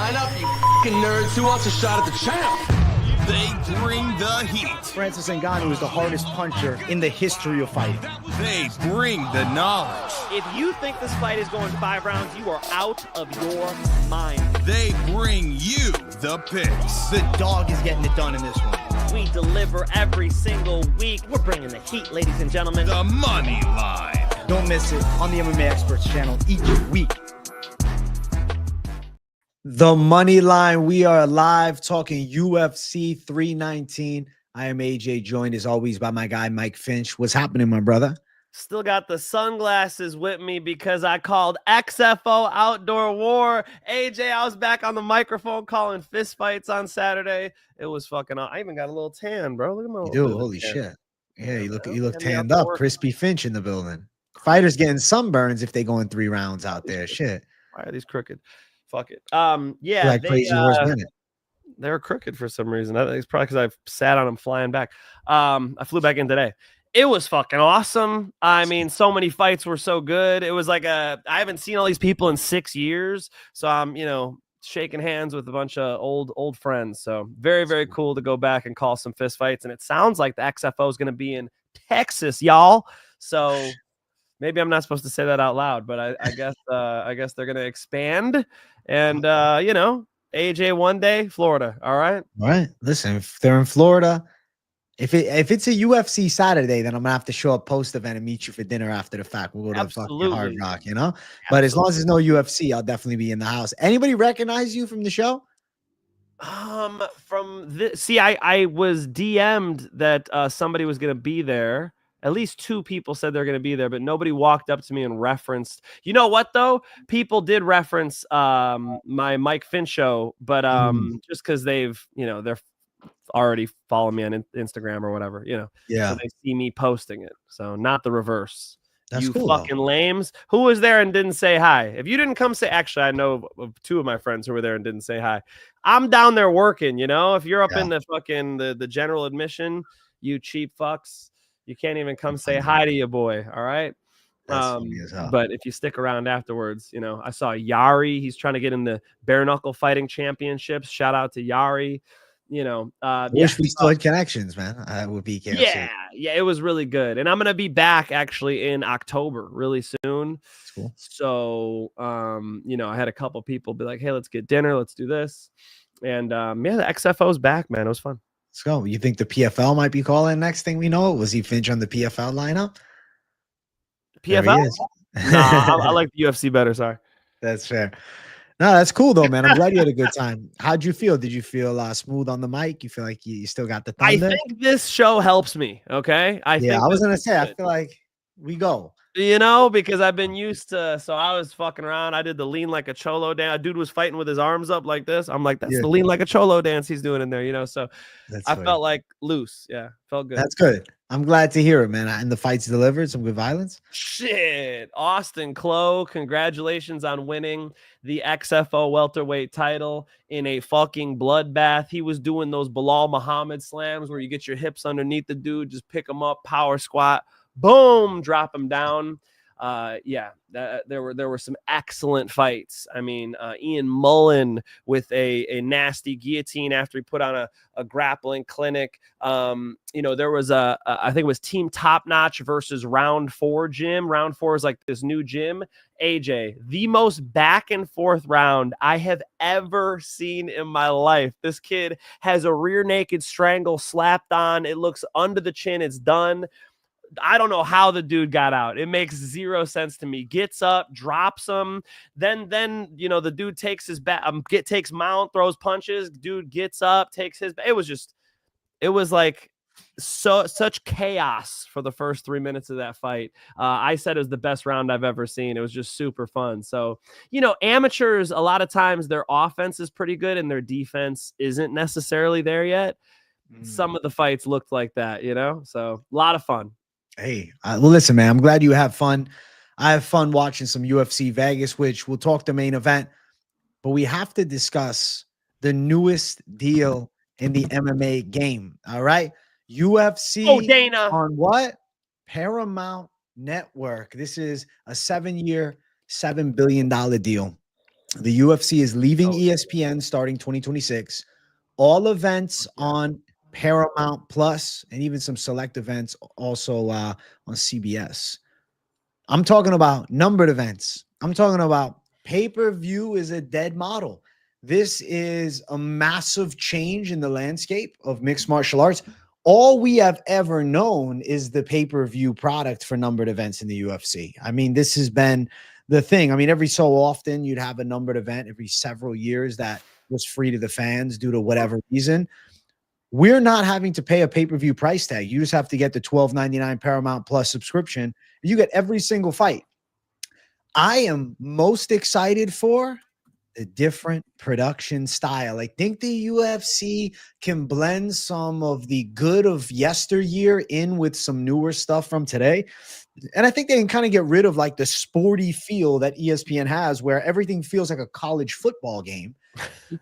Line up, you fucking nerds. Who wants a shot at the champ? They bring the heat. Francis Ngannou is the hardest puncher in the history of fighting. They bring the knowledge. If you think this fight is going 5 rounds, you are out of your mind. They bring you the picks. The dog is getting it done in this one. We deliver every single week. We're bringing the heat, ladies and gentlemen. The money line. Don't miss it on the MMA Experts channel each week. The Money Line. We are live talking UFC 319. I am AJ, joined as always by my guy Mike Finch. What's happening, my brother? Still got the sunglasses with me because I called XFO Outdoor War. AJ, I was back on the microphone calling fist fights on Saturday. It was fucking awesome. I even got a little tan, bro. Look at my You do, holy shit. Yeah, you look tanned up. Crispy Finch in the building. Fighters getting sunburns if they go in 3 rounds out there. Shit. Why are these crooked? Fuck it. Yeah, like crazy horse minute. They're crooked for some reason. I think it's probably because I've sat on them flying back. I flew back in today. It was fucking awesome. I mean, so many fights were so good. It was like I haven't seen all these people in 6 years. So I'm, shaking hands with a bunch of old friends. So very, very cool to go back and call some fist fights. And it sounds like the XFO is going to be in Texas, y'all. So maybe I'm not supposed to say that out loud, but I guess they're going to expand and, AJ one day, Florida. All right. All right. Listen, if they're in Florida, if it's a UFC Saturday, then I'm gonna have to show up post event and meet you for dinner after the fact. We'll go to the fucking Hard Rock, But Absolutely. as long as there's no UFC, I'll definitely be in the house. Anybody recognize you from the show? I was DM'd that somebody was gonna be there. At least 2 people said they're going to be there, but nobody walked up to me and referenced. You know what, though? People did reference my Mike Finch show, but just because they're already following me on Instagram or whatever, Yeah. So they see me posting it. So not the reverse. That's you cool, fucking lames. Who was there and didn't say hi? If you didn't come say, actually, I know of 2 of my friends who were there and didn't say hi. I'm down there working, If you're up in the fucking the general admission, you cheap fucks. You can't even come say hi to your boy, all right? But if you stick around afterwards, I saw Yari. He's trying to get in the bare knuckle fighting championships. Shout out to Yari. Wish we still had connections, man. I would be KFC. Yeah, it was really good. And I'm gonna be back actually in October, really soon. That's cool. So I had a couple people be like, hey, let's get dinner, let's do this. And the XFO's back, man. It was fun. Let's go. You think the PFL might be calling next thing we know? Was he Finch on the PFL lineup? PFL? Nah, I like the UFC better. Sorry. That's fair. No, that's cool though, man. I'm glad you had a good time. How'd you feel? Did you feel smooth on the mic? You feel like you still got the thunder? I think this show helps me. Okay. I was gonna say, I feel like we go. Because I've been used to, so I was fucking around. I did the lean like a cholo dance. A dude was fighting with his arms up like this. I'm like, that's the lean like a cholo dance he's doing in there, so I felt like loose. Yeah, felt good. That's good. I'm glad to hear it, man. And the fights delivered, some good violence. Shit. Austin Klose, congratulations on winning the XFO welterweight title in a fucking bloodbath. He was doing those Bilal Muhammad slams where you get your hips underneath the dude, just pick him up, power squat, boom, drop him down. There were some excellent fights. I mean, Ian Mullen with a nasty guillotine after he put on a grappling clinic. There was I think it was Team Top Notch versus Round 4 gym. Round 4 is like this new gym. AJ, the most back and forth round I have ever seen in my life. This kid has a rear naked strangle slapped on. It looks under the chin. It's done. I don't know how the dude got out. It makes 0 sense to me. Gets up, drops him. Then the dude takes his back, takes mount, throws punches. Dude gets up, takes his. It was like such chaos for the first 3 minutes of that fight. I said it was the best round I've ever seen. It was just super fun. So, amateurs, a lot of times their offense is pretty good and their defense isn't necessarily there yet. Some of the fights looked like that, so a lot of fun. Hey, well, listen, man, I'm glad you have fun. I have fun watching some UFC Vegas, which we'll talk the main event, but we have to discuss the newest deal in the MMA game. All right. UFC Dana. On what? Paramount Network. This is a 7-year, $7 billion deal. The UFC is leaving Oh. ESPN starting 2026. All events on Paramount Plus and even some select events also on CBS. I'm talking about numbered events. I'm talking about pay-per-view is a dead model. This is a massive change in the landscape of mixed martial arts. All we have ever known is the pay-per-view product for numbered events in the UFC. I mean, this has been the thing. I mean, every so often you'd have a numbered event every several years that was free to the fans due to whatever reason. We're not having to pay a pay-per-view price tag. You just have to get the $12.99 Paramount Plus subscription. You get every single fight. I am most excited for the different production style. I think the UFC can blend some of the good of yesteryear in with some newer stuff from today. And I think they can kind of get rid of like the sporty feel that ESPN has, where everything feels like a college football game.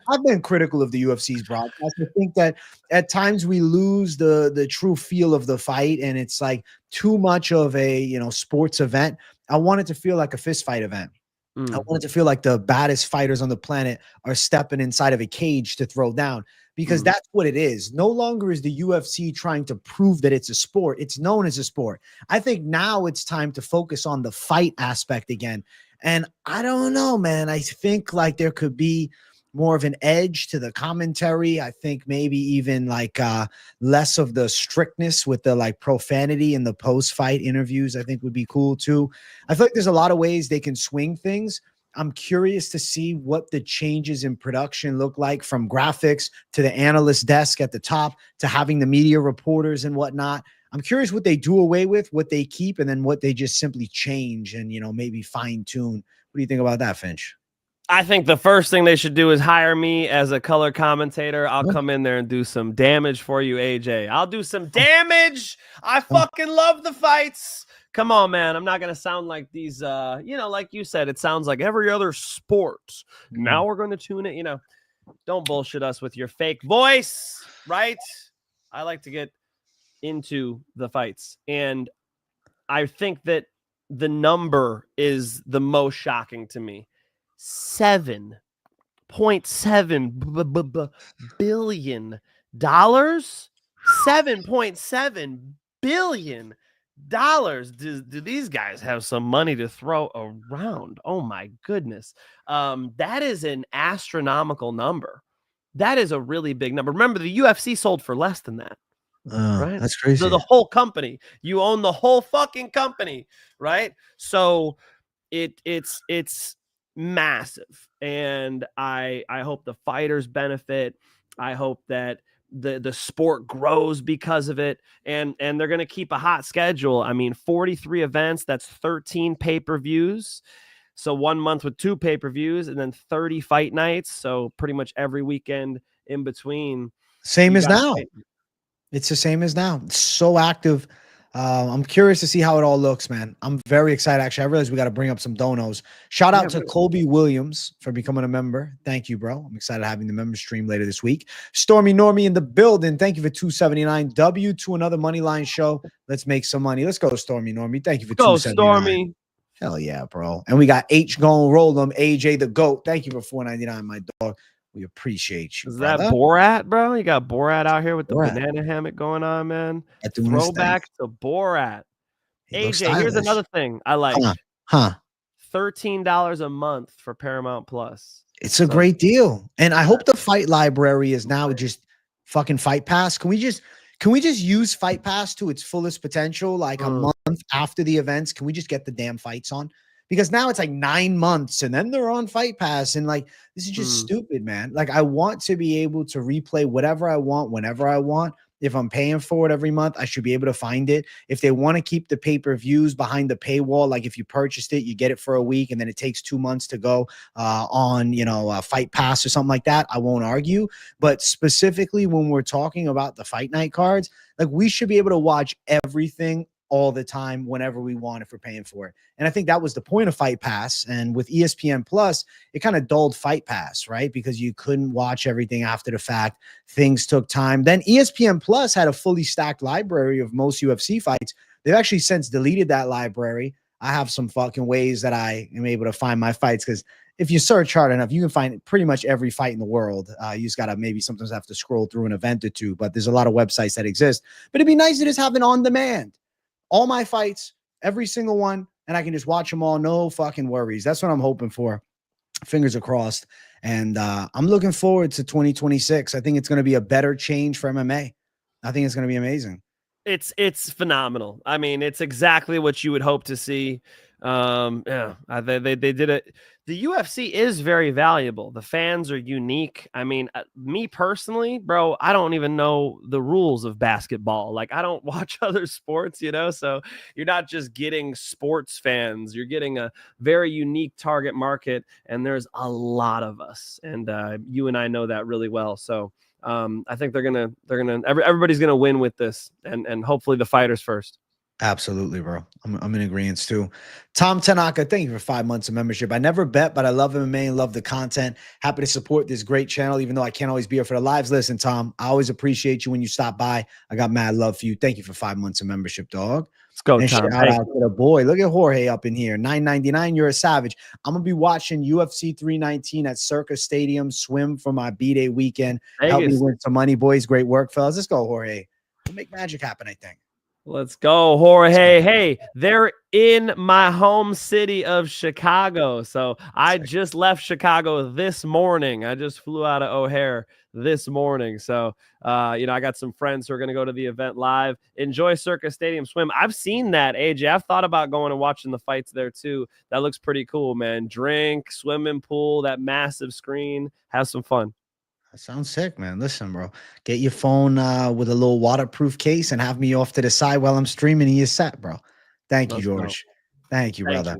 I've been critical of the UFC's broadcast. I think that at times we lose the true feel of the fight, and it's like too much of a sports event. I want it to feel like a fist fight event. I want it to feel like the baddest fighters on the planet are stepping inside of a cage to throw down, because that's what it is. No longer is the UFC trying to prove that it's a sport. It's known as a sport. I think now it's time to focus on the fight aspect again. And I don't know, man. I think like there could be more of an edge to the commentary. I think maybe even like less of the strictness with the like profanity in the post-fight interviews, I think would be cool too. I feel like there's a lot of ways they can swing things. I'm curious to see what the changes in production look like, from graphics to the analyst desk at the top to having the media reporters and whatnot. I'm curious what they do away with, what they keep, and then what they just simply change and, maybe fine tune. What do you think about that, Finch? I think the first thing they should do is hire me as a color commentator. I'll come in there and do some damage for you, AJ. I'll do some damage. I fucking love the fights. Come on, man. I'm not going to sound like these, like you said, it sounds like every other sport. Now we're going to tune it. Don't bullshit us with your fake voice, right? I like to get into the fights. And I think that the number is the most shocking to me. $7.7 billion. $7.7 billion. Do these guys have some money to throw around? Oh my goodness. That is an astronomical number. That is a really big number. Remember, the UFC sold for less than that. Right? That's crazy. So the whole company, you own the whole fucking company, right? So it's massive, and I hope the fighters benefit. I hope that the sport grows because of it, and they're going to keep a hot schedule. I mean, 43 events, that's 13 pay-per-views. So 1 month with 2 pay-per-views, and then 30 fight nights. So pretty much every weekend in between. Same as now. It's the same as now. It's so active. I'm curious to see how it all looks, man. I'm very excited. Actually, I realize we got to bring up some donos. Shout out to Colby Williams for becoming a member. Thank you, bro. I'm excited having the member stream later this week. Stormy Normie in the building. Thank you for $2.79. W to another Moneyline show. Let's make some money. Let's go, Stormy Normie. Thank you for $2.79. Stormy. Hell yeah, bro. And we got H going roll them. AJ the GOAT. Thank you for $4.99, my dog. We appreciate you. Is brother. that Borat, bro? You got Borat out here with the Borat. banana hammock going on, man. Throwback to Borat. AJ, here's another thing I like. $13 a month for Paramount Plus. It's a great deal. And I hope the fight library is now just fucking Fight Pass. Can we just use Fight Pass to its fullest potential? Like a month after the events, can we just get the damn fights on? Because now it's like 9 months and then they're on Fight Pass. And like, this is just stupid, man. Like, I want to be able to replay whatever I want, whenever I want. If I'm paying for it every month, I should be able to find it. If they want to keep the pay-per-views behind the paywall, like if you purchased it, you get it for a week and then it takes 2 months to go on, Fight Pass or something like that, I won't argue. But specifically when we're talking about the fight night cards, like, we should be able to watch everything all the time, whenever we want, if we're paying for it. And I think that was the point of Fight Pass. And with ESPN Plus, it kind of dulled Fight Pass, right? Because you couldn't watch everything after the fact. Things took time. Then ESPN Plus had a fully stacked library of most UFC fights. They've actually since deleted that library. I have some fucking ways that I am able to find my fights, because if you search hard enough, you can find pretty much every fight in the world. You just got to maybe sometimes have to scroll through an event or two, but there's a lot of websites that exist. But it'd be nice to just have an on-demand. All my fights, every single one, and I can just watch them all. No fucking worries. That's what I'm hoping for. Fingers are crossed. And I'm looking forward to 2026. I think it's going to be a better change for MMA. I think it's going to be amazing. It's phenomenal. I mean, it's exactly what you would hope to see. They did it. The UFC is very valuable. The fans are unique. I mean, me personally, bro, I don't even know the rules of basketball. Like, I don't watch other sports, so you're not just getting sports fans. You're getting a very unique target market, and there's a lot of us. And you and I know that really well. So I think everybody's gonna win with this, and hopefully the fighters first. Absolutely, bro. I'm in agreement too. Tom Tanaka, thank you for 5 months of membership. I never bet, but I love MMA and love the content. Happy to support this great channel, even though I can't always be here for the lives. Listen, Tom, I always appreciate you when you stop by. I got mad love for you. Thank you for 5 months of membership, dog. Let's go, and Tom. Shout out to the boy. Look at Jorge up in here. $9.99. You're a savage. I'm gonna be watching UFC 319 at Circa Stadium. Swim for my B-Day weekend. Vegas. Help me win some money, boys. Great work, fellas. Let's go, Jorge. We'll make magic happen, I think. Let's go, Jorge. Hey, they're in my home city of Chicago. So I just left Chicago this morning. I just flew out of O'Hare this morning. So, I got some friends who are going to go to the event live. Enjoy Circa Stadium Swim. I've seen that, AJ. I've thought about going and watching the fights there too. That looks pretty cool, man. Drink, swimming pool, that massive screen. Have some fun. That sounds sick, man. Listen, bro, get your phone with a little waterproof case and have me off to the side while I'm streaming and you're set, bro. Thank you, George. Thank you, brother.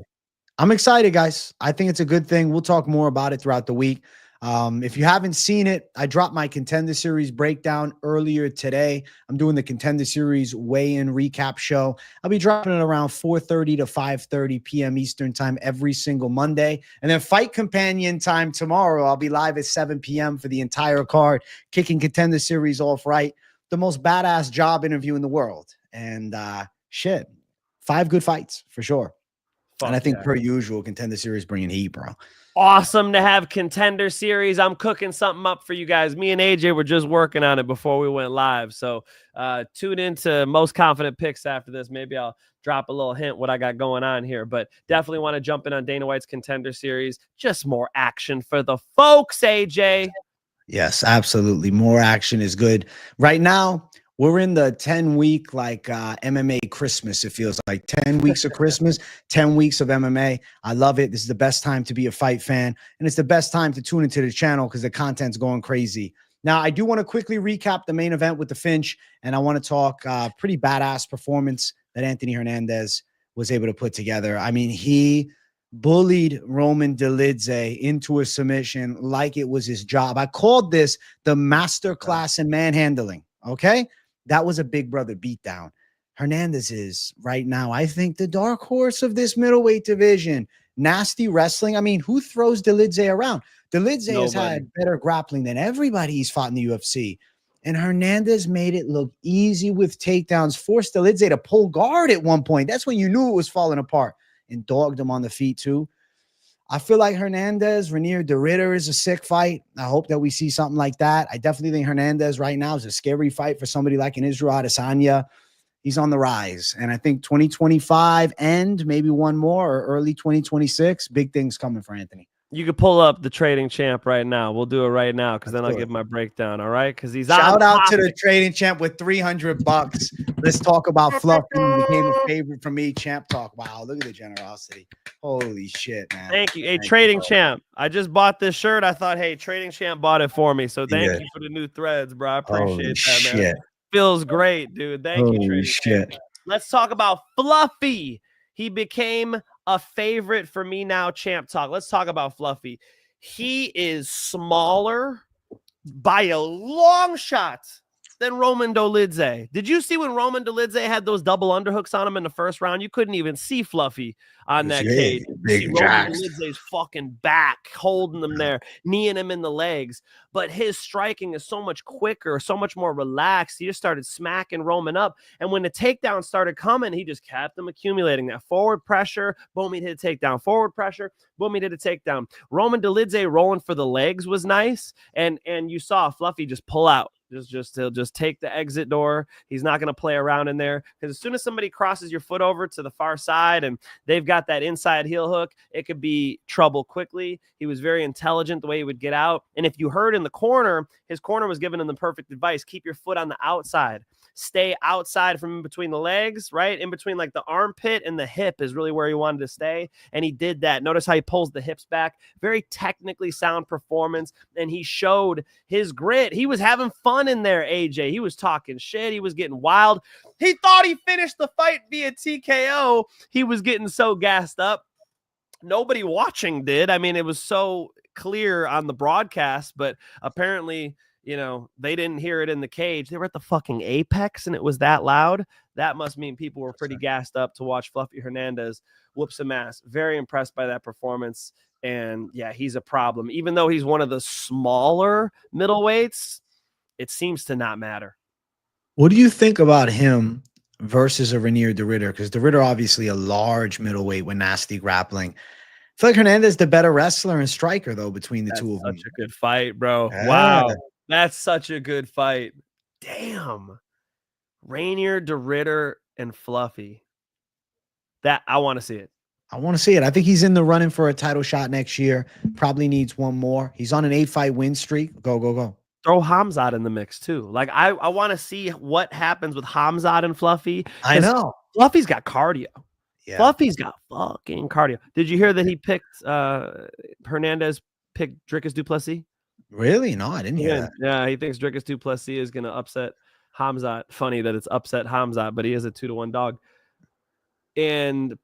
I'm excited, guys. I think it's a good thing. We'll talk more about it throughout the week. If you haven't seen it, I dropped my Contender Series breakdown earlier today. I'm doing the Contender Series weigh-in recap show. I'll be dropping it around 4:30 to 5:30 p.m. Eastern time every single Monday. And then Fight Companion time tomorrow. I'll be live at 7 p.m. for the entire card, kicking Contender Series off right. The most badass job interview in the world. And 5 good fights for sure. And I think per usual, Contender Series bringing heat, bro. Awesome to have Contender Series. I'm cooking something up for you guys. Me and AJ were just working on it before we went live. So tune into Most Confident Picks after this. Maybe I'll drop a little hint what I got going on here. But definitely want to jump in on Dana White's Contender Series. Just more action for the folks, AJ. Yes, absolutely. More action is good. Right now, we're in the 10-week MMA Christmas. It feels like 10 weeks of Christmas, 10 weeks of MMA. I love it. This is the best time to be a fight fan, and it's the best time to tune into the channel because the content's going crazy. Now, I do want to quickly recap the main event with the Finch, and I want to talk pretty badass performance that Anthony Hernandez was able to put together. I mean, he bullied Roman Dolidze into a submission like it was his job. I called this the masterclass in manhandling, okay? That was a big brother beatdown. Hernandez is right now, I think, the dark horse of this middleweight division. Nasty wrestling. I mean, who throws Dolidze around? Dolidze has had better grappling than everybody he's fought in the UFC. And Hernandez made it look easy with takedowns, forced Dolidze to pull guard at one point. That's when you knew it was falling apart, and dogged him on the feet too. I feel like Hernandez, Renier de Ridder is a sick fight. I hope that we see something like that. I definitely think Hernandez right now is a scary fight for somebody like an Israel Adesanya. He's on the rise. And I think 2025 and maybe one more or early 2026, big things coming for Anthony. You could pull up the Trading Champ right now. We'll do it right now because then I'll give my breakdown. All right, because he's shout out to the Trading Champ with $300. Let's talk about Fluffy. He became a favorite for me. Champ Talk. Wow, look at the generosity. Holy shit, man! Thank you, Trading Champ. I just bought this shirt. I thought, hey, Trading Champ bought it for me, so thank you for the new threads, bro. I appreciate that, man. Feels great, dude. Thank you, Trading Champ. Let's talk about Fluffy. He became a favorite for me now, Champ Talk. Let's talk about Fluffy. He is smaller by a long shot than Roman Dolidze. Did you see when Roman Dolidze had those double underhooks on him in the first round? You couldn't even see Fluffy on that cage. You see Roman Dolidze's fucking back, holding them there, kneeing him in the legs. But his striking is so much quicker, so much more relaxed. He just started smacking Roman up. And when the takedown started coming, he just kept them accumulating. That forward pressure, boom, he hit a takedown. Forward pressure, boom, he did a takedown. Roman Dolidze rolling for the legs was nice. And you saw Fluffy just pull out. He'll just take the exit door. He's not going to play around in there, because as soon as somebody crosses your foot over to the far side and they've got that inside heel hook, it could be trouble quickly. He was very intelligent the way he would get out. And if you heard in the corner, his corner was giving him the perfect advice. Keep your foot on the outside. Stay outside from in between the legs, right? In between like the armpit and the hip is really where he wanted to stay. And he did that. Notice how he pulls the hips back. Very technically sound performance. And he showed his grit. He was having fun in there, AJ. He was talking shit. He was getting wild. He thought he finished the fight via TKO. He was getting so gassed up. Nobody watching did. I mean, it was so clear on the broadcast, but apparently, you know, they didn't hear it in the cage. They were at the fucking apex and it was that loud. That must mean people were pretty gassed up to watch Fluffy Hernandez whoop some ass. Very impressed by that performance. And yeah, he's a problem. Even though he's one of the smaller middleweights, it seems to not matter. What do you think about him versus a Reinier de Ridder? Because de Ridder obviously a large middleweight with nasty grappling. I feel like Hernandez the better wrestler and striker, though, between the two of them. Such a good fight, bro. Yeah. Wow. That's such a good fight. Damn. Reinier de Ridder and Fluffy. That I want to see it. I want to see it. I think he's in the running for a title shot next year. Probably needs one more. He's on an 8-fight win streak. Go, go, go. Throw Hamzat in the mix too. Like I want to see what happens with Hamzat and Fluffy. I know. Fluffy's got cardio. Yeah. Fluffy's got fucking cardio. Did you hear that he picked Hernandez picked Drickus du Plessis? Really? No, I didn't hear that. Yeah, he thinks Drickus du Plessis is going to upset Hamzat. Funny that it's upset Hamzat, but he is a 2-1 dog. And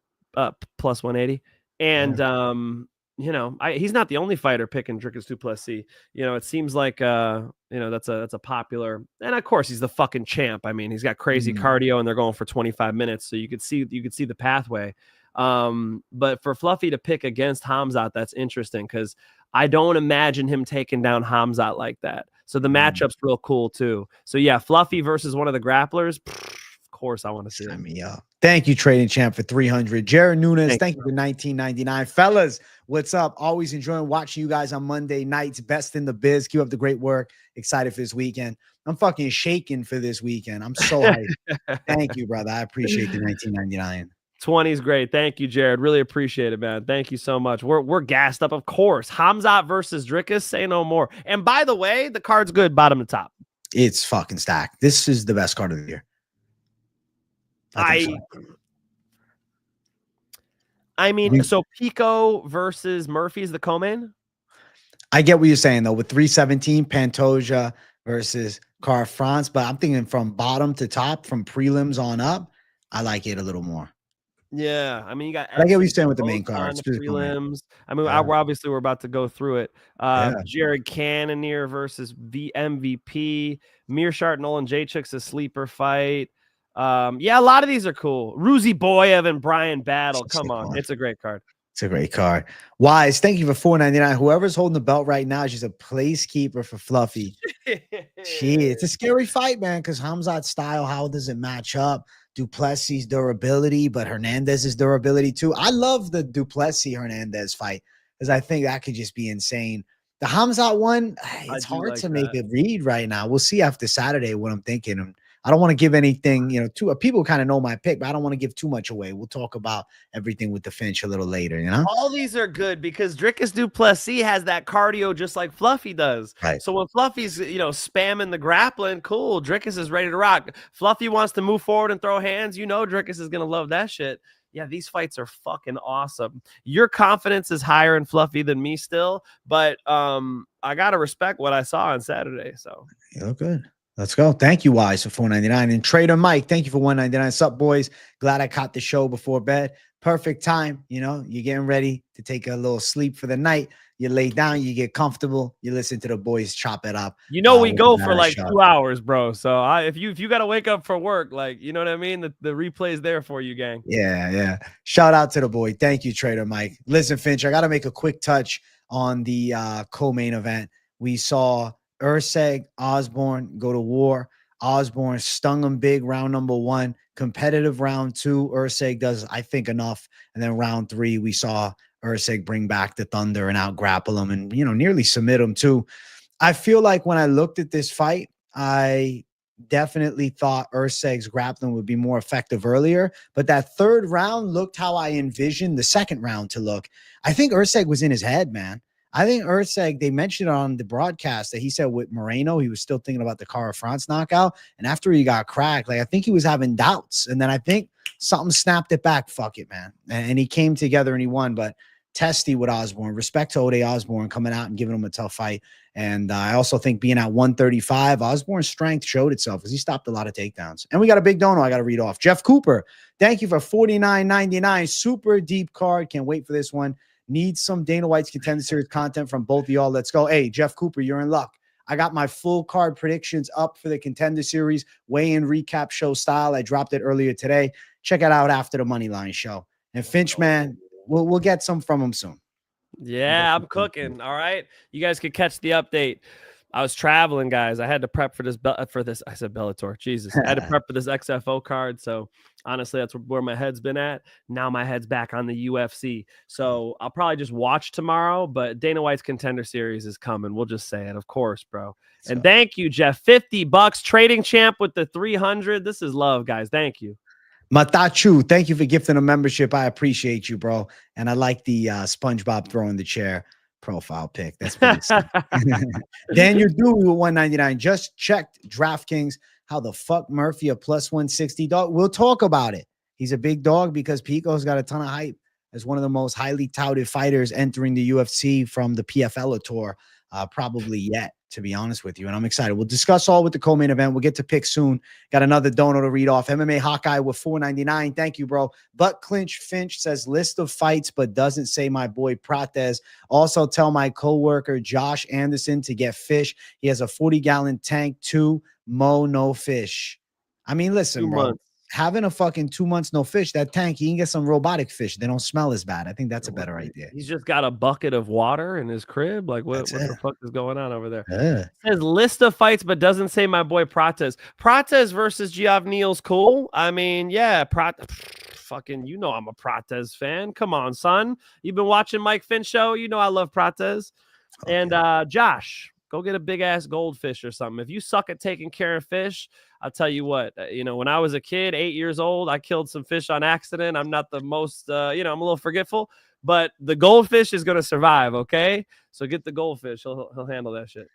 plus 180. And you know, he's not the only fighter picking Drickus du Plessis. You know, it seems like you know, that's a popular, and of course he's the fucking champ. I mean, he's got crazy cardio and they're going for 25 minutes. So you could see the pathway. But for Fluffy to pick against Hamzat, that's interesting because I don't imagine him taking down Hamzat like that. So the matchup's real cool too. So yeah, Fluffy versus one of the grapplers. Of course I want to see it. Thank you, Trading Champ, for 300. Jared Nunes, thank you for 1999. Fellas, what's up? Always enjoying watching you guys on Monday nights. Best in the biz. Keep up the great work. Excited for this weekend. I'm fucking shaking for this weekend. I'm so hyped. Thank you, brother. I appreciate the 1999. 20 is great. Thank you, Jared. Really appreciate it, man. Thank you so much. We're gassed up, of course. Hamzat versus Drickus, say no more. And by the way, the card's good, bottom to top. It's fucking stacked. This is the best card of the year. I mean, so Pico versus Murphy's the co-main? I get what you're saying, though, with 317, Pantoja versus Car France, but I'm thinking from bottom to top, from prelims on up, I like it a little more. Yeah, I mean, you got. I get what you're saying with the main cards. Prelims. I mean, we're about to go through it. Jared Cannonier versus MVP. Meerschaert and Oleksiejczuk's a sleeper fight. Yeah, a lot of these are cool. Ruziboev and Bryan battle. Come on, it's a great card. It's a great card. Wise, thank you for $4.99. Whoever's holding the belt right now is just a placekeeper for Fluffy. Gee, it's a scary fight, man, because Hamzat's style, how does it match up? Du Plessis' durability, but Hernandez's durability too. I love the Du Plessis Hernandez fight because I think that could just be insane. The Hamzat one, it's hard to make a read right now. We'll see after Saturday what I'm thinking. I don't want to give anything, you know, to people kind of know my pick, but I don't want to give too much away. We'll talk about everything with the Finch a little later, you know? All these are good because Drickus du Plessis has that cardio just like Fluffy does. Right. So when Fluffy's, you know, spamming the grappling, cool, Drickus is ready to rock. Fluffy wants to move forward and throw hands. You know, Drickus is going to love that shit. Yeah, these fights are fucking awesome. Your confidence is higher in Fluffy than me still, but I got to respect what I saw on Saturday. So you look good. Let's go. Thank you, Wise, for $4.99. And Trader Mike, thank you for $1.99. What's up, boys? Glad I caught the show before bed. Perfect time. You know, you're getting ready to take a little sleep for the night. you lay down, you get comfortable, you listen to the boys chop it up. We go for like show. 2 hours, bro. So if you got to wake up for work, like, you know what I mean? The replay's there for you, gang. Yeah. Shout out to the boy. Thank you, Trader Mike. Listen, Finch, I got to make a quick touch on the co-main event. We saw Usyk, Osborne go to war. Osborne stung him big round number 1. Competitive round 2. Usyk does, I think, enough. And then round 3, we saw Usyk bring back the thunder and out grapple him and, nearly submit him too. I feel like when I looked at this fight, I definitely thought Usyk's grappling would be more effective earlier, but that third round looked how I envisioned the second round to look. I think Usyk was in his head, man. I think Usyk, they mentioned on the broadcast that he said with Moreno, he was still thinking about the Cara France knockout. And after he got cracked, like I think he was having doubts. And then I think something snapped it back. Fuck it, man. And he came together and he won. But testy with Osborne. Respect to Ode Osborne coming out and giving him a tough fight. And I also think being at 135, Osborne's strength showed itself as he stopped a lot of takedowns. And we got a big dono I got to read off. Jeff Cooper, thank you for $49.99. Super deep card. Can't wait for this one. Need some Dana White's Contender Series content from both of y'all. Let's go. Hey, Jeff Cooper, you're in luck. I got my full card predictions up for the Contender Series weigh-in recap show style. I dropped it earlier today. Check it out after the Moneyline show. And Finch, man, we'll get some from him soon. Yeah, I'm cooking. All right. You guys could catch the update. I was traveling, guys. I had to prep for this. I said Bellator. Jesus. I had to prep for this XFO card. So honestly, that's where my head's been at. Now my head's back on the UFC. So I'll probably just watch tomorrow, but Dana White's Contender Series is coming. We'll just say it. Of course, bro. And thank you, Jeff. $50 trading champ with the 300. This is love, guys. Thank you. Matachu, thank you for gifting a membership. I appreciate you, bro. And I like the SpongeBob throwing the chair profile pic. That's pretty sick. Daniel Dewey with 199. Just checked DraftKings. How the fuck Murphy a plus 160 dog? We'll talk about it. He's a big dog because Pico's got a ton of hype as one of the most highly touted fighters entering the UFC from the PFL tour, probably yet, to be honest with you. And I'm excited. We'll discuss all with the co-main event. We'll get to pick soon. Got another dono to read off. MMA Hawkeye with $4.99. Thank you, bro. Butt Clinch Finch says list of fights, but doesn't say my boy Prates. Also tell my coworker Josh Anderson to get fish. He has a 40-gallon tank too. Mo, no fish. I mean, listen, 2 bro. months. Having a fucking 2 months no fish, that tank, you can get some robotic fish. They don't smell as bad. I think that's a better idea. He's just got a bucket of water in his crib. Like, what the fuck is going on over there? It says list of fights, but doesn't say my boy Prates. Prates versus Geoff Neal's cool. I mean, yeah, fucking, you know I'm a Prates fan. Come on, son. You've been watching Mike Finch show. You know I love Prates. And Josh, go get a big ass goldfish or something. If you suck at taking care of fish, I'll tell you what, when I was a kid, 8 years old, I killed some fish on accident. I'm not the most, I'm a little forgetful, but the goldfish is going to survive. Okay. So get the goldfish. He'll handle that shit.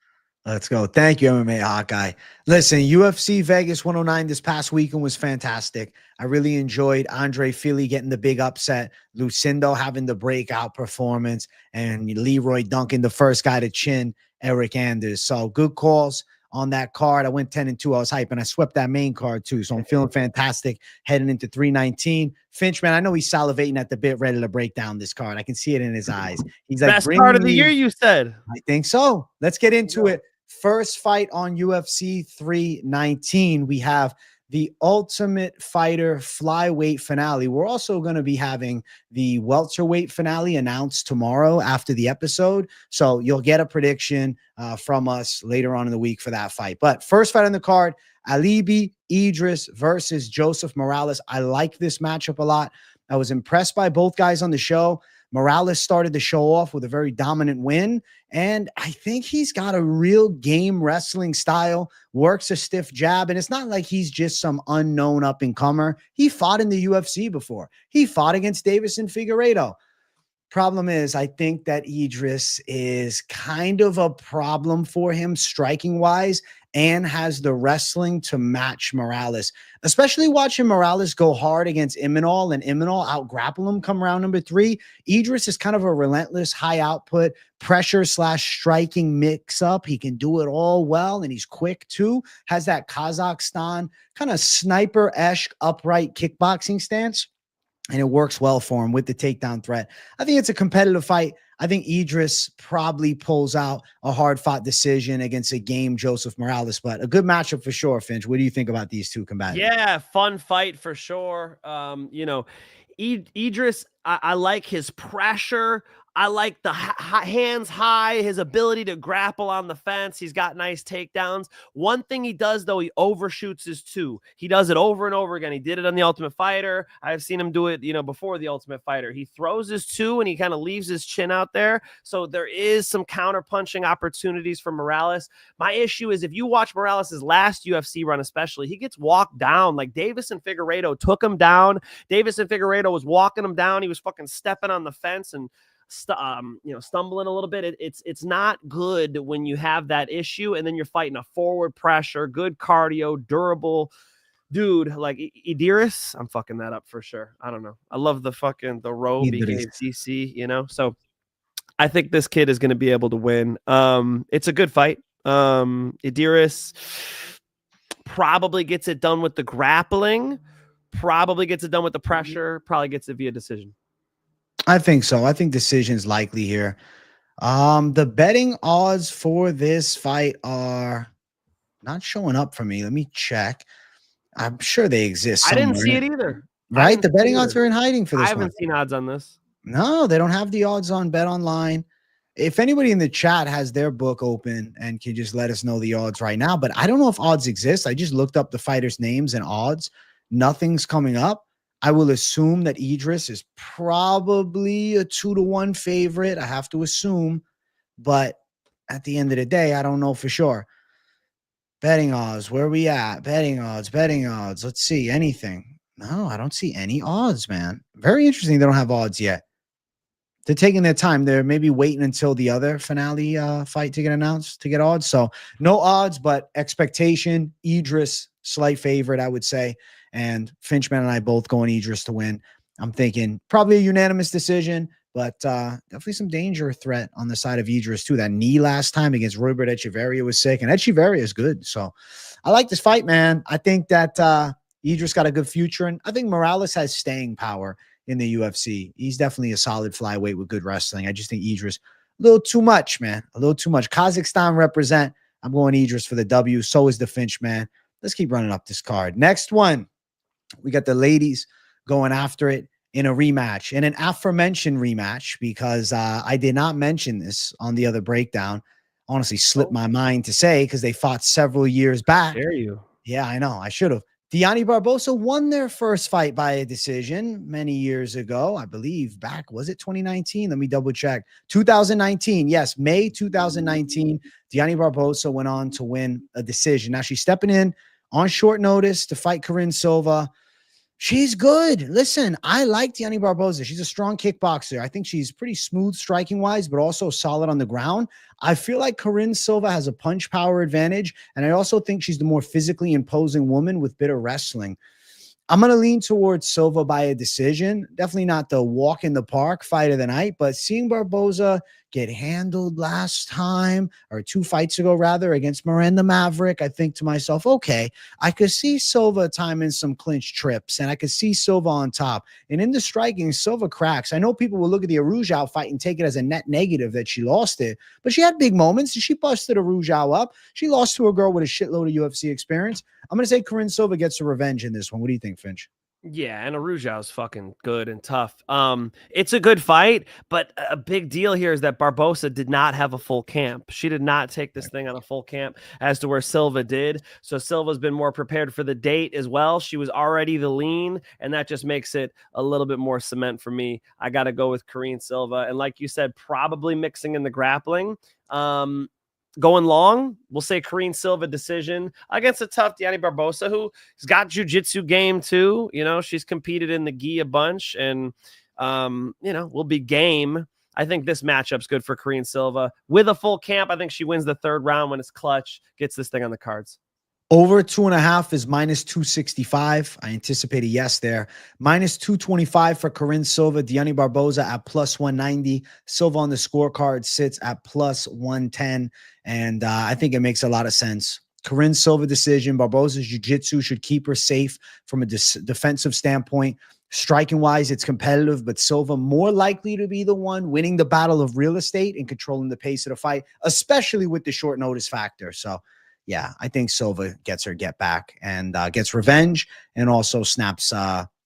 Let's go. Thank you, MMA Hawkeye. Listen, UFC Vegas 109 this past weekend was fantastic. I really enjoyed Andre Fili getting the big upset, Lucindo having the breakout performance, and Leroy Duncan, the first guy to chin Eric Anders. So good calls on that card. I went 10-2. I was hyped, and I swept that main card too. So I'm feeling fantastic heading into 319. Finch, man, I know he's salivating at the bit, ready to break down this card. I can see it in his eyes. He's like, best card of the year, you said. I think so. Let's get into it. First fight on UFC 319. We have the Ultimate Fighter flyweight finale. We're also going to be having the welterweight finale announced tomorrow after the episode. So you'll get a prediction from us later on in the week for that fight. But first fight on the card, Alibi Idiris versus Joseph Morales. I like this matchup a lot. I was impressed by both guys on the show. Morales started the show off with a very dominant win, and I think he's got a real game wrestling style, works a stiff jab, and it's not like he's just some unknown up-and-comer. He fought in the UFC before. He fought against Davison Figueiredo. Problem is, I think that Idiris is kind of a problem for him striking-wise and has the wrestling to match Morales, especially watching Morales go hard against Imanol and Imanol out-grapple him come round number 3. Idiris is kind of a relentless, high-output, pressure/striking mix-up. He can do it all well, and he's quick too. Has that Kazakhstan kind of sniper-esque upright kickboxing stance. and it works well for him with the takedown threat. I think it's a competitive fight. I think Idiris probably pulls out a hard-fought decision against a game Joseph Morales, but a good matchup for sure, Finch. What do you think about these two combatants? Yeah, fun fight for sure. Idiris, I like his pressure. I like the hands high, his ability to grapple on the fence. He's got nice takedowns. One thing he does, though, he overshoots his two. He does it over and over again. He did it on The Ultimate Fighter. I've seen him do it, before The Ultimate Fighter. He throws his two and he kind of leaves his chin out there. So there is some counter-punching opportunities for Morales. My issue is if you watch Morales' last UFC run especially, he gets walked down. Like Davis and Figueiredo took him down. Davis and Figueiredo was walking him down. He was fucking stepping on the fence and stumbling a little bit. It's not good when you have that issue and then you're fighting a forward pressure, good cardio, durable dude like Idiris. I'm fucking that up for sure. I don't know. I love the robe he gave DC, so I think this kid is going to be able to win. It's a good fight. Idiris probably gets it done with the grappling, probably gets it done with the pressure, probably gets it via decision. I think so. I think decision's likely here. The betting odds for this fight are not showing up for me. Let me check. I'm sure they exist somewhere. I didn't see it either. Right? The betting odds are in hiding for this one. I haven't seen odds on this. No, they don't have the odds on Bet Online. If anybody in the chat has their book open and can just let us know the odds right now, but I don't know if odds exist. I just looked up the fighters' names and odds. Nothing's coming up. I will assume that Idiris is probably a 2-1 favorite. I have to assume, but at the end of the day, I don't know for sure. Betting odds, where are we at? Betting odds. Let's see, anything. No, I don't see any odds, man. Very interesting. They don't have odds yet. They're taking their time. They're maybe waiting until the other finale fight to get announced to get odds. So no odds, but expectation. Idiris, slight favorite, I would say. And Finchman and I both going Idiris to win. I'm thinking probably a unanimous decision, but definitely some danger threat on the side of Idiris too. That knee last time against Robert Echeverria was sick, and Echeverria is good. So I like this fight, man. I think that Idiris got a good future, and I think Morales has staying power in the UFC. He's definitely a solid flyweight with good wrestling. I just think Idiris a little too much, man. A little too much. Kazakhstan represent. I'm going Idiris for the W. So is the Finch, man. Let's keep running up this card. Next one. We got the ladies going after it in a rematch, and an aforementioned rematch, because I did not mention this on the other breakdown. Honestly, slipped my mind to say, because they fought several years back. Dare you? Yeah, I know. I should have. Dione Barbosa won their first fight by a decision many years ago. I believe back, was it 2019? Let me double check. 2019. Yes, May 2019. Dione Barbosa went on to win a decision. Now she's stepping in on short notice to fight Karine Silva. She's good. Listen, I like Dione Barbosa. She's a strong kickboxer. I think she's pretty smooth striking wise, but also solid on the ground. I feel like Karine Silva has a punch power advantage, and I also think she's the more physically imposing woman with better wrestling. I'm going to lean towards Silva by a decision. Definitely not the walk in the park fight of the night, but seeing Barbosa get handled last time, or 2 fights ago rather, against Miranda Maverick, I think to myself, okay, I could see Silva timing some clinch trips, and I could see Silva on top. And in the striking, Silva cracks. I know people will look at the Arujau fight and take it as a net negative that she lost it, but she had big moments, and she busted Arujau up. She lost to a girl with a shitload of UFC experience. I'm going to say Karine Silva gets her revenge in this one. What do you think, Finch? Yeah, and Arujau's fucking good and tough. It's a good fight, but a big deal here is that Barbosa did not have a full camp. She did not take this thing on a full camp as to where Silva did. So Silva's been more prepared for the date as well. She was already the lean, and that just makes it a little bit more cement for me. I got to go with Karine Silva. And like you said, probably mixing in the grappling. Going long, we'll say Karine Silva decision against a tough Dione Barbosa, who's got jiu-jitsu game too. She's competed in the gi a bunch, and will be game. I think this matchup's good for Karine Silva. With a full camp, I think she wins the 3rd round when it's clutch, gets this thing on the cards. Over 2.5 is -265. I anticipate a yes there. -225 for Karine Silva. Dione Barbosa at +190. Silva on the scorecard sits at +110. And I think it makes a lot of sense. Karine Silva decision. Barbosa's jiu-jitsu should keep her safe from a defensive standpoint. Striking wise, it's competitive, but Silva more likely to be the one winning the battle of real estate and controlling the pace of the fight, especially with the short notice factor. So, yeah, I think Silva gets her get back and gets revenge and also snaps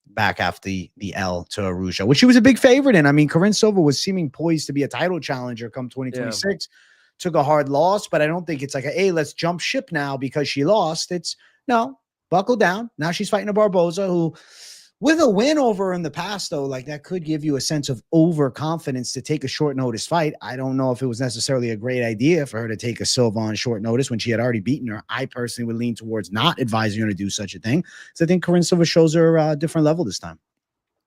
back after the L to Araujo, which she was a big favorite in. I mean, Karine Silva was seeming poised to be a title challenger come 2026. Yeah. Took a hard loss, but I don't think it's like, hey, let's jump ship now because she lost. It's no, buckle down. Now she's fighting a Barboza who, with a win over in the past, though, like that could give you a sense of overconfidence to take a short notice fight. I don't know if it was necessarily a great idea for her to take a Silva on short notice when she had already beaten her. I personally would lean towards not advising her to do such a thing. So I think Karine Silva shows her a different level this time.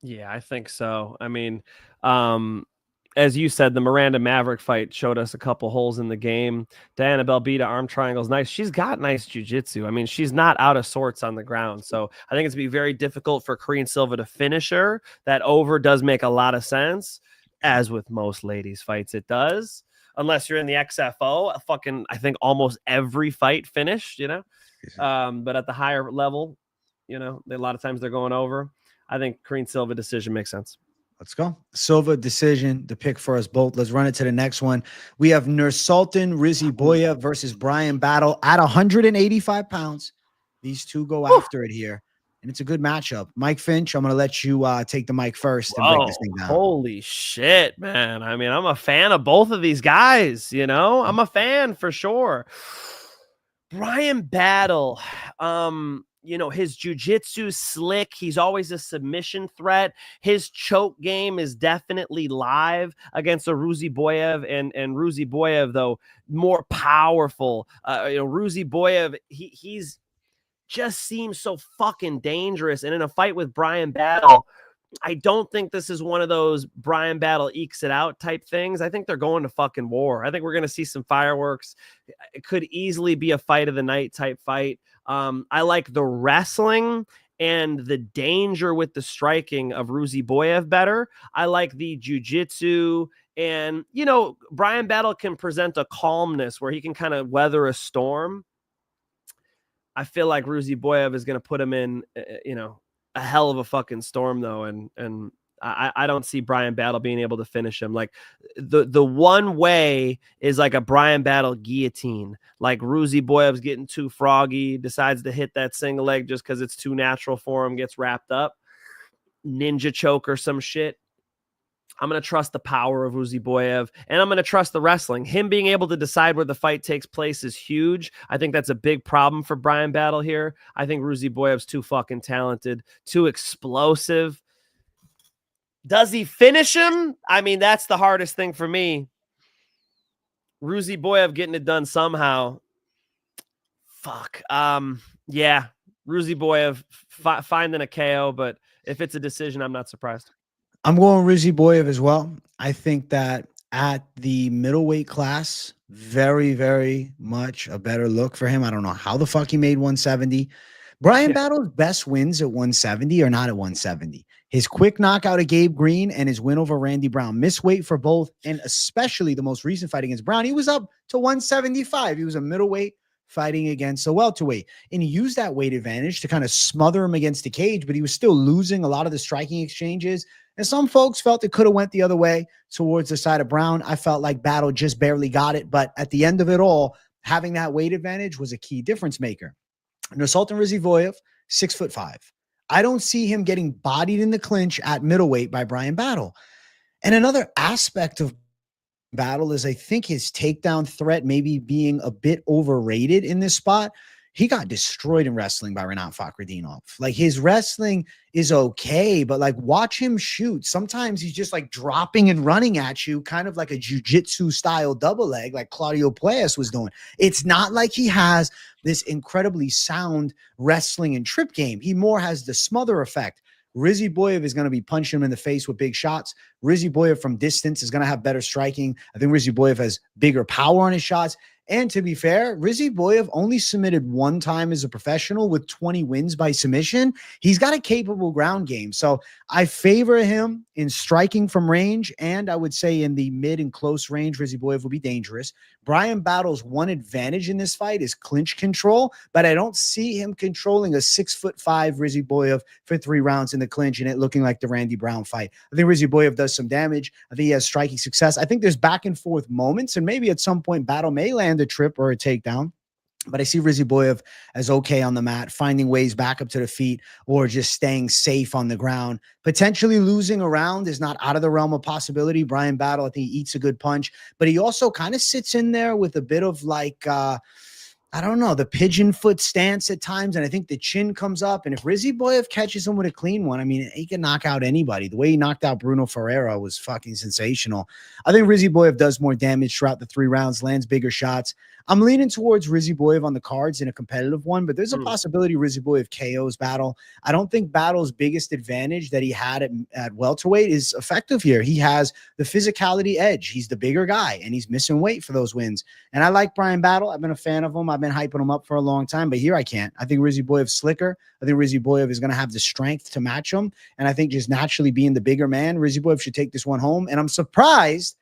Yeah, I think so. I mean, as you said, the Miranda Maverick fight showed us a couple holes in the game. Diana Belbita, arm triangles, nice. She's got nice jiu-jitsu. I mean, she's not out of sorts on the ground. So I think it's going to be very difficult for Karine Silva to finish her. That over does make a lot of sense. As with most ladies' fights, it does. Unless you're in the XFO, I think almost every fight finished, you know. But at the higher level, you know, a lot of times they're going over. I think Karine Silva decision makes sense. Let's go. Silva decision, the pick for us both. Let's run it to the next one. We have Nursultan Ruziboev versus Bryan Battle at 185 pounds. These two go after it here, and it's a good matchup. Mike Finch, I'm going to let you take the mic first and break this thing down. Holy shit, man. I mean, I'm a fan of both of these guys, you know? I'm a fan for sure. Bryan Battle, you know, his jiu-jitsu slick. He's always a submission threat. His choke game is definitely live against a Ruziboev, and Ruziboev, though, more powerful. You know, Ruziboev, he's just seems so fucking dangerous. And in a fight with Bryan Battle, I don't think this is one of those Bryan Battle ekes it out type things. I think they're going to fucking war. I think we're going to see some fireworks. It could easily be a fight of the night type fight. I like the wrestling and the danger with the striking of Ruziboev better. I like the jiu-jitsu, and, you know, Bryan Battle can present a calmness where he can kind of weather a storm. I feel like Ruziboev is going to put him in, you know, a hell of a fucking storm, though, and I don't see Bryan Battle being able to finish him. Like the one way is like a Bryan Battle guillotine. Like Ruziboev's getting too froggy, decides to hit that single leg just because it's too natural for him, gets wrapped up, ninja choke or some shit. I'm going to trust the power of Ruziboev, and I'm going to trust the wrestling. Him being able to decide where the fight takes place is huge. I think that's a big problem for Bryan Battle here. I think Ruziboev's too fucking talented, too explosive. Does he finish him? I mean, that's the hardest thing for me. Ruziboev getting it done somehow. Fuck. Yeah, Ruziboev finding a KO, but if it's a decision, I'm not surprised. I'm going Ruziboev as well. I think that at the middleweight class, very, very much a better look for him. I don't know how the fuck he made 170. Bryan Battle's best wins at 170 are not at 170. His quick knockout of Gabe Green and his win over Randy Brown. Missed weight for both, and especially the most recent fight against Brown. He was up to 175. He was a middleweight fighting against a welterweight, and he used that weight advantage to kind of smother him against the cage, but he was still losing a lot of the striking exchanges. And some folks felt it could have went the other way towards the side of Brown. I felt like Battle just barely got it, but at the end of it all, having that weight advantage was a key difference maker. Nursultan Ruziboev, 6'5". I don't see him getting bodied in the clinch at middleweight by Bryan Battle. And another aspect of Battle is I think his takedown threat maybe being a bit overrated in this spot. He got destroyed in wrestling by Rinat Fakhretdinov. Like, his wrestling is okay, but like, watch him shoot. Sometimes he's just like dropping and running at you, kind of like a jiu-jitsu style double leg, like Claudio Plessis was doing. It's not like he has this incredibly sound wrestling and trip game. He more has the smother effect. Ruziboev is going to be punching him in the face with big shots. Ruziboev from distance is going to have better striking. I think Ruziboev has bigger power on his shots. And to be fair, Ruziboev only submitted one time as a professional with 20 wins by submission. He's got a capable ground game. So I favor him in striking from range. And I would say in the mid and close range, Ruziboev will be dangerous. Bryan Battle's one advantage in this fight is clinch control, but I don't see him controlling a 6'5" Ruziboev for 3 rounds in the clinch and it looking like the Randy Brown fight. I think Ruziboev does some damage. I think he has striking success. I think there's back and forth moments, and maybe at some point Battle may land a trip or a takedown. But I see Ruziboev as okay on the mat, finding ways back up to the feet or just staying safe on the ground. Potentially losing a round is not out of the realm of possibility. Bryan Battle, I think he eats a good punch, but he also kind of sits in there with a bit of like, I don't know, the pigeon foot stance at times. And I think the chin comes up. And if Ruziboev catches him with a clean one, I mean, he can knock out anybody. The way he knocked out Bruno Ferreira was fucking sensational. I think Ruziboev does more damage throughout the 3 rounds, lands bigger shots. I'm leaning towards Ruziboev on the cards in a competitive one, but there's a possibility Ruziboev KOs Battle. I don't think Battle's biggest advantage that he had at welterweight is effective here. He has the physicality edge. He's the bigger guy, and he's missing weight for those wins. And I like Bryan Battle. I've been a fan of him. I've been hyping him up for a long time, but here I can't. I think Ruziboev's slicker. I think Ruziboev is going to have the strength to match him, and I think just naturally being the bigger man, Ruziboev should take this one home, and I'm surprised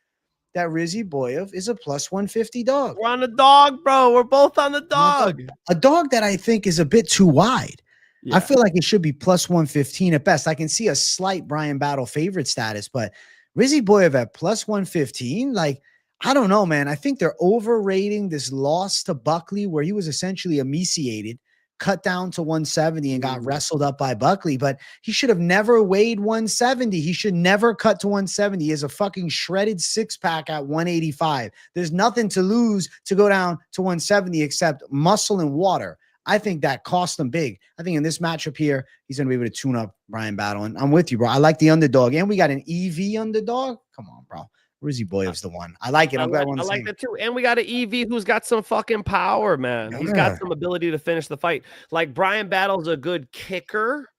that Ruziboev is a plus 150 dog. We're on the dog, bro. We're both on the dog. A dog that I think is a bit too wide. Yeah. I feel like it should be plus 115 at best. I can see a slight Bryan Battle favorite status, but Ruziboev at plus 115, like, I don't know, man. I think they're overrating this loss to Buckley where he was essentially emaciated, cut down to 170 and got wrestled up by Buckley, but he should have never weighed 170. He should never cut to 170. He has a fucking shredded 6-pack at 185. There's nothing to lose to go down to 170 except muscle and water. I think that cost him big. I think in this matchup here, he's going to be able to tune up Bryan Battle. And I'm with you, bro. I like the underdog. And we got an EV underdog. Come on, bro. Ruziboev's the one. I like it. I'm glad I like that too. And we got an EV who's got some fucking power, man. He's got some ability to finish the fight. Like Bryan Battle's a good kicker.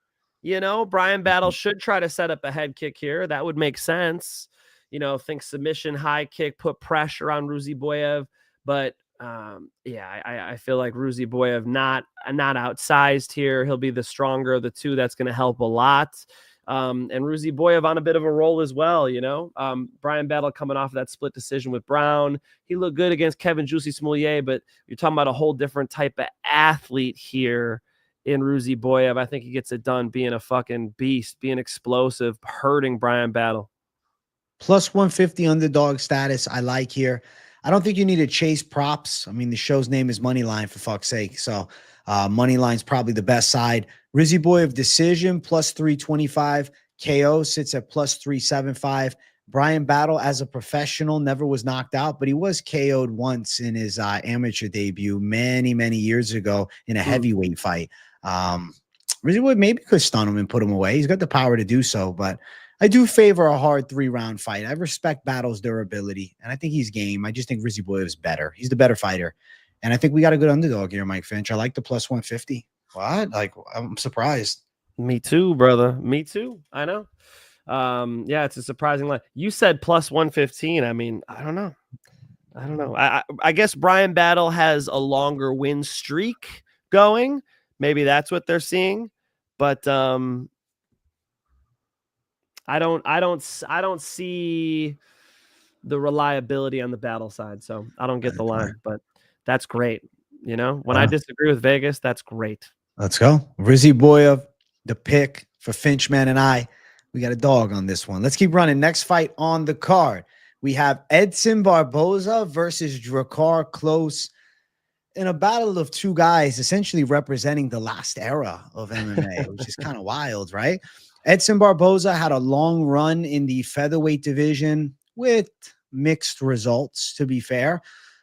You know, Bryan Battle should try to set up a head kick here. That would make sense. You know, think submission, high kick, put pressure on Ruziboev. But yeah, I feel like Ruziboev not outsized here. He'll be the stronger of the two. That's going to help a lot. And Ruziboev on a bit of a roll as well, you know. Bryan Battle coming off of that split decision with Brown. He looked good against Kevin Juicy Smoulier, but you're talking about a whole different type of athlete here in Ruziboev. I think he gets it done being a fucking beast, being explosive, hurting Bryan Battle. Plus 150 underdog status I like here. I don't think you need to chase props. I mean, the show's name is Moneyline, for fuck's sake. So Moneyline's probably the best side. Ruziboev decision plus 325. KO sits at plus 375. Bryan Battle as a professional never was knocked out, but he was KO'd once in his amateur debut many, many years ago in a heavyweight fight. Ruziboev maybe could stun him and put him away. He's got the power to do so, but I do favor a hard 3-round fight. I respect Battle's durability, and I think he's game. I just think Ruziboev is better. He's the better fighter. And I think we got a good underdog here, Mike Finch. I like the plus 150. What? Like, I'm surprised. Me too, brother. Me too. I know. Yeah, it's a surprising line. You said plus 115. I mean, I don't know. I guess Bryan Battle has a longer win streak going. Maybe that's what they're seeing. But I don't see the reliability on the Battle side, so I don't get the line, but that's great. You know, when I disagree with Vegas, that's great. Let's go. Ruziboev, the pick for Finchman and I. We got a dog on this one. Let's keep running. Next fight on the card. We have Edson Barboza versus Drakkar Klose in a battle of two guys essentially representing the last era of MMA, which is kind of wild, right? Edson Barboza had a long run in the featherweight division with mixed results, to be fair.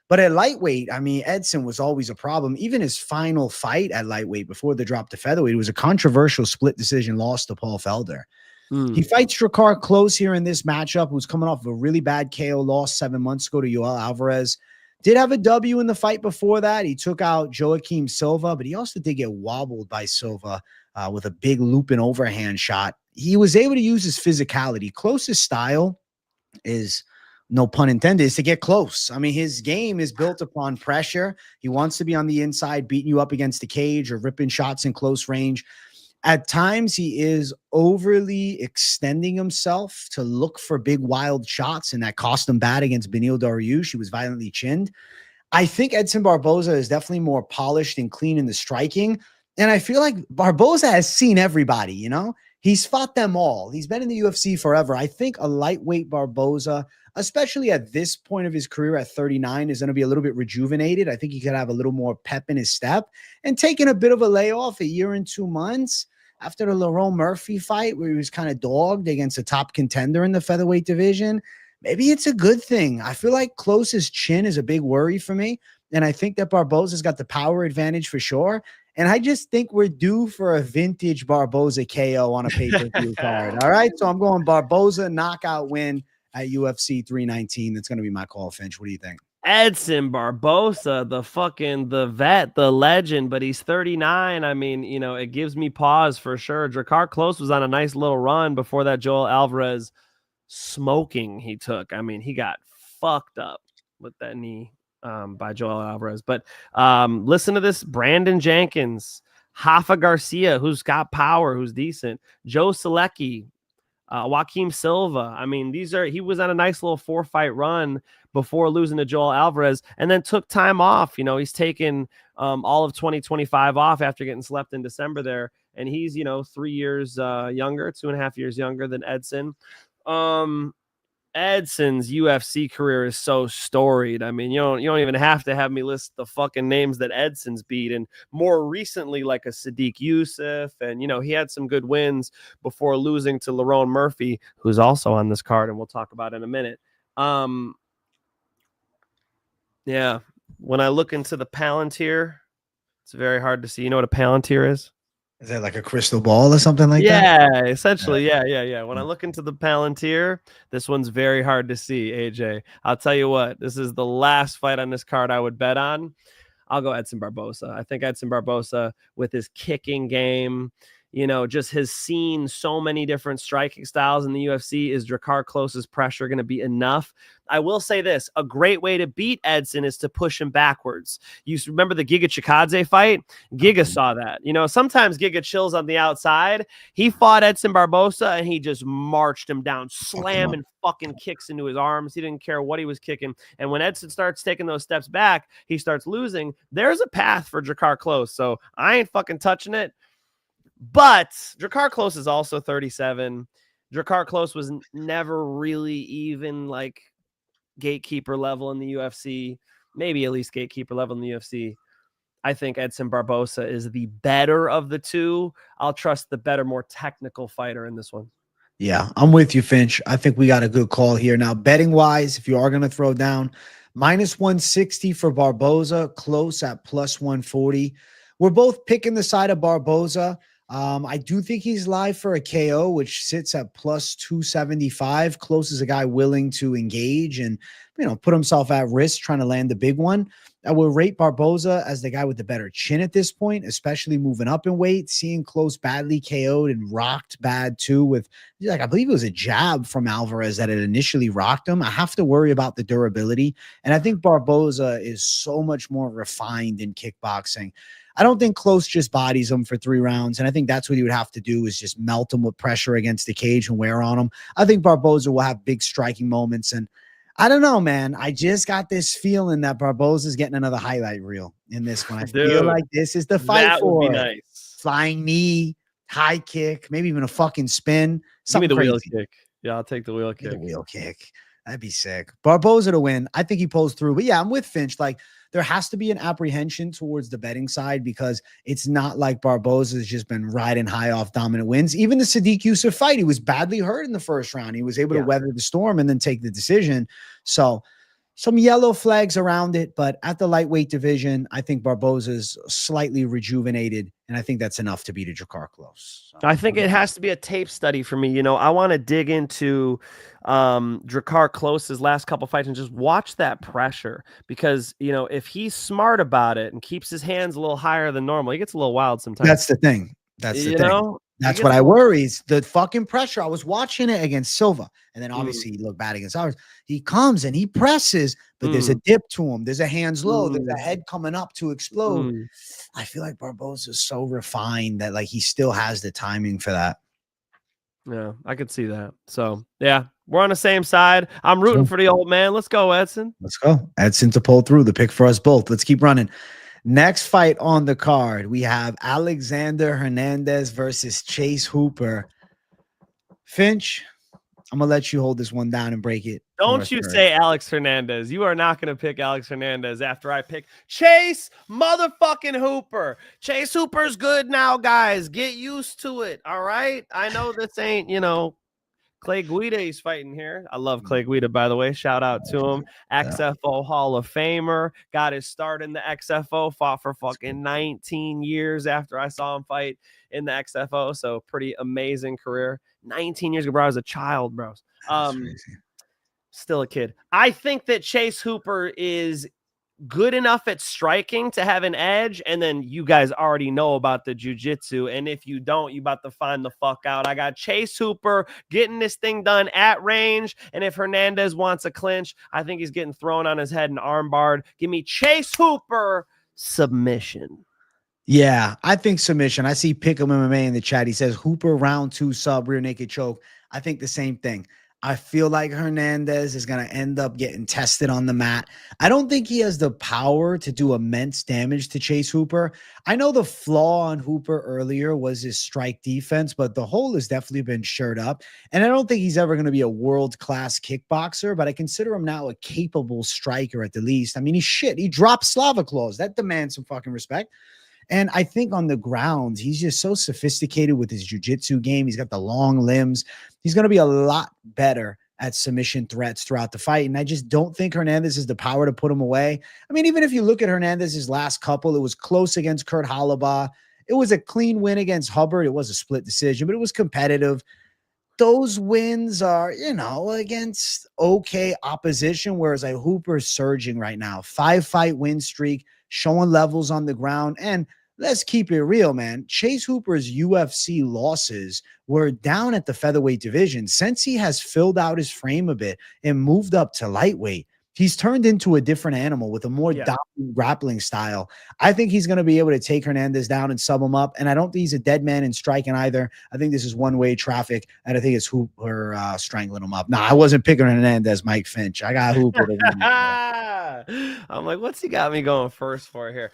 But at lightweight, I mean, Edson was always a problem. Even his final fight at lightweight before the drop to featherweight, it was a controversial split decision loss to Paul Felder. He fights Drakkar Klose here in this matchup, who's coming off of a really bad KO loss 7 months ago to Yoel Alvarez. Did have a W in the fight before that. He took out Joaquim Silva, but he also did get wobbled by Silva with a big looping overhand shot. He was able to use his physicality. Klose's style is no pun intended, is to get close. I mean, his game is built upon pressure. He wants to be on the inside, beating you up against the cage or ripping shots in close range. At times, he is overly extending himself to look for big, wild shots, and that cost him bad against Beneil Dariush. He was violently chinned. I think Edson Barboza is definitely more polished and clean in the striking, and I feel like Barboza has seen everybody, you know? He's fought them all. He's been in the UFC forever. I think a lightweight Barboza, especially at this point of his career at 39, is going to be a little bit rejuvenated. I think he could have a little more pep in his step, and taking a bit of a layoff, a year and 2 months after the Lerone Murphy fight where he was kind of dogged against a top contender in the featherweight division. Maybe it's a good thing. I feel like Klose's chin is a big worry for me, and I think that Barboza's got the power advantage for sure. And I just think we're due for a vintage Barboza KO on a pay-per-view card. All right, so I'm going Barboza knockout win at UFC 319. That's going to be my call, Finch. What do you think? Edson Barboza, the vet, the legend, but he's 39. I mean, you know, it gives me pause for sure. Drakkar Klose was on a nice little run before that Joel Alvarez smoking he took. I mean, he got fucked up with that knee by Joel Alvarez. But listen to this: Brandon Jenkins, Rafa Garcia, who's got power, who's decent, Joe Selecki, Joaquim Silva. I mean, he was on a nice little 4-fight run before losing to Joel Alvarez, and then took time off. You know, he's taken all of 2025 off after getting slept in December there, and he's 3 years younger, 2.5 years younger than Edson. Edson's UFC career is so storied. I mean, you don't even have to have me list the fucking names that Edson's beat, and more recently, like a Sadiq Youssef, and he had some good wins before losing to Lerone Murphy, who's also on this card, and we'll talk about in a minute. Yeah, when I look into the Palantir, it's very hard to see. You know what a Palantir is? Is that like a crystal ball or something like that? Yeah, essentially. Yeah. When I look into the Palantir, this one's very hard to see, AJ. I'll tell you what, this is the last fight on this card I would bet on. I'll go Edson Barboza. I think Edson Barboza, with his kicking game, just has seen so many different striking styles in the UFC. Is Drakkar Klose's pressure going to be enough? I will say this: a great way to beat Edson is to push him backwards. You remember the Giga Chikadze fight? Giga saw that. Sometimes Giga chills on the outside. He fought Edson Barboza, and he just marched him down, slamming fucking kicks into his arms. He didn't care what he was kicking. And when Edson starts taking those steps back, he starts losing. There's a path for Drakkar Klose. So I ain't fucking touching it. But Drakkar Klose is also 37. Drakkar Klose was never really even like gatekeeper level in the UFC, maybe at least gatekeeper level in the UFC. I think Edson Barboza is the better of the two. I'll trust the better, more technical fighter in this one. Yeah, I'm with you, Finch. I think we got a good call here. Now, betting wise, if you are going to throw down, -160 for Barboza, Klose at +140. We're both picking the side of Barboza. I do think he's live for a KO, which sits at +275. Klose is a guy willing to engage and, put himself at risk trying to land the big one. I will rate Barboza as the guy with the better chin at this point, especially moving up in weight. Seeing Klose badly KO'd and rocked bad too with, I believe it was a jab from Alvarez that had initially rocked him. I have to worry about the durability. And I think Barboza is so much more refined in kickboxing. I don't think Klose just bodies him for 3 rounds, and I think that's what he would have to do, is just melt him with pressure against the cage and wear on him. I think Barboza will have big striking moments, and I don't know, man. I just got this feeling that Barboza's getting another highlight reel in this one. I feel like this is the fight that for would be nice. Flying knee, high kick, maybe even a fucking spin. Give me the crazy. wheel kick. Yeah, I'll take the wheel kick. The wheel kick. That'd be sick. Barboza to win. I think he pulls through. But yeah, I'm with Finch. Like, there has to be an apprehension towards the betting side, because it's not like Barboza has just been riding high off dominant wins. Even the Sadiq Youssef fight, he was badly hurt in the first round. He was able to weather the storm and then take the decision. So some yellow flags around it, but at the lightweight division, I think Barboza's slightly rejuvenated, and I think that's enough to beat a Drakkar Klose. So, I think it has to be a tape study for me. I want to dig into Drakkar Klose's last couple fights and just watch that pressure, because if he's smart about it and keeps his hands a little higher than normal, he gets a little wild sometimes. That's the thing. That's the thing. That's what I worry. It's the fucking pressure. I was watching it against Silva, and then obviously he looked bad against ours. He comes and he presses, but there's a dip to him. There's a hands low. There's a head coming up to explode. I feel like Barbosa is so refined that like he still has the timing for that. Yeah, I could see that. So yeah, we're on the same side. I'm rooting for the old man. Let's go, Edson. Let's go. Edson to pull through. The pick for us both. Let's keep running. Next fight on the card, we have Alexander Hernandez versus Chase Hooper. Finch, I'm going to let you hold this one down and break it. Don't you say Alex Hernandez. You are not going to pick Alex Hernandez after I pick Chase motherfucking Hooper. Chase Hooper's good now, guys. Get used to it, all right? I know this ain't, Clay Guida he's fighting here. I love Clay Guida, by the way. Shout out to him. XFO Hall of Famer. Got his start in the XFO. Fought for fucking 19 years after I saw him fight in the XFO. So pretty amazing career. 19 years ago, bro. I was a child, bro. Still a kid. I think that Chase Hooper is good enough at striking to have an edge, and then you guys already know about the jiu-jitsu, and if you don't, you about to find the fuck out. I got Chase Hooper getting this thing done at range, and if Hernandez wants a clinch, I think he's getting thrown on his head and armbarred. Give me Chase Hooper submission. Yeah, I think submission. I see Pico MMA in the chat. He says Hooper round 2 sub rear naked choke. I think the same thing. I feel like Hernandez is going to end up getting tested on the mat. I don't think he has the power to do immense damage to Chase Hooper. I know the flaw on Hooper earlier was his strike defense, but the hole has definitely been shored up. And I don't think he's ever going to be a world-class kickboxer, but I consider him now a capable striker at the least. I mean, he's shit. He dropped Slava claws. That demands some fucking respect. And I think on the ground, he's just so sophisticated with his jiu-jitsu game. He's got the long limbs. He's going to be a lot better at submission threats throughout the fight. And I just don't think Hernandez has the power to put him away. I mean, even if you look at Hernandez's last couple, it was close against Kurt Halabaugh. It was a clean win against Hubbard. It was a split decision, but it was competitive. Those wins are, against okay opposition, whereas Hooper's surging right now. 5-fight win streak, showing levels on the ground. And let's keep it real, man. Chase Hooper's UFC losses were down at the featherweight division. Since he has filled out his frame a bit and moved up to lightweight, he's turned into a different animal with a more dominant grappling style. I think he's going to be able to take Hernandez down and sub him up. And I don't think he's a dead man in striking either. I think this is one-way traffic, and I think it's Hooper strangling him up. Nah, I wasn't picking Hernandez, Mike Finch. I got Hooper to win. I'm like, what's he got me going first for here?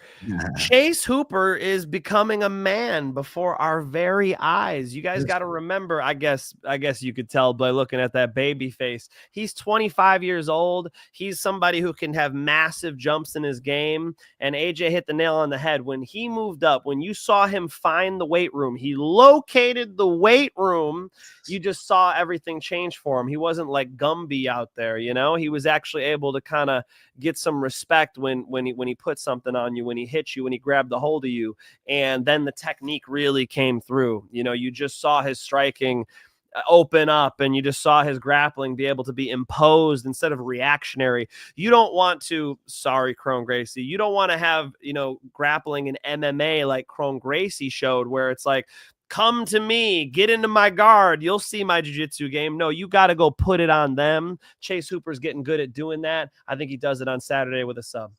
Chase Hooper is becoming a man before our very eyes. You guys got to remember, I guess you could tell by looking at that baby face. He's 25 years old. He's somebody who can have massive jumps in his game. And AJ hit the nail on the head. When he moved up, when you saw him find the weight room, he located the weight room. You just saw everything change for him. He wasn't like Gumby out there, he was actually able to kind of get some respect when he put something on you, when he hit you, when he grabbed the hold of you. And then the technique really came through. You just saw his striking open up, and you just saw his grappling be able to be imposed instead of reactionary. You don't want to, sorry, Crone Gracie, you don't want to have, grappling in MMA like Crone Gracie showed, where it's like, come to me, get into my guard, you'll see my jiu-jitsu game. No, you got to go put it on them. Chase Hooper's getting good at doing that. I think he does it on Saturday with a sub.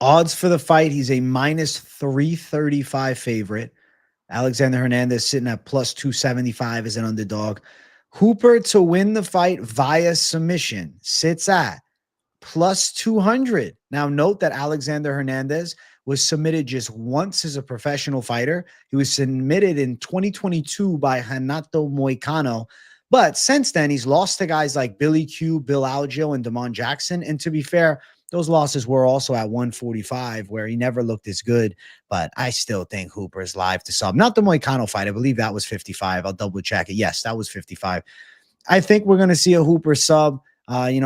Odds for the fight, he's a minus 335 favorite. Alexander Hernandez sitting at plus 275 as an underdog. Hooper to win the fight via submission sits at plus 200. Now, note that Alexander Hernandez was submitted just once as a professional fighter. He was submitted in 2022 by Renato Moicano. But since then, he's lost to guys like Billy Q, Bill Algeo, and Damon Jackson. And to be fair, those losses were also at 145, where he never looked as good. But I still think Hooper is live to sub. Not the Moicano fight. I believe that was 55. I'll double check it. Yes, that was 55. I think we're going to see a Hooper sub.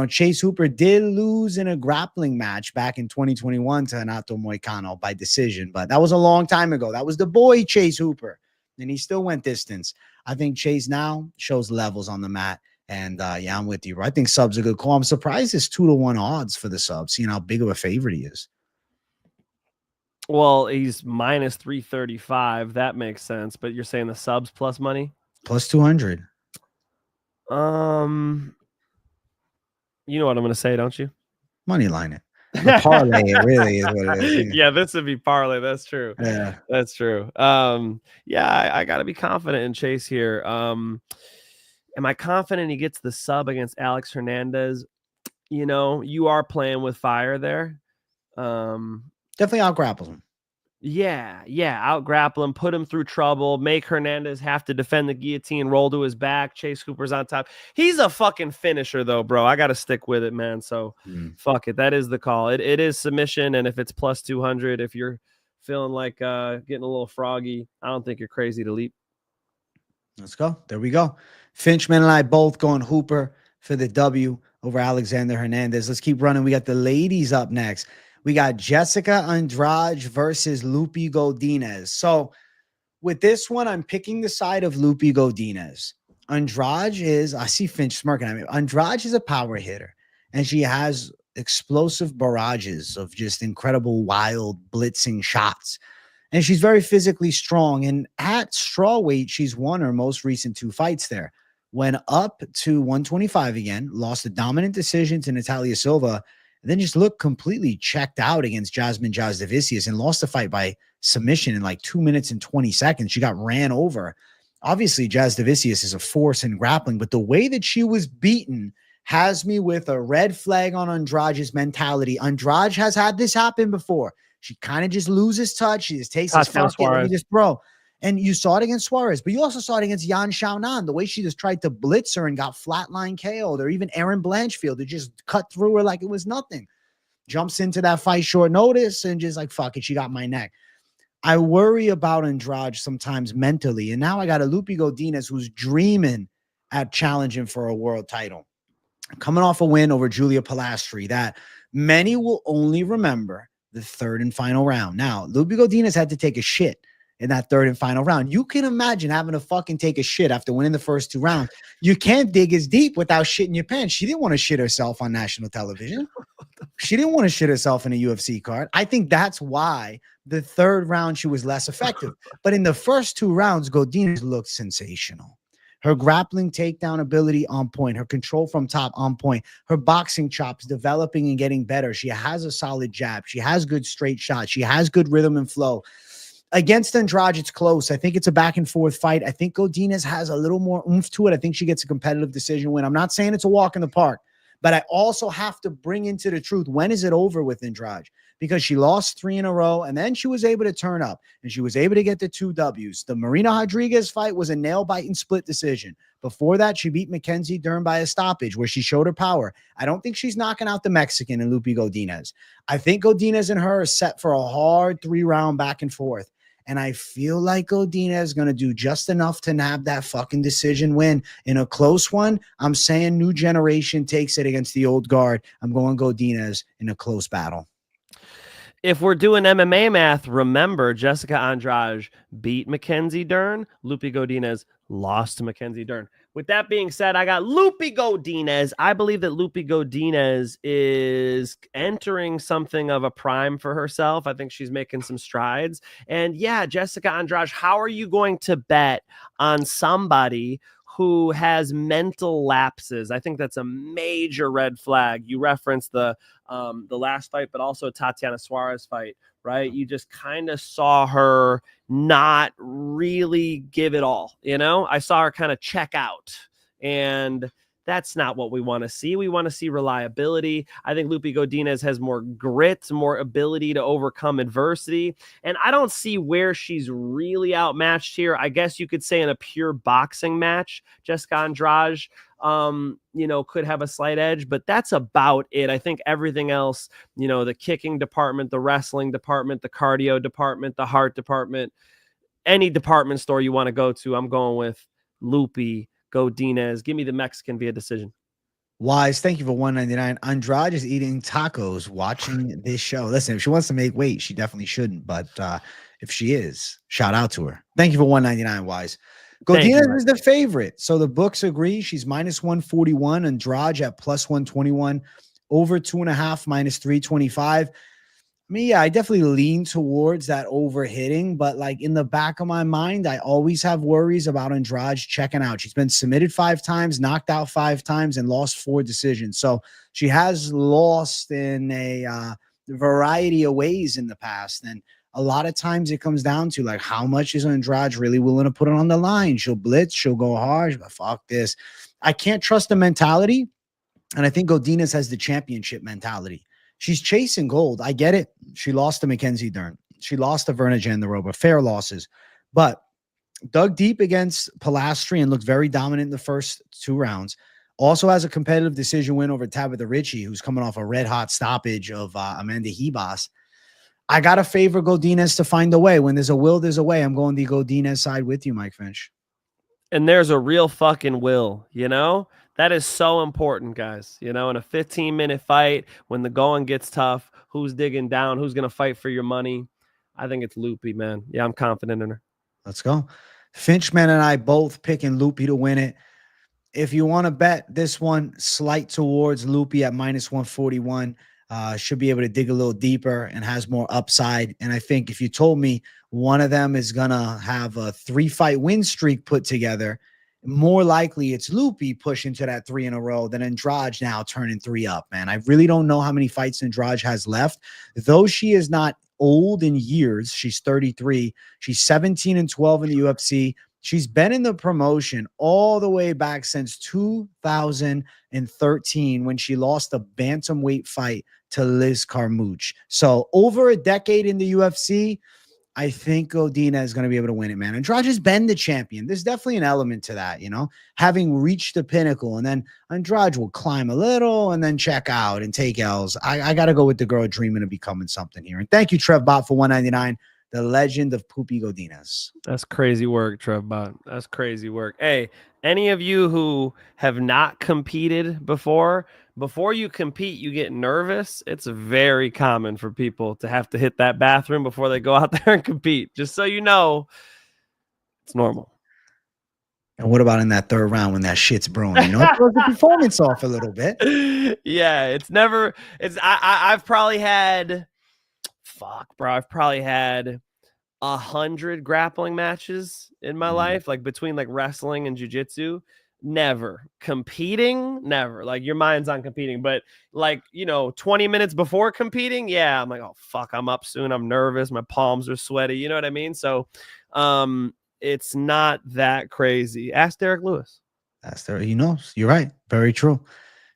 Chase Hooper did lose in a grappling match back in 2021 to Renato Moicano by decision. But that was a long time ago. That was the boy Chase Hooper. And he still went distance. I think Chase now shows levels on the mat. And I'm with you, bro. I think sub's a good call. I'm surprised it's 2-1 odds for the sub, seeing how big of a favorite he is. Well, he's minus 335. That makes sense. But you're saying the subs plus money? Plus 200. You know what I'm going to say, don't you? Money line it. The parlay, it really is what it is. Yeah, this would be parlay. That's true. Yeah. That's true. Yeah, I got to be confident in Chase here. Am I confident he gets the sub against Alex Hernandez? You know, you are playing with fire there. Definitely out grapples him. Yeah, out grapple him, put him through trouble, make Hernandez have to defend the guillotine, roll to his back. Chase Cooper's on top. He's a fucking finisher, though, bro. I got to stick with it, man. So fuck it. That is the call. It is submission, and if it's plus 200, if you're feeling like getting a little froggy, I don't think you're crazy to leap. Let's go. There we go. Finchman and I both going Hooper for the W over Alexander Hernandez. Let's keep running. We got the ladies up next. We got Jessica Andrade versus Lupi Godinez. So with this one, I'm picking the side of Lupi Godinez. Andrade is, I see Finch smirking at me. Andrade is a power hitter, and she has explosive barrages of just incredible, wild, blitzing shots. And she's very physically strong. And at strawweight, she's won her most recent 2 fights there. Went up to 125 again, lost a dominant decision to Natalia Silva, and then just looked completely checked out against Jasmine Jasudavicius and lost the fight by submission in like 2 minutes and 20 seconds. She got ran over. Obviously, Jasudavicius is a force in grappling, but the way that she was beaten has me with a red flag on Andrade's mentality. Andrade has had this happen before. She kind of just loses touch. She just takes this fuck it. Let me just throw. And you saw it against Suarez, but you also saw it against Yan Xiaonan, the way she just tried to blitz her and got flatline KO'd, or even Erin Blanchfield, who just cut through her like it was nothing. Jumps into that fight short notice and just like, fuck it, she got my neck. I worry about Andrade sometimes mentally, and now I got a Lupi Godinez who's dreaming at challenging for a world title. Coming off a win over Julia Palastri that many will only remember the 3rd and final round. Now, Lupi Godinez had to take a shit in that 3rd and final round. You can imagine having to fucking take a shit after winning the first 2 rounds. You can't dig as deep without shitting your pants. She didn't want to shit herself on national television. She didn't want to shit herself in a UFC card. I think that's why the 3rd round she was less effective. But in the first 2 rounds, Godinez looked sensational. Her grappling takedown ability on point, her control from top on point, her boxing chops developing and getting better. She has a solid jab. She has good straight shots. She has good rhythm and flow. Against Andrade, it's close. I think it's a back and forth fight. I think Godinez has a little more oomph to it. I think she gets a competitive decision win. I'm not saying it's a walk in the park, but I also have to bring into the truth, when is it over with Andrade? Because she lost 3 in a row, and then she was able to turn up, and she was able to get the 2 Ws. The Marina Rodriguez fight was a nail-biting split decision. Before that, she beat Mackenzie Dern by a stoppage where she showed her power. I don't think she's knocking out the Mexican in Lupi Godinez. I think Godinez and her are set for a hard 3-round back and forth. And I feel like Godinez is going to do just enough to nab that fucking decision win. In a close one, I'm saying new generation takes it against the old guard. I'm going Godinez in a close battle. If we're doing MMA math, remember Jessica Andrade beat Mackenzie Dern. Lupi Godinez lost to Mackenzie Dern. With that being said, I got Lupi Godinez. I believe that Lupi Godinez is entering something of a prime for herself. I think she's making some strides. And yeah, Jessica Andrade, how are you going to bet on somebody who has mental lapses? I think that's a major red flag. You referenced the last fight, but also Tatiana Suarez fight, right? You just kind of saw her not really give it all. You know, I saw her kind of check out, and that's not what we want to see. We want to see reliability. I think Lupi Godinez has more grit, more ability to overcome adversity. And I don't see where she's really outmatched here. I guess you could say in a pure boxing match, Jessica Andrade, could have a slight edge, but that's about it. I think everything else, the kicking department, the wrestling department, the cardio department, the heart department, any department store you want to go to, I'm going with Lupi Godinez. Give me the Mexican via decision. Wise, thank you for $1.99. Andrade is eating tacos watching this show. Listen, if she wants to make weight, she definitely shouldn't. But if she is, shout out to her. Thank you for $1.99, Wise. Godinez is the favorite. So the books agree. She's minus 141. Andrade at plus 121. Over 2.5, minus 325. mean, yeah, I definitely lean towards that overhitting, but like in the back of my mind, I always have worries about Andrade checking out. She's been submitted 5 times, knocked out 5 times, and lost 4 decisions. So she has lost in a variety of ways in the past. And a lot of times it comes down to like, how much is Andrade really willing to put it on the line? She'll blitz, she'll go hard, but fuck this. I can't trust the mentality. And I think Godinez has the championship mentality. She's chasing gold. I get it. She lost to Mackenzie Dern. She lost to Verna Jandaroba. Fair losses. But dug deep against Pilastri and looked very dominant in the first 2 rounds. Also has a competitive decision win over Tabitha Ritchie, who's coming off a red-hot stoppage of Amanda Hebas. I got to favor Godinez to find a way. When there's a will, there's a way. I'm going the Godinez side with you, Mike Finch. And there's a real fucking will, you know? That is so important, guys. You know, in a 15-minute fight, when the going gets tough, who's digging down, who's going to fight for your money? I think it's Lupi, man. Yeah, I'm confident in her. Let's go. Finchman and I both picking Lupi to win it. If you want to bet this one, slight towards Lupi at -141. Should be able to dig a little deeper and has more upside. And I think if you told me one of them is going to have a 3-fight win streak put together, more likely it's Lupi pushing to that 3 in a row than Andrade now turning 3 up, man. I really don't know how many fights Andrade has left. Though she is not old in years, she's 33. She's 17-12 in the UFC. She's been in the promotion all the way back since 2013 when she lost a bantamweight fight to Liz Carmouche. So over a decade in the UFC, I think Godinez is going to be able to win it, man. Andrade has been the champion. There's definitely an element to that, you know, having reached the pinnacle, and then Andrade will climb a little and then check out and take L's. I got to go with the girl dreaming of becoming something here. And thank you, Trev Bot, for $199. The legend of Poopy Godinez. That's crazy work, Trev Bot. That's crazy work. Hey, any of you who have not competed before you compete, you get nervous. It's very common for people to have to hit that bathroom before they go out there and compete. Just so you know, it's normal. And what about in that 3rd round when that shit's brewing? You know, it throws the performance off a little bit. Yeah, it's never. I've probably had. Fuck, bro. I've probably had 100 grappling matches in my life, like between like wrestling and jiu-jitsu. Never competing, never. Like your mind's on competing, but like, you know, 20 minutes before competing, yeah, I'm like, oh fuck, I'm up soon. I'm nervous. My palms are sweaty. You know what I mean? So, it's not that crazy. Ask Derek Lewis. That's there. He knows. You're right. Very true.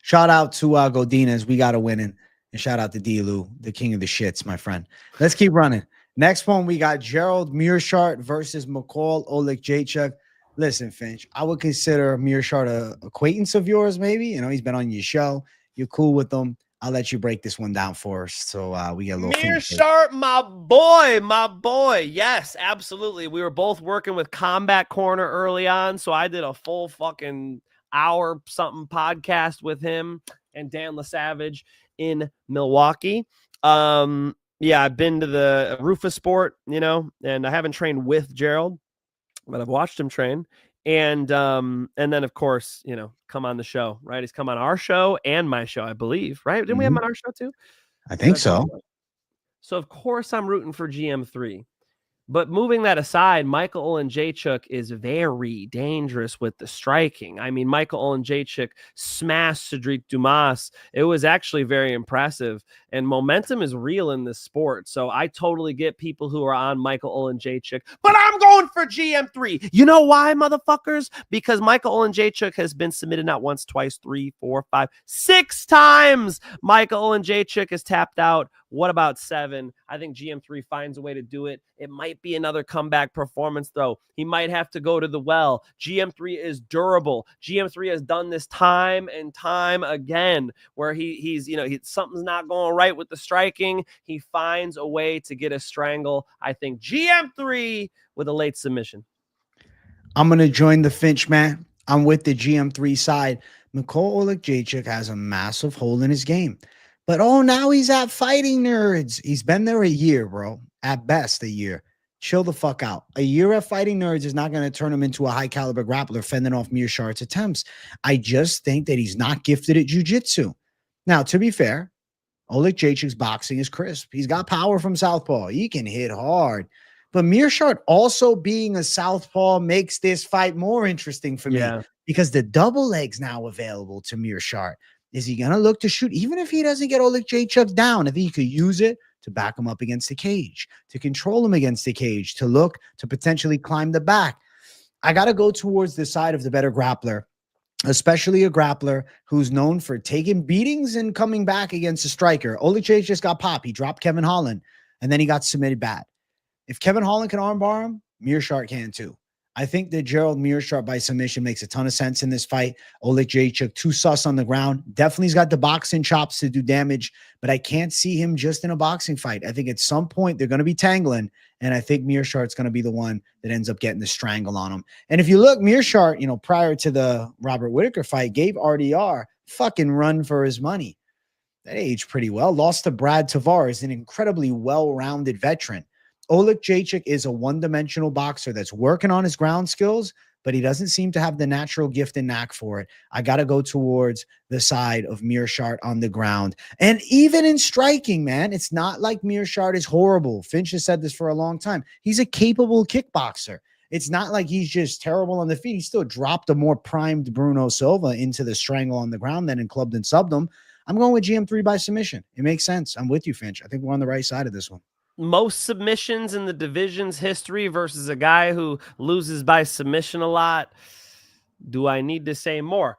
Shout out to Godinez. We got a winning. And shout out to D-Lou, the king of the shits, my friend. Let's keep running. Next one, we got Gerald Meerschaert versus McCall Oleksiejczuk. Listen, Finch, I would consider Meerschaert an acquaintance of yours, maybe. You know, he's been on your show. You're cool with him. I'll let you break this one down for us so we get a little Meerschaert, my boy. Yes, absolutely. We were both working with Combat Corner early on, so I did a full fucking hour something podcast with him and Dan LaSavage in Milwaukee. Yeah, I've been to the Rufus Sport, you know, and I haven't trained with Gerald, but I've watched him train. And then of course, you know, come on the show, right? He's come on our show and my show, I believe, right? Didn't we have him on our show too? I think so. So of course I'm rooting for GM3. But moving that aside, Michael Oleksiejczuk is very dangerous with the striking. I mean, Michael Oleksiejczuk smashed Cedric Dumas. It was actually very impressive. And momentum is real in this sport. So I totally get people who are on Michael Oleksiejczuk. But I'm going for GM3. You know why, motherfuckers? Because Michael Oleksiejczuk has been submitted not once, twice, 3, 4, 5, 6 times. Michael Oleksiejczuk is tapped out. What about 7? I think GM3 finds a way to do it. It might be another comeback performance, though. He might have to go to the well. GM3 is durable. GM3 has done this time and time again, where he's something's not going right with the striking. He finds a way to get a strangle. I think GM3 with a late submission. I'm going to join the Finch, man. I'm with the GM3 side. Michael Oleksiejczuk has a massive hole in his game. But, now he's at Fighting Nerds. He's been there a year, bro. At best, a year. Chill the fuck out. A year at Fighting Nerds is not going to turn him into a high-caliber grappler fending off Meerschaert's attempts. I just think that he's not gifted at jiu-jitsu. Now, to be fair, Oleksiejczuk's boxing is crisp. He's got power from southpaw. He can hit hard. But Meerschaert also being a southpaw makes this fight more interesting for me because the double leg's now available to Meerschaert. Is he going to look to shoot? Even if he doesn't get Oleksiejczuk down, I think he could use it to back him up against the cage, to control him against the cage, to look to potentially climb the back. I got to go towards the side of the better grappler, especially a grappler who's known for taking beatings and coming back against a striker. Oleksiejczuk just got popped. He dropped Kevin Holland, and then he got submitted bad. If Kevin Holland can armbar him, Meerschaert can too. I think that Gerald Meerschaert by submission makes a ton of sense in this fight. Oleksiejczuk, too sus on the ground. Definitely's got the boxing chops to do damage, but I can't see him just in a boxing fight. I think at some point they're going to be tangling, and I think Meerschaert's going to be the one that ends up getting the strangle on him. And if you look, Meerschaert, you know, prior to the Robert Whittaker fight, gave RDR fucking run for his money. That aged pretty well. Lost to Brad Tavares, an incredibly well-rounded veteran. Oleksiejczuk is a one-dimensional boxer that's working on his ground skills, but he doesn't seem to have the natural gift and knack for it. I got to go towards the side of Meerschaert on the ground. And even in striking, man, it's not like Meerschaert is horrible. Finch has said this for a long time. He's a capable kickboxer. It's not like he's just terrible on the feet. He still dropped a more primed Bruno Silva into the strangle on the ground then and clubbed and subbed him. I'm going with GM3 by submission. It makes sense. I'm with you, Finch. I think we're on the right side of this one. Most submissions in the division's history versus a guy who loses by submission a lot. Do I need to say more?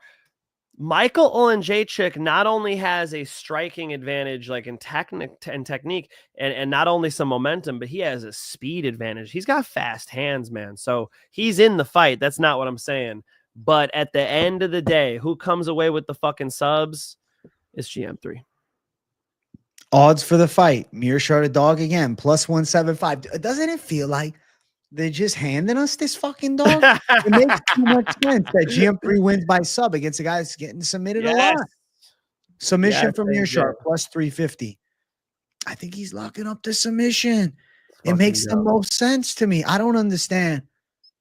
Michael Oleksiejczuk not only has a striking advantage, like in technique, and not only some momentum, but he has a speed advantage. He's got fast hands, man. So he's in the fight. That's not what I'm saying. But at the end of the day, who comes away with the fucking subs is GM3. Odds for the fight. Meerschaert a dog again. Plus 175. Doesn't it feel like they're just handing us this fucking dog? It makes too much sense that GM3 wins by sub against a guy that's getting submitted a lot. Submission from Meerschaert. Plus 350. I think he's locking up the submission. It makes the most sense to me. I don't understand.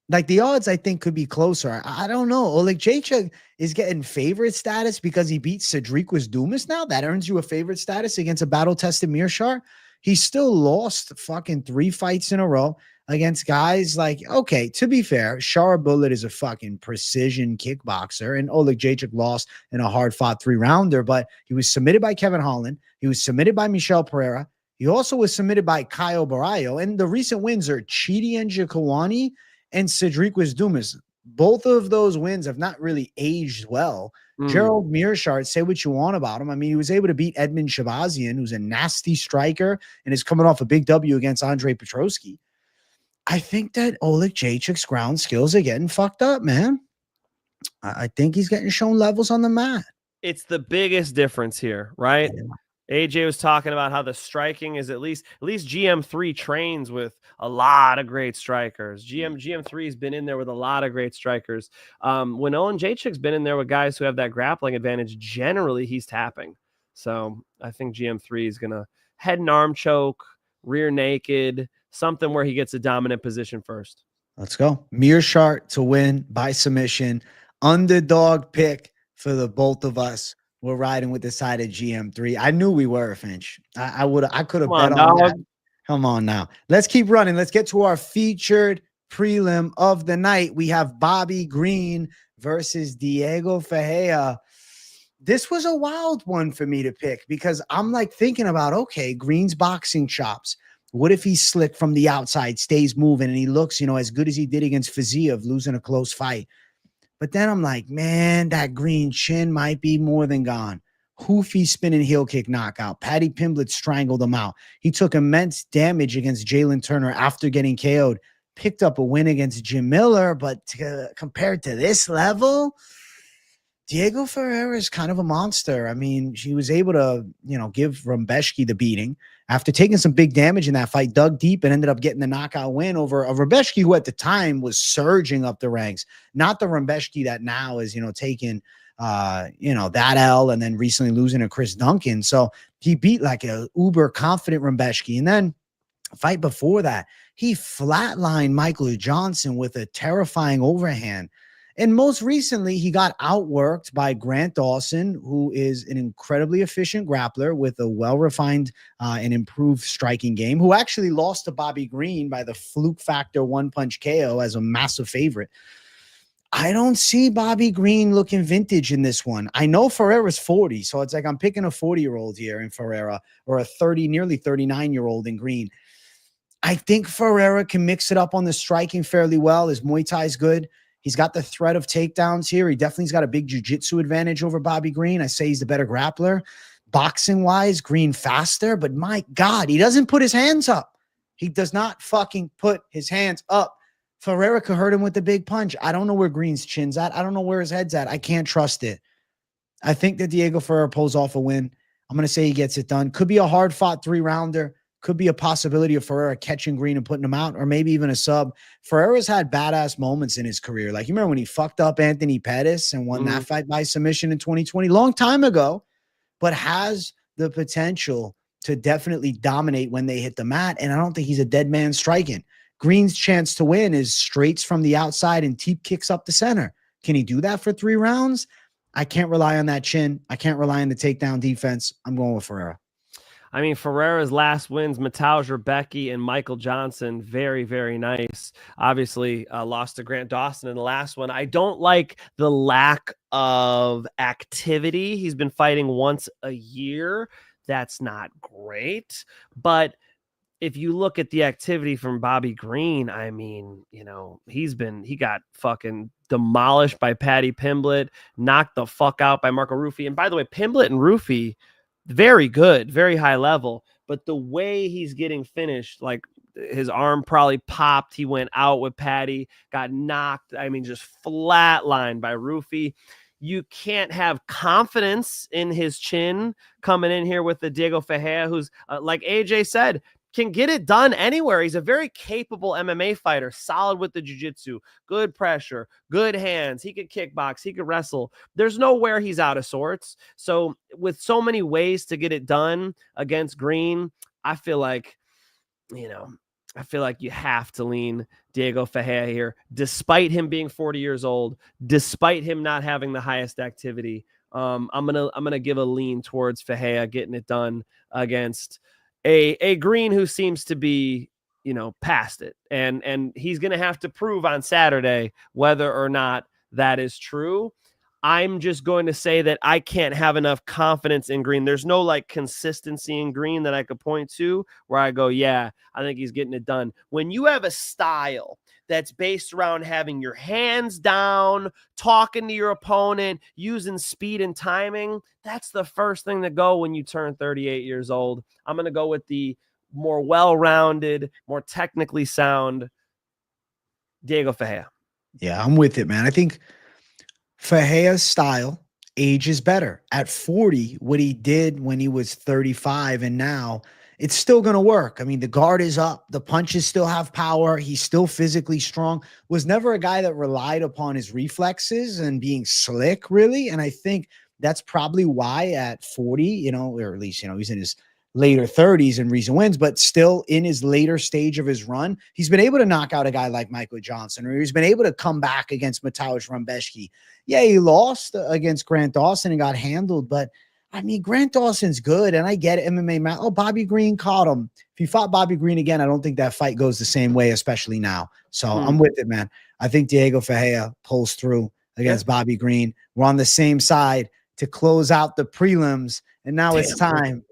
Like the odds, I think, could be closer. I don't know. Oleksiejczuk is getting favorite status because he beat Cedric Dumas now. That earns you a favorite status against a battle-tested Meerschaert. He still lost fucking 3 fights in a row against guys like, okay, to be fair, Shara Bullet is a fucking precision kickboxer, and Oleksiejczuk lost in a hard-fought 3-rounder, but he was submitted by Kevin Holland. He was submitted by Michel Pereira. He also was submitted by Caio Barallo, and the recent wins are Chidi Njokuani and Cedric Dumas. Both of those wins have not really aged well. Gerald Meerschaert, say what you want about him. I mean, he was able to beat Edmund Shabazian, who's a nasty striker and is coming off a big W against Andre Petroski. I think that Oleksiejczuk's ground skills are getting fucked up, man. I think he's getting shown levels on the mat. It's the biggest difference here, right? Yeah. AJ was talking about how the striking is at least GM3 trains with a lot of great strikers. GM3 has been in there with a lot of great strikers. When Oleksiejczuk's been in there with guys who have that grappling advantage, generally he's tapping. So I think GM3 is going to head and arm choke, rear naked, something where he gets a dominant position first. Let's go. Meerschaert to win by submission. Underdog pick for the both of us. We're riding with the side of GM3. I knew we were, Finch. I could have bet on that. Come on now. Let's keep running. Let's get to our featured prelim of the night. We have Bobby Green versus Diego Ferreira. This was a wild one for me to pick because I'm like thinking about, okay, Green's boxing chops. What if he's slick from the outside, stays moving, and he looks, as good as he did against Fiziev, losing a close fight? But then I'm like, man, that Green chin might be more than gone. Hoofy spinning heel kick knockout. Paddy Pimblett strangled him out. He took immense damage against Jalen Turner after getting KO'd. Picked up a win against Jim Miller, but compared to this level, Diego Ferreira is kind of a monster. I mean, she was able to, give Ruziboev the beating. After taking some big damage in that fight, dug deep and ended up getting the knockout win over a Ruziboev who at the time was surging up the ranks. Not the Ruziboev that now is, taking, that L and then recently losing to Chris Duncan. So he beat like a uber confident Ruziboev. And then fight before that, he flatlined Michael Johnson with a terrifying overhand. And most recently, he got outworked by Grant Dawson, who is an incredibly efficient grappler with a well-refined and improved striking game, who actually lost to Bobby Green by the fluke factor one-punch KO as a massive favorite. I don't see Bobby Green looking vintage in this one. I know Ferreira's 40, so it's like I'm picking a 40-year-old here in Ferreira or a nearly 39-year-old in Green. I think Ferreira can mix it up on the striking fairly well. His Muay Thai is good. He's got the threat of takedowns here. He definitely's got a big jiu-jitsu advantage over Bobby Green. I say he's the better grappler. Boxing-wise, Green faster, but my God, he doesn't put his hands up. He does not fucking put his hands up. Ferreira could hurt him with the big punch. I don't know where Green's chin's at. I don't know where his head's at. I can't trust it. I think that Diego Ferreira pulls off a win. I'm going to say he gets it done. Could be a hard-fought 3-rounder. Could be a possibility of Ferreira catching Green and putting him out, or maybe even a sub. Ferreira's had badass moments in his career. Like, you remember when he fucked up Anthony Pettis and won that fight by submission in 2020? Long time ago, but has the potential to definitely dominate when they hit the mat, and I don't think he's a dead man striking. Green's chance to win is straights from the outside and teep kicks up the center. Can he do that for 3 rounds? I can't rely on that chin. I can't rely on the takedown defense. I'm going with Ferreira. I mean, Ferreira's last wins, Matauj Rebecki and Michael Johnson, very, very nice. Obviously, lost to Grant Dawson in the last one. I don't like the lack of activity. He's been fighting once a year. That's not great. But if you look at the activity from Bobby Green, I mean, you know, he got fucking demolished by Paddy Pimblett, knocked the fuck out by Marco Ruffi. And by the way, Pimblett and Ruffi, very good, very high level, but the way he's getting finished, like his arm probably popped. He went out with Paddy, got knocked. I mean, just flatlined by Ruffi. You can't have confidence in his chin coming in here with the Diego Ferreira, who's like AJ said, can get it done anywhere. He's a very capable MMA fighter, solid with the jiu-jitsu, good pressure, good hands. He could kickbox, he could wrestle. There's nowhere he's out of sorts. So with so many ways to get it done against Green, I feel like you have to lean Diego Ferreira here, despite him being 40 years old, despite him not having the highest activity. I'm gonna give a lean towards Ferreira getting it done against a Green who seems to be, you know, past it. And he's going to have to prove on Saturday whether or not that is true. I'm just going to say that I can't have enough confidence in Green. There's no like consistency in Green that I could point to where I go, yeah, I think he's getting it done. When you have a style that's based around having your hands down, talking to your opponent, using speed and timing, that's the first thing to go when you turn 38 years old. I'm going to go with the more well-rounded, more technically sound Diego Ferreira. Yeah, I'm with it, man. I think Ferreira's style ages better. At 40, what he did when he was 35 and now, it's still going to work. I mean, the guard is up. The punches still have power. He's still physically strong. Was never a guy that relied upon his reflexes and being slick, really. And I think that's probably why at 40, you know, or at least, you know, he's in his later 30s and recent wins, but still in his later stage of his run, he's been able to knock out a guy like Michael Johnson, or he's been able to come back against Matauj Rebecki. Yeah, he lost against Grant Dawson and got handled, but I mean, Grant Dawson's good, and I get it, MMA match. Oh, Bobby Green caught him. If he fought Bobby Green again, I don't think that fight goes the same way, especially now. So I'm with it, man. I think Diego Ferreira pulls through against Bobby Green. We're on the same side to close out the prelims, and now it's time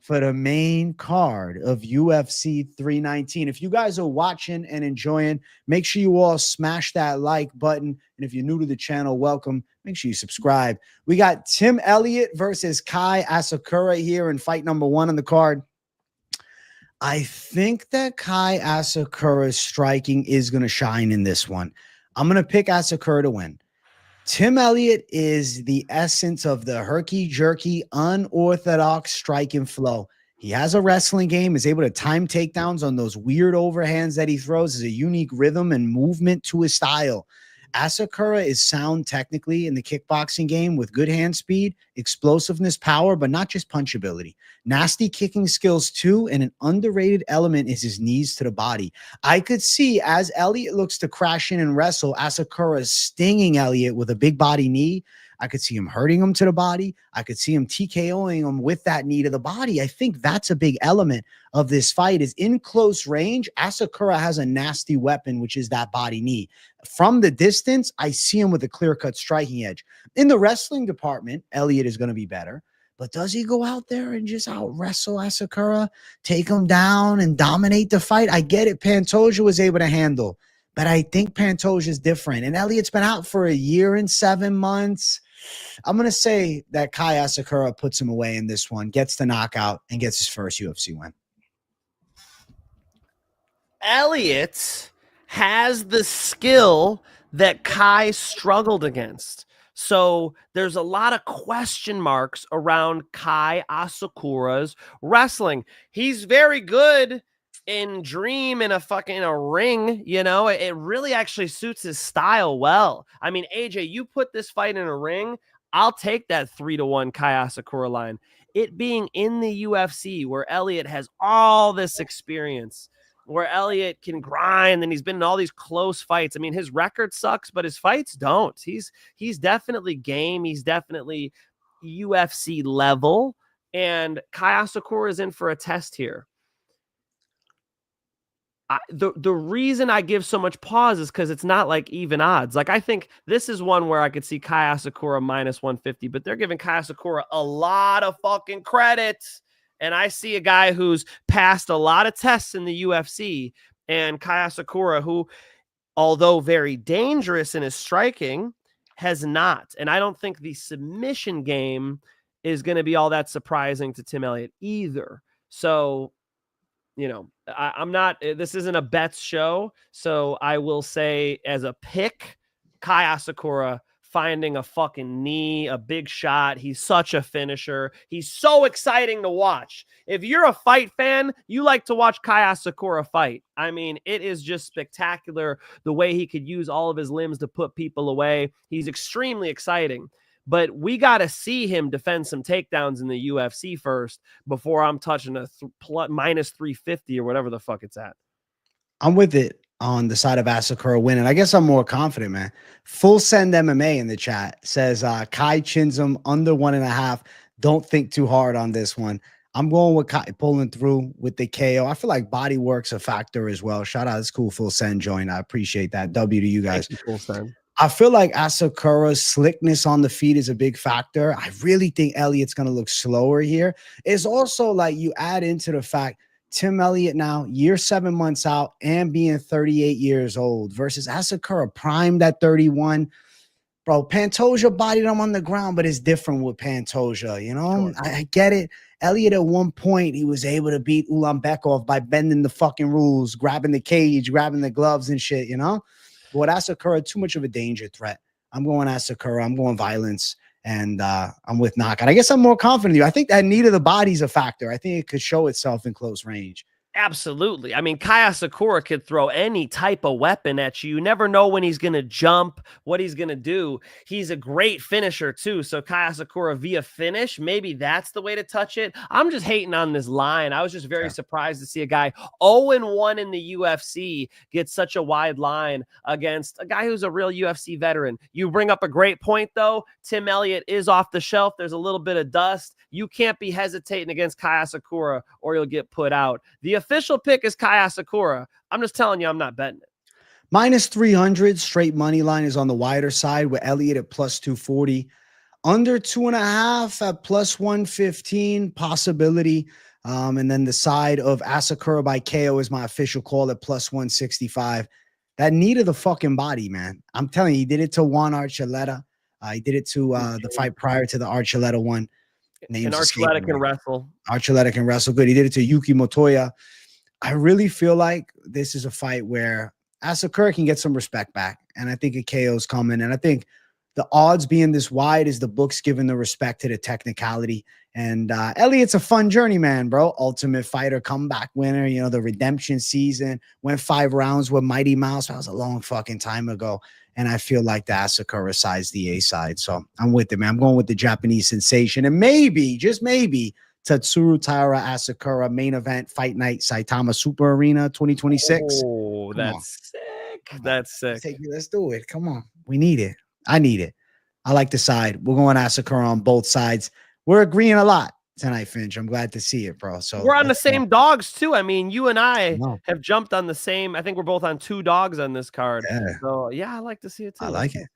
for the main card of UFC 319. If you guys are watching and enjoying, make sure you all smash that like button. And if you're new to the channel, welcome. Make sure you subscribe. We got Tim Elliott versus Kai Asakura here in fight number 1 on the card. I think that Kai Asakura's striking is going to shine in this one. I'm going to pick Asakura to win. Tim Elliott is the essence of the herky-jerky, unorthodox strike and flow. He has a wrestling game, is able to time takedowns on those weird overhands that he throws. There's a unique rhythm and movement to his style. Asakura is sound technically in the kickboxing game with good hand speed, explosiveness, power, but not just punch ability. Nasty kicking skills too, and an underrated element is his knees to the body. I could see as Elliott looks to crash in and wrestle, Asakura stinging Elliott with a big body knee. I could see him hurting him to the body. I could see him TKOing him with that knee to the body. I think that's a big element of this fight is in close range. Asakura has a nasty weapon, which is that body knee. From the distance, I see him with a clear-cut striking edge. In the wrestling department, Elliott is going to be better. But does he go out there and just out-wrestle Asakura, take him down, and dominate the fight? I get it. Pantoja was able to handle. But I think Pantoja is different. And Elliott's been out for 1 year and 7 months. I'm going to say that Kai Asakura puts him away in this one, gets the knockout, and gets his first UFC win. Elliott has the skill that Kai struggled against. So there's a lot of question marks around Kai Asakura's wrestling. He's very good in Dream in a ring, you know, it really actually suits his style well. I mean, AJ, you put this fight in a ring, I'll take that 3-1 Kai Asakura line. It being in the UFC where Elliott has all this experience, where Elliott can grind, and he's been in all these close fights. I mean, his record sucks, but his fights don't. He's definitely game. He's definitely UFC level, and Kai Asakura is in for a test here. The reason I give so much pause is because it's not like even odds. Like, I think this is one where I could see Kai Asakura minus 150, but they're giving Kai Asakura a lot of fucking credit. And I see a guy who's passed a lot of tests in the UFC, and Kai Asakura, who, although very dangerous in his striking, has not. And I don't think the submission game is going to be all that surprising to Tim Elliott either. So, you know, I'm not, this isn't a bets show. So I will say as a pick, Kai Asakura finding a fucking knee, a big shot. He's such a finisher. He's so exciting to watch. If you're a fight fan, you like to watch Kai Asakura fight. I mean, it is just spectacular the way he could use all of his limbs to put people away. He's extremely exciting. But we got to see him defend some takedowns in the UFC first before I'm touching a minus 350 or whatever the fuck it's at. I'm with it on the side of Asakura winning. I guess I'm more confident, man. Full Send MMA in the chat says Kai chins him under 1.5. Don't think too hard on this one. I'm going with Kai pulling through with the KO. I feel like body work's a factor as well. Shout out. It's cool. Full Send join. I appreciate that. W to you guys. Thank you, Full Send. I feel like Asakura's slickness on the feet is a big factor. I really think Elliott's going to look slower here. It's also like you add into the fact Tim Elliott now, year 7 months out and being 38 years old versus Asakura primed at 31. Bro, Pantoja bodied him on the ground, but it's different with Pantoja, you know? Sure. I get it. Elliott at one point, he was able to beat Ulanbekov by bending the fucking rules, grabbing the cage, grabbing the gloves and shit, you know? But with Asakura, too much of a danger threat. I'm going Asakura. I'm going violence, and I'm with knockout. I guess I'm more confident in you. I think that knee to the body is a factor. I think it could show itself in close range. Absolutely. I mean, Kai Asakura could throw any type of weapon at you. You never know when he's going to jump, what he's going to do. He's a great finisher too. So Kai Asakura via finish, maybe that's the way to touch it. I'm just hating on this line. I was just very surprised to see a guy 0-1 in the UFC get such a wide line against a guy who's a real UFC veteran. You bring up a great point though. Tim Elliott is off the shelf. There's a little bit of dust. You can't be hesitating against Kai Asakura or you'll get put out. The official pick is Kai Asakura. I'm just telling you, I'm not betting it. Minus 300 straight money line is on the wider side with Elliott at plus 240. Under 2.5 at plus 115 possibility. And then the side of Asakura by KO is my official call at plus 165. That knee to the fucking body, man. I'm telling you, he did it to Juan Archuleta. He did it to the fight prior to the Archuleta one. And Archuleta can wrestle. Archuleta can wrestle good. He did it to Yuki Motoya. I really feel like this is a fight where Asakura can get some respect back. And I think a KO is coming. And I think the odds being this wide is the books giving the respect to the technicality. And Elliott's a fun journeyman, bro. Ultimate Fighter, comeback winner. You know, the redemption season. Went 5 rounds with Mighty Mouse. That was a long fucking time ago. And I feel like the Asakura side's the A side. So I'm with it, man. I'm going with the Japanese sensation. And maybe, just maybe, Tatsuro Taira Asakura main event fight night Saitama Super Arena 2026. Oh, that's sick. That's sick. Let's do it. Come on. We need it. I need it. I like the side. We're going Asakura on both sides. We're agreeing a lot tonight, Finch. I'm glad to see it, bro. So we're on the same dogs too. I mean, you and I No. have jumped on the same. I think we're both on 2 dogs on this card. Yeah. So yeah, I like to see it too. I like it.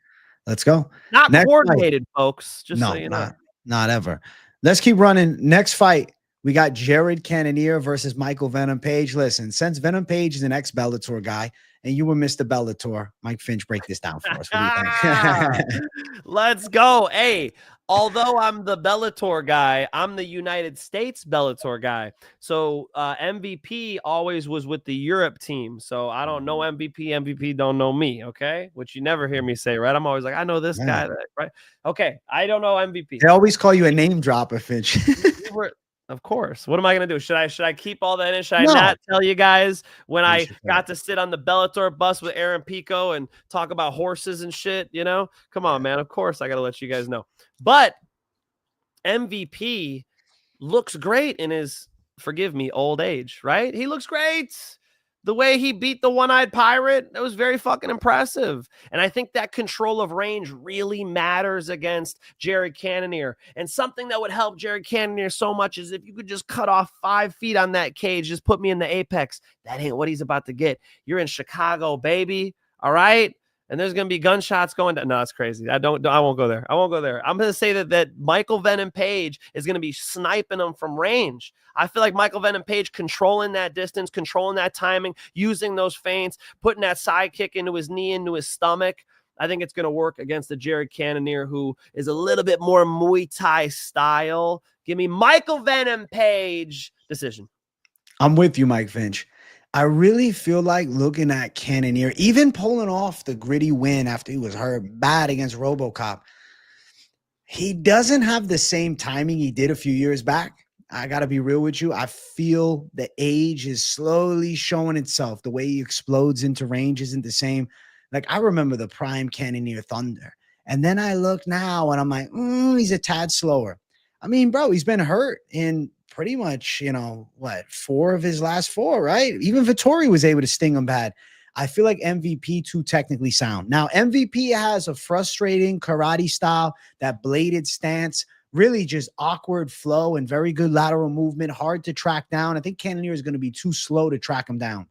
Let's go. Not Next coordinated, folks. Just no, so you know. Not ever. Let's keep running. Next fight, we got Jared Cannonier versus Michael Venom Page. Listen, since Venom Page is an ex-Bellator guy, and you were Mr. Bellator, Mike Finch, break this down for us. What do you think? Let's go. Hey, although I'm the Bellator guy, I'm the United States Bellator guy. So MVP always was with the Europe team. So I don't know MVP. MVP don't know me. Okay. Which you never hear me say, right? I'm always like, I know this guy, right? Okay. I don't know MVP. They always call you a name dropper, Finch. Of course. What am I going to do? Should I keep all that in? Should I not tell you guys when I got to sit on the Bellator bus with Aaron Pico and talk about horses and shit? You know, come on, man. Of course, I got to let you guys know. But MVP looks great in his, forgive me, old age, right? He looks great. The way he beat the one-eyed pirate, that was very fucking impressive. And I think that control of range really matters against Jared Cannonier. And something that would help Jared Cannonier so much is if you could just cut off 5 feet on that cage, just put me in the apex. That ain't what he's about to get. You're in Chicago, baby. All right? And there's going to be gunshots going down. No, it's crazy. I won't go there. I won't go there. I'm going to say that Michael Venom Page is going to be sniping him from range. I feel like Michael Venom Page controlling that distance, controlling that timing, using those feints, putting that side kick into his knee, into his stomach. I think it's going to work against the Jared Cannonier, who is a little bit more Muay Thai style. Give me Michael Venom Page decision. I'm with you, Mike Finch. I really feel like looking at Cannonier, even pulling off the gritty win after he was hurt bad against RoboCop, he doesn't have the same timing he did a few years back. I got to be real with you. I feel the age is slowly showing itself. The way he explodes into range isn't the same. Like, I remember the prime Cannonier Thunder. And then I look now and I'm like, he's a tad slower. I mean, bro, he's been hurt in pretty much, 4 of his last 4, right? Even Vettori was able to sting him bad. I feel like MVP too technically sound. Now, MVP has a frustrating karate style, that bladed stance, really just awkward flow and very good lateral movement, hard to track down. I think Cannonier is going to be too slow to track him down.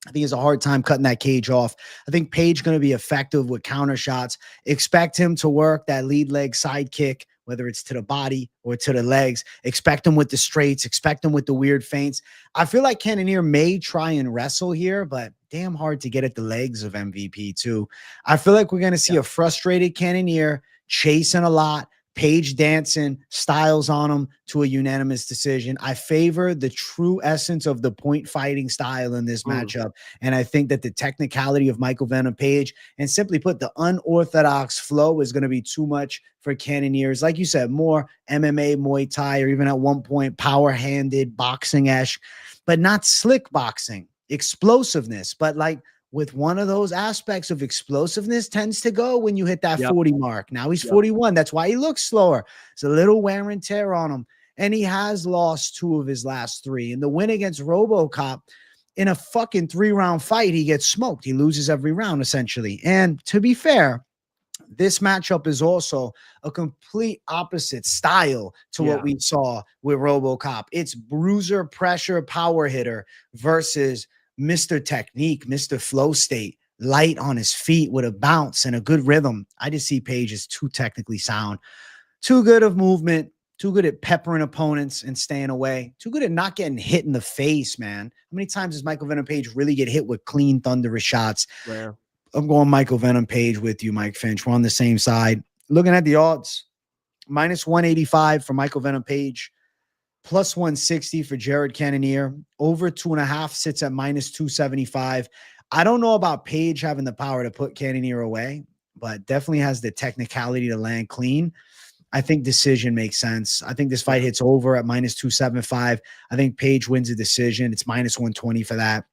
I think he has a hard time cutting that cage off. I think Page going to be effective with counter shots. Expect him to work that lead leg side kick, whether it's to the body or to the legs. Expect him with the straights. Expect him with the weird feints. I feel like Cannonier may try and wrestle here, but damn hard to get at the legs of MVP too. I feel like we're going to see a frustrated Cannonier chasing a lot, Page dancing, Styles on him to a unanimous decision. I favor the true essence of the point fighting style in this matchup. And I think that the technicality of Michael Venom Page, and simply put, the unorthodox flow, is going to be too much for Cannoniers. Like you said, more MMA, Muay Thai, or even at one point, power-handed, boxing-esque, but not slick boxing, explosiveness, but like with one of those aspects of explosiveness tends to go when you hit that 40 mark. Now he's 41. That's why he looks slower. It's a little wear and tear on him. And he has lost 2 of his last 3. In the win against RoboCop, in a fucking 3-round fight, he gets smoked. He loses every round, essentially. And to be fair, this matchup is also a complete opposite style to what we saw with RoboCop. It's bruiser, pressure, power hitter versus Mr. Technique, Mr. Flow State, light on his feet with a bounce and a good rhythm. I just see Page as too technically sound, too good of movement, too good at peppering opponents and staying away, too good at not getting hit in the face, man. How many times does Michael Venom Page really get hit with clean, thunderous shots? Rare. I'm going Michael Venom Page with you, Mike Finch. We're on the same side. Looking at the odds, minus 185 for Michael Venom Page, plus 160 for Jared Cannonier. Over 2.5 sits at minus 275. I don't know about Page having the power to put Cannonier away, but definitely has the technicality to land clean. I think decision makes sense. I think this fight hits over at minus 275. I think Page wins a decision. It's minus 120 for that.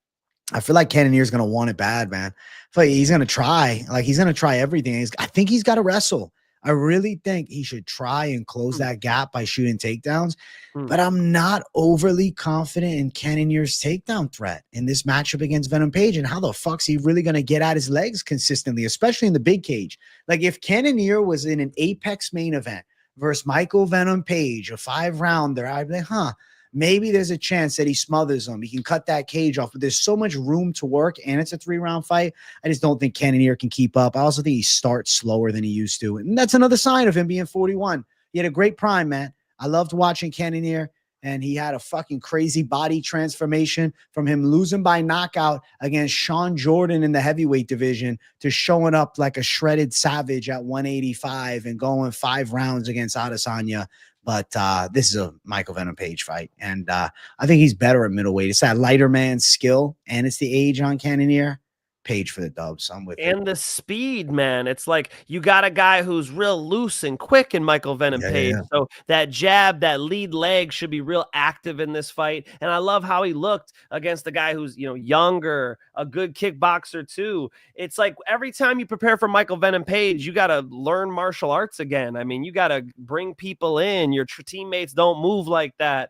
I feel like Cannonier's going to want it bad, man. I feel like he's going to try. Like, he's going to try everything. I think he's got to wrestle. I really think he should try and close that gap by shooting takedowns. But I'm not overly confident in Cannonier's takedown threat in this matchup against Venom Page. And how the fuck's he really going to get at his legs consistently, especially in the big cage? Like, if Cannonier was in an Apex main event versus Michael Venom Page, a 5-rounder, I'd be like, maybe there's a chance that he smothers him. He can cut that cage off, but there's so much room to work, and it's a 3-round fight. I just don't think Cannonier can keep up. I also think he starts slower than he used to, and that's another sign of him being 41. He had a great prime, man. I loved watching Cannonier, and he had a fucking crazy body transformation from him losing by knockout against Sean Jordan in the heavyweight division to showing up like a shredded savage at 185 and going 5 rounds against Adesanya. But this is a Michael Venom Page fight. And I think he's better at middleweight. It's that lighter man's skill, and it's the age on Cannonier. Page for the dubs. I'm with and the speed, man. It's like you got a guy who's real loose and quick in Michael Venom Page. Yeah. So that jab, that lead leg should be real active in this fight. And I love how he looked against the guy who's, younger, a good kickboxer too. It's like every time you prepare for Michael Venom Page, you got to learn martial arts again. I mean, you got to bring people in. Your teammates don't move like that.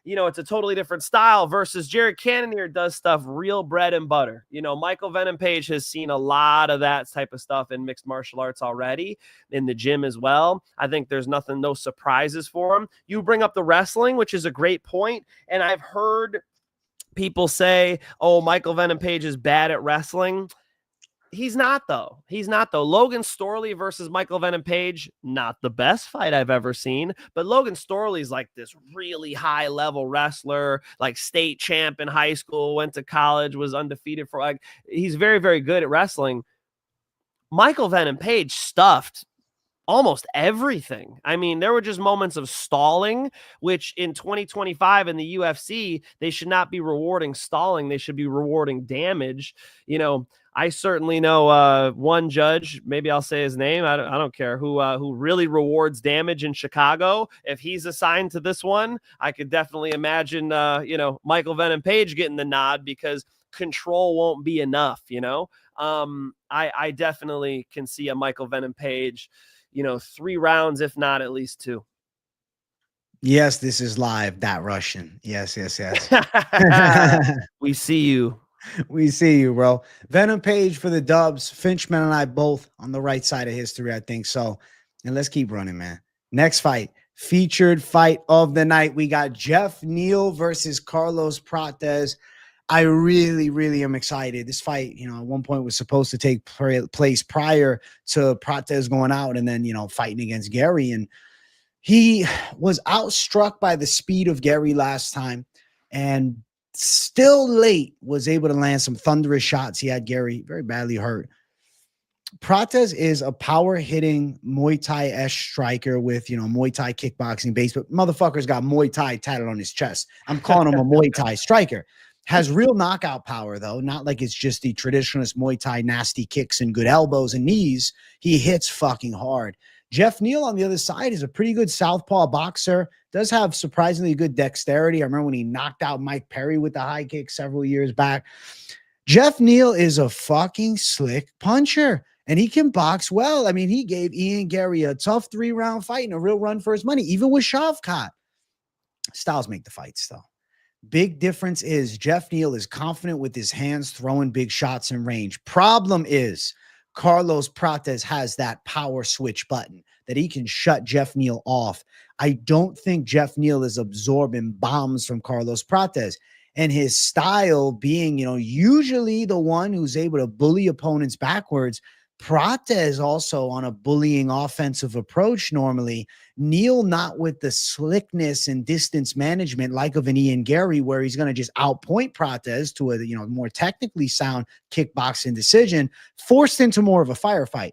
It's a totally different style versus Jared Cannonier does stuff real bread and butter. Michael Venom Page has seen a lot of that type of stuff in mixed martial arts already in the gym as well. I think there's no surprises for him. You bring up the wrestling, which is a great point. And I've heard people say, oh, Michael Venom Page is bad at wrestling. He's not, though. Logan Storley versus Michael Venom Page, not the best fight I've ever seen. But Logan Storley's like this really high-level wrestler, like state champ in high school, went to college, was undefeated for he's very, very good at wrestling. Michael Venom Page stuffed almost everything. I mean, there were just moments of stalling, which in 2025 in the UFC, they should not be rewarding stalling. They should be rewarding damage. I certainly know one judge, maybe I'll say his name, I don't care, who really rewards damage in Chicago. If he's assigned to this one, I could definitely imagine, Michael Venom Page getting the nod because control won't be enough, I definitely can see a Michael Venom Page, 3 rounds, if not at least 2. Yes, this is live. That Russian. Yes. We see you. We see you, bro. Venom Page for the dubs. Finchman and I both on the right side of history, I think so. And let's keep running, man. Next fight, featured fight of the night. We got Geoff Neal versus Carlos Prates. I really, really am excited. This fight, at one point was supposed to take place prior to Prates going out and then, fighting against Gary. And he was outstruck by the speed of Gary last time and still late was able to land some thunderous shots. He had Gary very badly hurt. Prates is a power hitting Muay Thai-esque striker with, Muay Thai kickboxing base, but motherfucker's got Muay Thai tatted on his chest. I'm calling him a Muay Thai striker. Has real knockout power, though. Not like it's just the traditionalist Muay Thai nasty kicks and good elbows and knees. He hits fucking hard. Geoff Neal on the other side is a pretty good southpaw boxer. Does have surprisingly good dexterity. I remember when he knocked out Mike Perry with the high kick several years back. Geoff Neal is a fucking slick puncher, and he can box well. I mean, he gave Ian Gary a tough 3-round fight and a real run for his money, even with Shavkat. Styles make the fights, though. Big difference is Geoff Neal is confident with his hands throwing big shots in range. Problem is Carlos Prates has that power switch button that he can shut Geoff Neal off. I don't think Geoff Neal is absorbing bombs from Carlos Prates. And his style being, usually the one who's able to bully opponents backwards. Prates also on a bullying offensive approach normally. Neal not with the slickness and distance management like of an Ian Gary, where he's going to just outpoint Prates to a more technically sound kickboxing decision, forced into more of a firefight.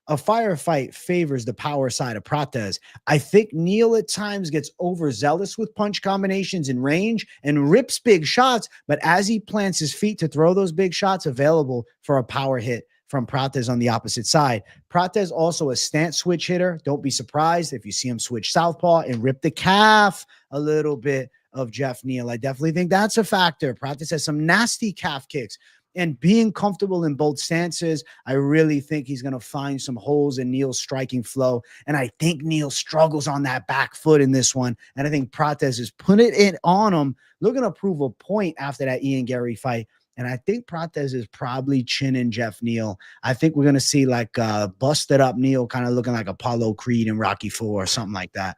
A firefight favors the power side of Prates. I think Neal at times gets overzealous with punch combinations in range and rips big shots, but as he plants his feet to throw those big shots, available for a power hit from Prates on the opposite side. Prates also a stance switch hitter. Don't be surprised if you see him switch southpaw and rip the calf a little bit of Geoff Neal. I definitely think that's a factor. Prates has some nasty calf kicks. And being comfortable in both stances, I really think he's going to find some holes in Neal's striking flow. And I think Neal struggles on that back foot in this one. And I think Prates is putting it on him, looking to prove a point after that Ian Gary fight. And I think Prates is probably chinning Geoff Neal. I think we're going to see like busted up Neal, kind of looking like Apollo Creed in Rocky IV or something like that.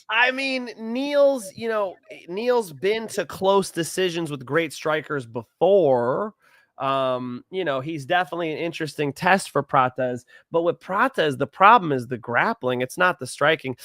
I mean, Neal's been to close decisions with great strikers before. He's definitely an interesting test for Prates, but with Prates, the problem is the grappling. It's not the striking.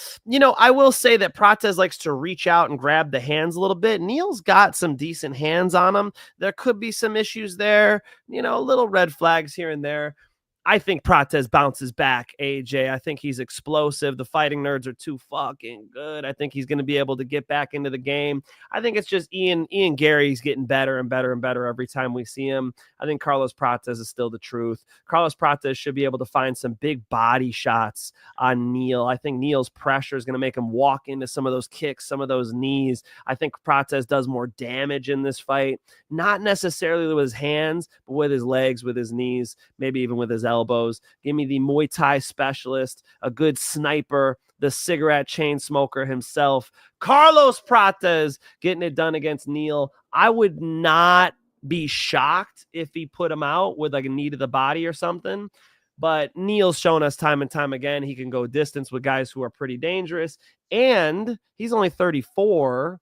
I will say that Prates likes to reach out and grab the hands a little bit. Neal's got some decent hands on him. There could be some issues there, little red flags here and there. I think Prates bounces back, AJ. I think he's explosive. The fighting nerds are too fucking good. I think he's going to be able to get back into the game. I think it's just Ian Gary's getting better and better and better every time we see him. I think Carlos Prates is still the truth. Carlos Prates should be able to find some big body shots on Neal. I think Neal's pressure is going to make him walk into some of those kicks, some of those knees. I think Prates does more damage in this fight, not necessarily with his hands, but with his legs, with his knees, maybe even with his elbows. Give me the Muay Thai specialist, a good sniper, the cigarette chain smoker himself, Carlos Prates, getting it done against Neal. I would not be shocked if he put him out with like a knee to the body or something. But Neal's shown us time and time again he can go distance with guys who are pretty dangerous. And he's only 34.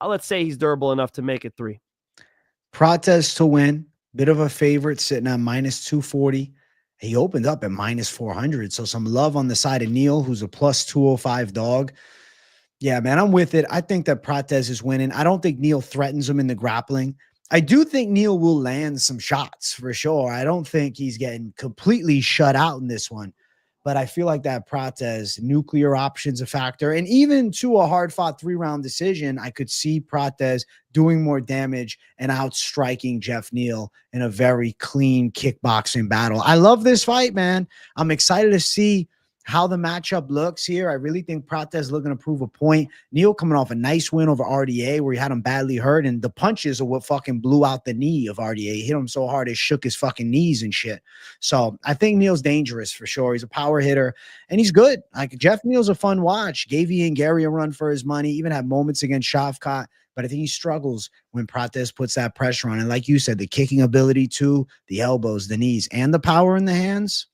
Let's say he's durable enough to make it 3. Prates to win. Bit of a favorite, sitting at minus 240. He opened up at minus 400. So some love on the side of Neal, who's a plus 205 dog. Yeah, man, I'm with it. I think that Prates is winning. I don't think Neal threatens him in the grappling. I do think Neal will land some shots for sure. I don't think he's getting completely shut out in this one. But I feel like that Prates nuclear option's a factor. And even to a hard-fought 3-round decision, I could see Prates doing more damage and outstriking Geoff Neal in a very clean kickboxing battle. I love this fight, man. I'm excited to see how the matchup looks here. I really think Prates is looking to prove a point. Neal coming off a nice win over RDA where he had him badly hurt, and the punches are what fucking blew out the knee of RDA. He hit him so hard it shook his fucking knees and shit. So I think Neal's dangerous for sure. He's a power hitter, and he's good. Like, Geoff Neal's a fun watch. Gave Ian Gary a run for his money, even had moments against Shavkat, but I think he struggles when Prates puts that pressure on. And like you said, the kicking ability too, the elbows, the knees, and the power in the hands,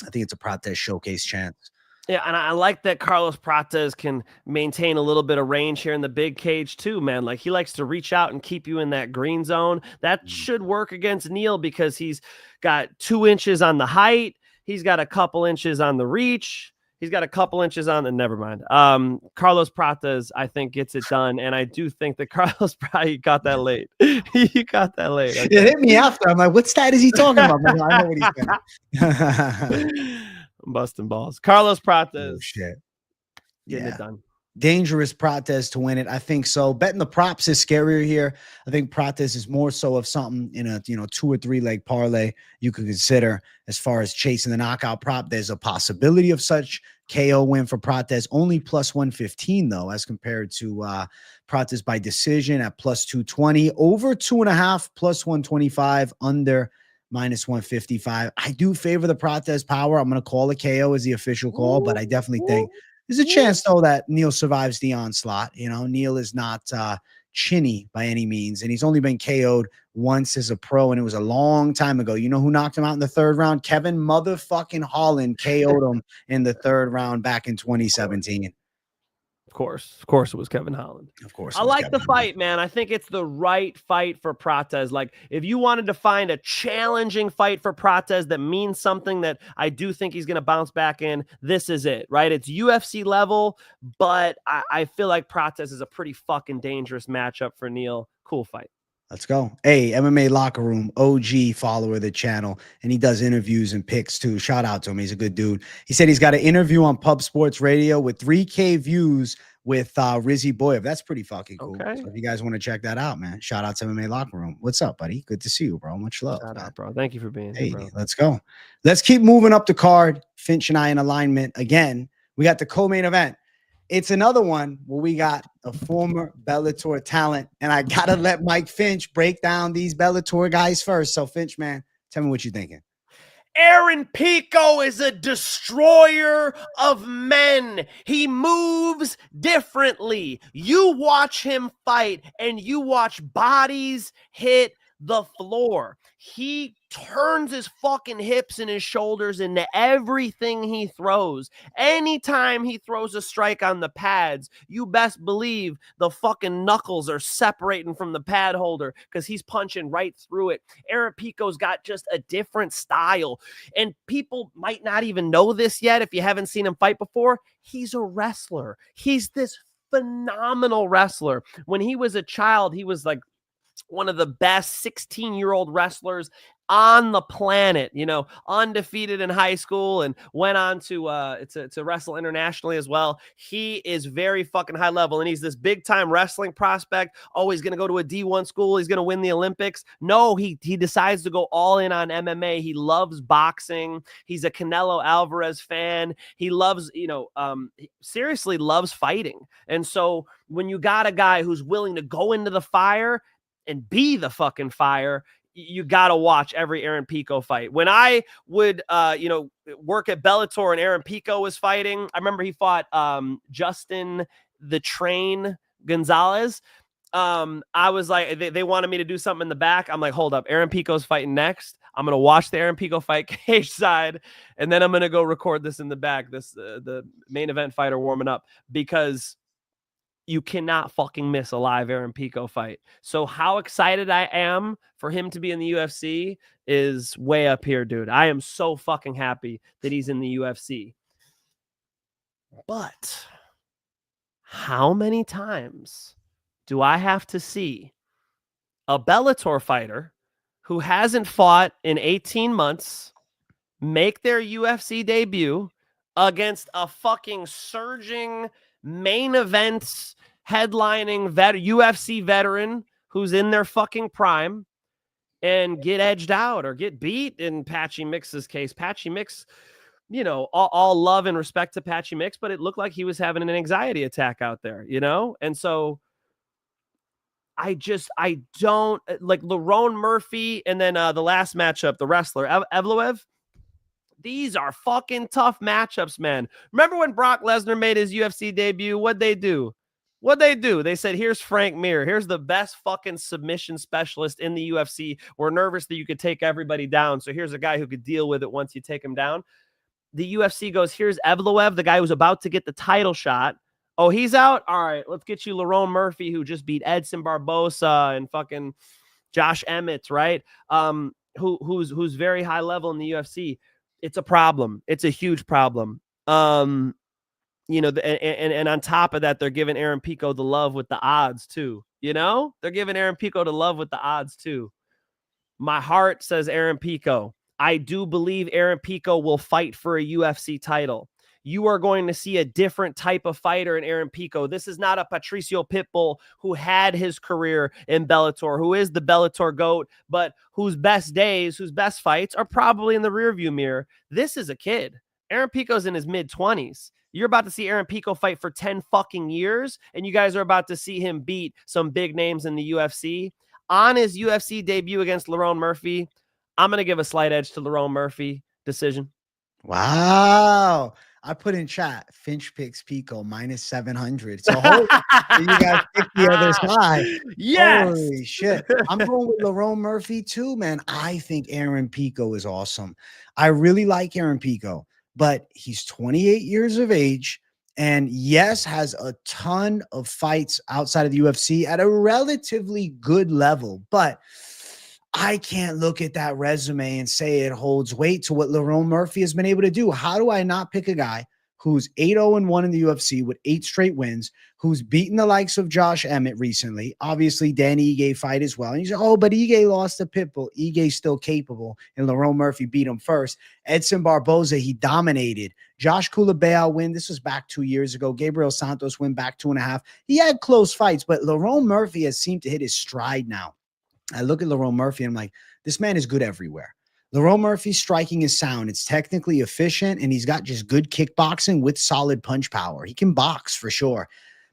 I think it's a Prates showcase chance. Yeah, and I like that Carlos Prates can maintain a little bit of range here in the big cage too, man. Like, he likes to reach out and keep you in that green zone. That should work against Neal because he's got 2 inches on the height. He's got a couple inches on the reach. He's got a couple inches on the, never mind. Carlos Prates, I think, gets it done. And I do think that Carlos probably got that late. He got that late. Okay. It hit me after. I'm like, what stat is he talking about? I know what he's saying. I'm busting balls. Carlos Prates. Oh, shit. Getting it done. Dangerous Prates to win it. I think so. Betting the props is scarier here. I think Prates is more so of something in a 2 or 3 leg parlay you could consider as far as chasing the knockout prop. There's a possibility of such KO win for Prates, only plus 115 though, as compared to Prates by decision at plus 220, over 2.5 plus 125, under minus 155. I do favor the Prates power. I'm going to call a KO as the official call, but I definitely think there's a chance, though, that Neal survives the onslaught. Neal is not chinny by any means, and he's only been KO'd once as a pro, and it was a long time ago. You know who knocked him out in the 3rd round? Kevin motherfucking Holland KO'd him in the 3rd round back in 2017. Of course it was Kevin Holland. Of course. I like the fight, man. I think it's the right fight for Prates. Like, if you wanted to find a challenging fight for Prates that means something that I do think he's going to bounce back in, this is it, right? It's UFC level, but I feel like Prates is a pretty fucking dangerous matchup for Neal. Cool fight. Let's go. Hey, MMA Locker Room, OG follower of the channel, and he does interviews and picks too. Shout out to him. He's a good dude. He said he's got an interview on Pub Sports Radio with 3K views with Ruziboev. That's pretty fucking cool. Okay. So if you guys want to check that out, man, shout out to MMA Locker Room. What's up, buddy? Good to see you, bro. Much love. Shout out, bro. Thank you for being here, bro. Let's go. Let's keep moving up the card. Finch and I in alignment again. We got the co-main event. it's another one where we got a former Bellator talent, and I gotta let Mike Finch break down these Bellator guys first. So Finch, man, tell me what you're thinking. Aaron Pico is a destroyer of men. He moves differently. You watch him fight and you watch bodies hit the floor. He turns his fucking hips and his shoulders into everything he throws. Anytime he throws a strike on the pads, you best believe the fucking knuckles are separating from the pad holder because he's punching right through it. Aaron Pico's got just a different style. And people might not even know this yet if you haven't seen him fight before. He's a wrestler. He's this phenomenal wrestler. When he was a child, he was like one of the best 16-year-old wrestlers on the planet, you know, undefeated in high school and went on to wrestle internationally as well. He is very fucking high level, and he's this big time wrestling prospect. Oh, he's going to go to a D1 school. He's going to win the Olympics. No, he decides to go all in on MMA. He loves boxing. He's a Canelo Alvarez fan. He loves, seriously loves fighting. And so when you got a guy who's willing to go into the fire and be the fucking fire, you got to watch every Aaron Pico fight. When I would, work at Bellator and Aaron Pico was fighting, I remember he fought Justin the Train Gonzalez. I was like, they wanted me to do something in the back. I'm like, hold up, Aaron Pico's fighting next. I'm going to watch the Aaron Pico fight cage side, and then I'm going to go record this in the back, the main event fighter warming up, because you cannot fucking miss a live Aaron Pico fight. So how excited I am for him to be in the UFC is way up here, dude. I am so fucking happy that he's in the UFC. But how many times do I have to see a Bellator fighter who hasn't fought in 18 months make their UFC debut against a fucking surging main events headlining UFC veteran who's in their fucking prime and get edged out or get beat? In Patchy Mix's case, Patchy Mix, all love and respect to Patchy Mix, but it looked like he was having an anxiety attack out there, and so I don't like Lerone Murphy. And then the last matchup, the wrestler Evloev. These are fucking tough matchups, man. Remember when Brock Lesnar made his UFC debut? What'd they do? They said, here's Frank Mir. Here's the best fucking submission specialist in the UFC. We're nervous that you could take everybody down. So here's a guy who could deal with it once you take him down. The UFC goes, here's Evloev, the guy who's about to get the title shot. Oh, he's out? All right, let's get you Lerone Murphy, who just beat Edson Barbosa and fucking Josh Emmett, right? Who's very high level in the UFC. It's a problem. It's a huge problem. And on top of that, they're giving Aaron Pico the love with the odds too. They're giving Aaron Pico the love with the odds too. My heart says Aaron Pico. I do believe Aaron Pico will fight for a UFC title. You are going to see a different type of fighter in Aaron Pico. This is not a Patricio Pitbull who had his career in Bellator, who is the Bellator GOAT, but whose best days, whose best fights are probably in the rearview mirror. This is a kid. Aaron Pico's in his mid-20s. You're about to see Aaron Pico fight for 10 fucking years, and you guys are about to see him beat some big names in the UFC. On his UFC debut against Lerone Murphy, I'm going to give a slight edge to Lerone Murphy. Decision. Wow. I put in chat, Finch picks Pico minus 700. So you guys pick the other side. Yes. Holy shit. I'm going with Lerone Murphy too, man. I think Aaron Pico is awesome. I really like Aaron Pico, but he's 28 years of age and yes, has a ton of fights outside of the UFC at a relatively good level, but I can't look at that resume and say it holds weight to what Lerone Murphy has been able to do. How do I not pick a guy who's 8-0-1 in the UFC with 8 straight wins, who's beaten the likes of Josh Emmett recently, obviously Danny Ige fight as well. And you say, oh, but Ige lost to Pitbull. Ige's still capable, and Lerone Murphy beat him first. Edson Barboza, he dominated. Josh Kulabea win. This was back 2 years ago. Gabriel Santos win back 2.5. He had close fights, but Lerone Murphy has seemed to hit his stride now. I look at Lerone Murphy and I'm like, this man is good everywhere. Lerone Murphy's striking is sound. It's technically efficient, and he's got just good kickboxing with solid punch power. He can box for sure.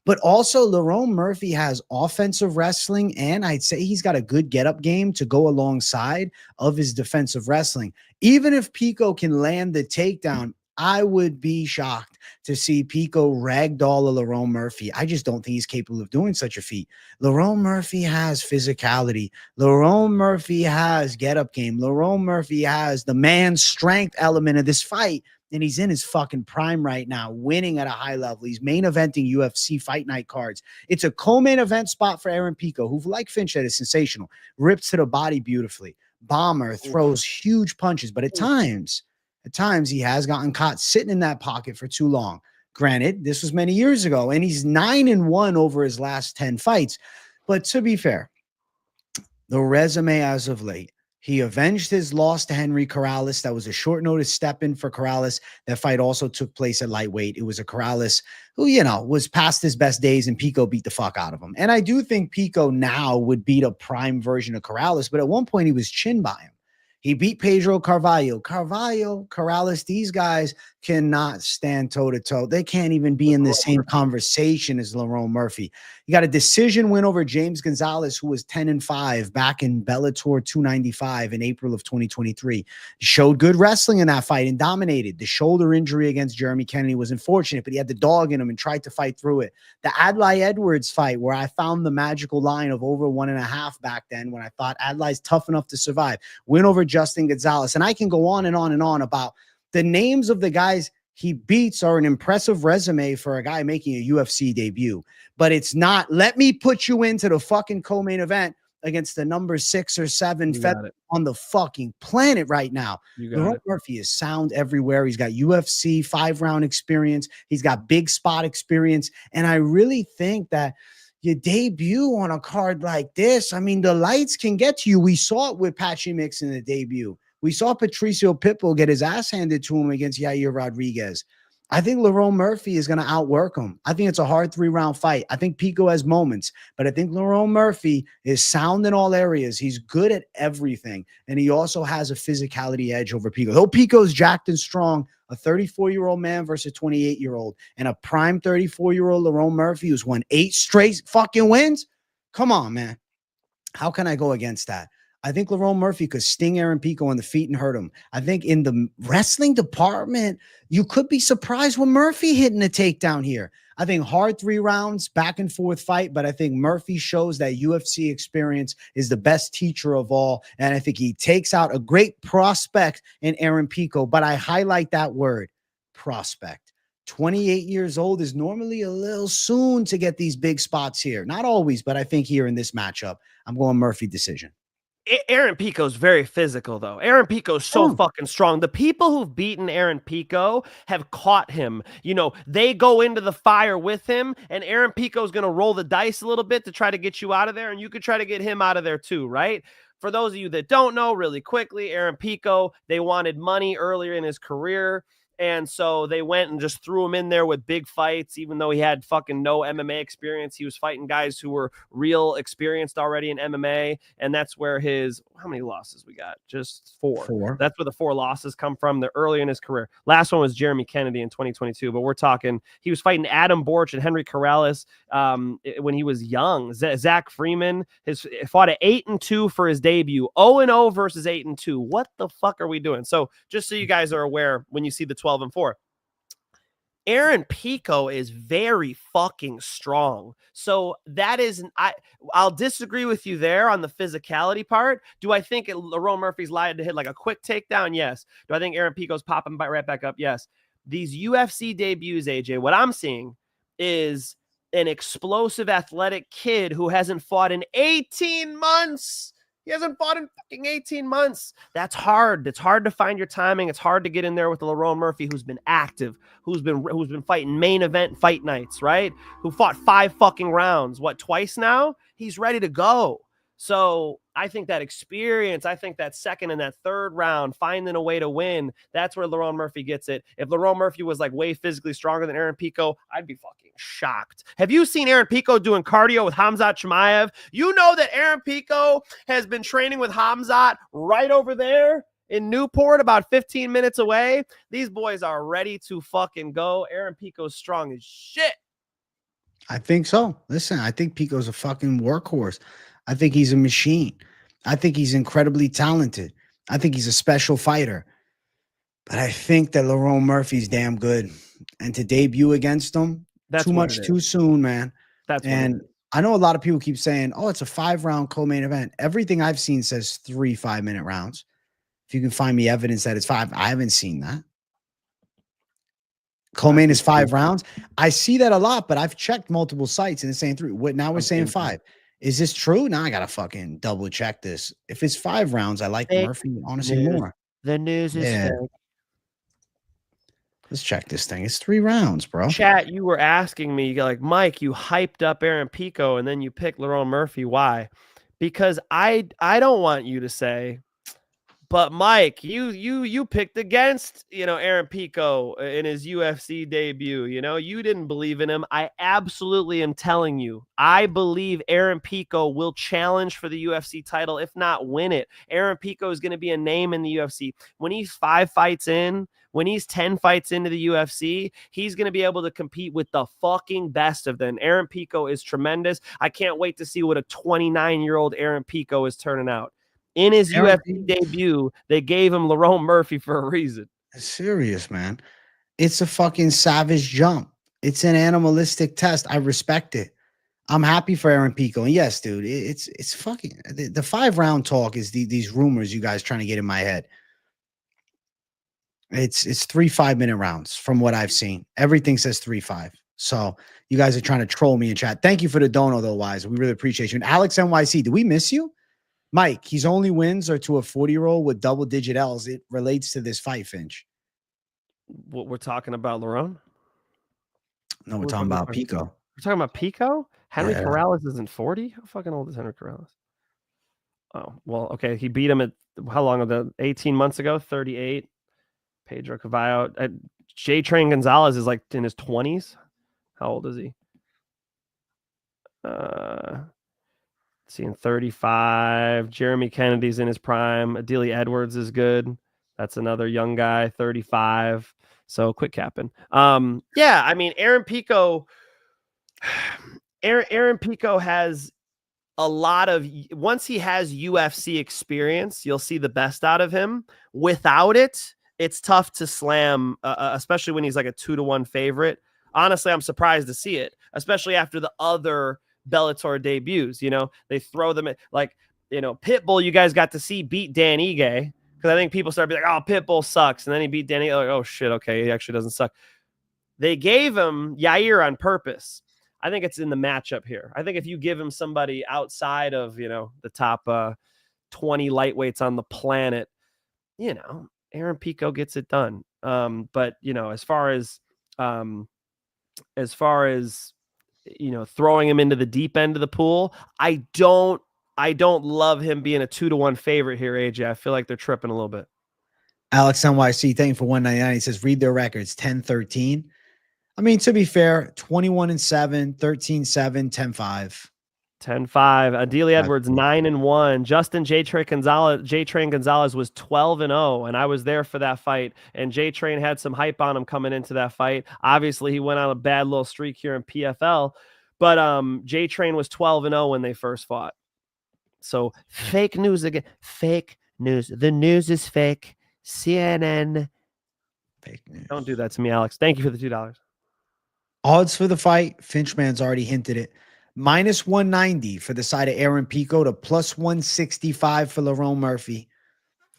But also, Lerone Murphy has offensive wrestling, and I'd say he's got a good get-up game to go alongside of his defensive wrestling. Even if Pico can land the takedown, I would be shocked to see Pico ragdoll a Lerone Murphy. I just don't think he's capable of doing such a feat. Lerone Murphy has physicality. Lerone Murphy has get-up game. Lerone Murphy has the man's strength element of this fight, and he's in his fucking prime right now, winning at a high level. He's main eventing UFC Fight Night cards. It's a co-main event spot for Aaron Pico, who, like Finch said, is sensational. Rips to the body beautifully. Bomber, throws huge punches, but at times he has gotten caught sitting in that pocket for too long. Granted, this was many years ago, and he's 9-1 over his last 10 fights. But to be fair, the resume as of late, he avenged his loss to Henry Corrales. That was a short notice step in for Corrales. That fight also took place at lightweight. It was a Corrales who, was past his best days, and Pico beat the fuck out of him. And I do think Pico now would beat a prime version of Corrales, but at one point he was chin by him. He beat Pedro Carvalho. Corrales, these guys cannot stand toe-to-toe. They can't even be in the same conversation as Lerone Murphy. You got a decision win over James Gonzalez, who was 10-5 back in Bellator 295 in April of 2023. He showed good wrestling in that fight and dominated. The shoulder injury against Jeremy Kennedy was unfortunate, but he had the dog in him and tried to fight through it. The Adlai Edwards fight, where I found the magical line of over 1.5 back then when I thought Adlai's tough enough to survive. Win over Justin Gonzalez. And I can go on and on and on about the names of the guys he beats are an impressive resume for a guy making a UFC debut. But it's not, let me put you into the fucking co-main event against the number 6 or 7 on the fucking planet right now. Lerone Murphy is sound everywhere. He's got UFC 5-round experience. He's got big spot experience. And I really think that you debut on a card like this, I mean, the lights can get to you. We saw it with Patchy Mix in the debut. We saw Patricio Pitbull get his ass handed to him against Yair Rodriguez. I think Lerone Murphy is going to outwork him. I think it's a hard 3-round fight. I think Pico has moments, but I think Lerone Murphy is sound in all areas. He's good at everything, and he also has a physicality edge over Pico. Though Pico's jacked and strong, a 34-year-old man versus a 28-year-old, and a prime 34-year-old Lerone Murphy who's won 8 straight fucking wins. Come on, man. How can I go against that? I think Lerone Murphy could sting Aaron Pico on the feet and hurt him. I think in the wrestling department, you could be surprised with Murphy hitting a takedown here. I think hard 3 rounds, back and forth fight, but I think Murphy shows that UFC experience is the best teacher of all. And I think he takes out a great prospect in Aaron Pico, but I highlight that word, prospect. 28 years old is normally a little soon to get these big spots here. Not always, but I think here in this matchup, I'm going Murphy decision. Aaron Pico's very physical, though. Aaron Pico's so fucking strong. The people who've beaten Aaron Pico have caught him. They go into the fire with him, and Aaron Pico's going to roll the dice a little bit to try to get you out of there, and you could try to get him out of there too, right? For those of you that don't know, really quickly, Aaron Pico, they wanted money earlier in his career. And so they went and just threw him in there with big fights, even though he had fucking no MMA experience. He was fighting guys who were real experienced already in MMA. And that's where how many losses we got? Just 4. That's where the 4 losses come from. They're early in his career. Last one was Jeremy Kennedy in 2022. But we're talking, he was fighting Adam Borch and Henry Corrales when he was young. Zach Freeman fought at 8-2 for his debut. 0-0 versus 8-2. What the fuck are we doing? So just so you guys are aware, when you see the 12-4. Aaron Pico is very fucking strong. So that is, I'll disagree with you there on the physicality part. Do I think Lerone Murphy's liable to hit like a quick takedown? Yes. Do I think Aaron Pico's popping right back up? Yes. These UFC debuts, AJ, what I'm seeing is an explosive athletic kid who hasn't fought in 18 months. He hasn't fought in fucking 18 months. That's hard. It's hard to find your timing. It's hard to get in there with Lerone Murphy, who's been active, who's been fighting main event fight nights, right? Who fought 5 fucking rounds. Twice now? He's ready to go. So I think that experience, I think that second and that third round, finding a way to win, that's where Lerone Murphy gets it. If Lerone Murphy was like way physically stronger than Aaron Pico, I'd be fucking shocked. Have you seen Aaron Pico doing cardio with Khamzat Chimaev? You know that Aaron Pico has been training with Khamzat right over there in Newport, about 15 minutes away. These boys are ready to fucking go. Aaron Pico's strong as shit. I think so. Listen, I think Pico's a fucking workhorse. I think he's a machine. I think he's incredibly talented. I think he's a special fighter. But I think that Lerone Murphy's damn good. And to debut against him, That's too much too soon, man. That's and I know a lot of people keep saying, oh, it's a 5-round co-main event. Everything I've seen says 3 5-minute rounds. If you can find me evidence that it's 5, I haven't seen that. Co-main is 5 rounds. I see that a lot, but I've checked multiple sites and it's saying 3. What now we're saying 5. Is this true? Now I gotta fucking double check this. If it's 5 rounds, I like Murphy honestly more. The news is fake. Let's check this thing. It's 3 rounds, bro. Chat, you were asking me, like, Mike, you hyped up Aaron Pico and then you picked Lerone Murphy. Why? Because I don't want you to say, but Mike, you picked against, Aaron Pico in his UFC debut. You didn't believe in him. I absolutely am telling you, I believe Aaron Pico will challenge for the UFC title, if not win it. Aaron Pico is going to be a name in the UFC. When he's 5 fights in, when he's 10 fights into the UFC, he's going to be able to compete with the fucking best of them. Aaron Pico is tremendous. I can't wait to see what a 29-year-old Aaron Pico is turning out. In his UFC debut, they gave him Lerone Murphy for a reason. Serious, man. It's a fucking savage jump. It's an animalistic test. I respect it. I'm happy for Aaron Pico. And yes, dude, it's fucking the 5-round talk is these rumors you guys trying to get in my head. It's 3 5-minute rounds from what I've seen. Everything says 3 5. So you guys are trying to troll me in chat. Thank you for the dono, though, Wise. We really appreciate you. And Alex NYC, did we miss you? Mike, his only wins are to a 40-year-old with double-digit L's. It relates to this fight, Finch. What we're talking about, Lerone? No, we're talking about Pico. We're talking about Pico? Henry Corrales isn't 40? How fucking old is Henry Corrales? Oh, well, okay. He beat him at how long ago? 18 months ago, 38. Pedro Cavallo. J-Train Gonzalez is like in his 20s. How old is he? Seeing 35. Jeremy Kennedy's in his prime. Adili Edwards is good. That's another young guy, 35. So quick capping. Yeah, I mean, Aaron Pico has a lot of, once he has UFC experience, you'll see the best out of him. Without it, it's tough to slam, especially when he's like a 2-1 favorite. Honestly, I'm surprised to see it, especially after the other Bellator debuts. They throw them at, like, Pitbull, you guys got to see beat Dan Ige, because I think people start being like, oh, Pitbull sucks, and then he beat Dan Ige, like, oh shit, okay, he actually doesn't suck. They gave him Yair on purpose. I think it's in the matchup here. I think if you give him somebody outside of the top 20 lightweights on the planet, Aaron Pico gets it done. But as far as throwing him into the deep end of the pool, I don't love him being a 2-1 favorite here, AJ. I feel like they're tripping a little bit. Alex NYC, thank you for 199. He says, read their records, 10-13. I mean, to be fair, 21-7, 13-7, 10-5. 10-5. Adili Edwards 9-1. Justin J-Train Gonzalez was 12-0, and I was there for that fight. And J-Train had some hype on him coming into that fight. Obviously, he went on a bad little streak here in PFL, but J-Train was 12-0 when they first fought. So fake news again. Fake news. The news is fake. CNN. Fake news. Don't do that to me, Alex. Thank you for the $2. Odds for the fight. Finchman's already hinted it. -190 for the side of Aaron Pico to +165 for Lerone Murphy.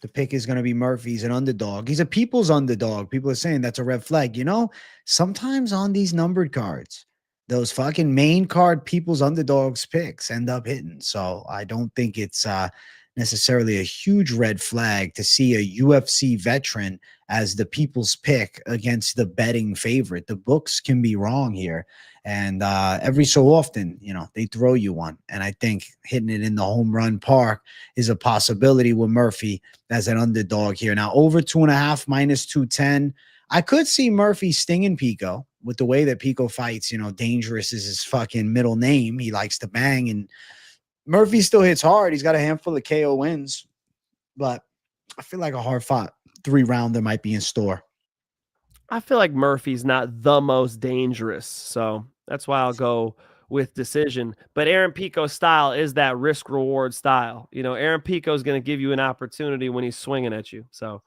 The pick is going to be Murphy's an underdog. He's a people's underdog. People are saying that's a red flag. Sometimes on these numbered cards, those fucking main card people's underdogs picks end up hitting. So I don't think it's necessarily a huge red flag to see a UFC veteran as the people's pick against the betting favorite. The books can be wrong here. And every so often, they throw you one. And I think hitting it in the home run park is a possibility with Murphy as an underdog here. Now, over 2.5, -210. I could see Murphy stinging Pico with the way that Pico fights. Dangerous is his fucking middle name. He likes to bang. And Murphy still hits hard. He's got a handful of KO wins. But I feel like a hard-fought 3-rounder might be in store. I feel like Murphy's not the most dangerous, so that's why I'll go with decision. But Aaron Pico's style is that risk-reward style. You know, Aaron Pico is going to give you an opportunity when he's swinging at you. So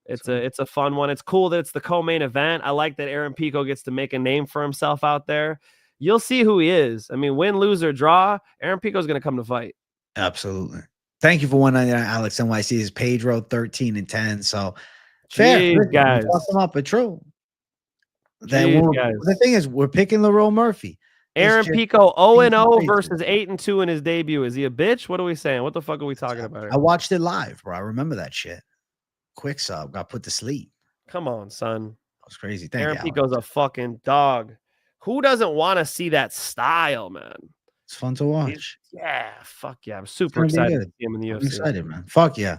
it's a fun one. It's cool that it's the co-main event. I like that Aaron Pico gets to make a name for himself out there. You'll see who he is. I mean, win, lose, or draw, Aaron Pico's going to come to fight. Absolutely. Thank you for 199, Alex NYC. Is Pedro 13-10. So fair, Jeez, guys. Fuck them up, but true. Jeez, the thing is, we're picking Lerone Murphy. Aaron Pico 0-0 versus 8-2 in his debut. Is he a bitch? What are we saying? What the fuck are we talking about here? I watched it live, bro. I remember that shit. Quick sub got put to sleep. Come on, son. That was crazy. Aaron Pico's a fucking dog. Who doesn't want to see that style, man? It's fun to watch. Yeah, fuck yeah. I'm super excited to see him in the UFC. I'm excited, man. Fuck yeah.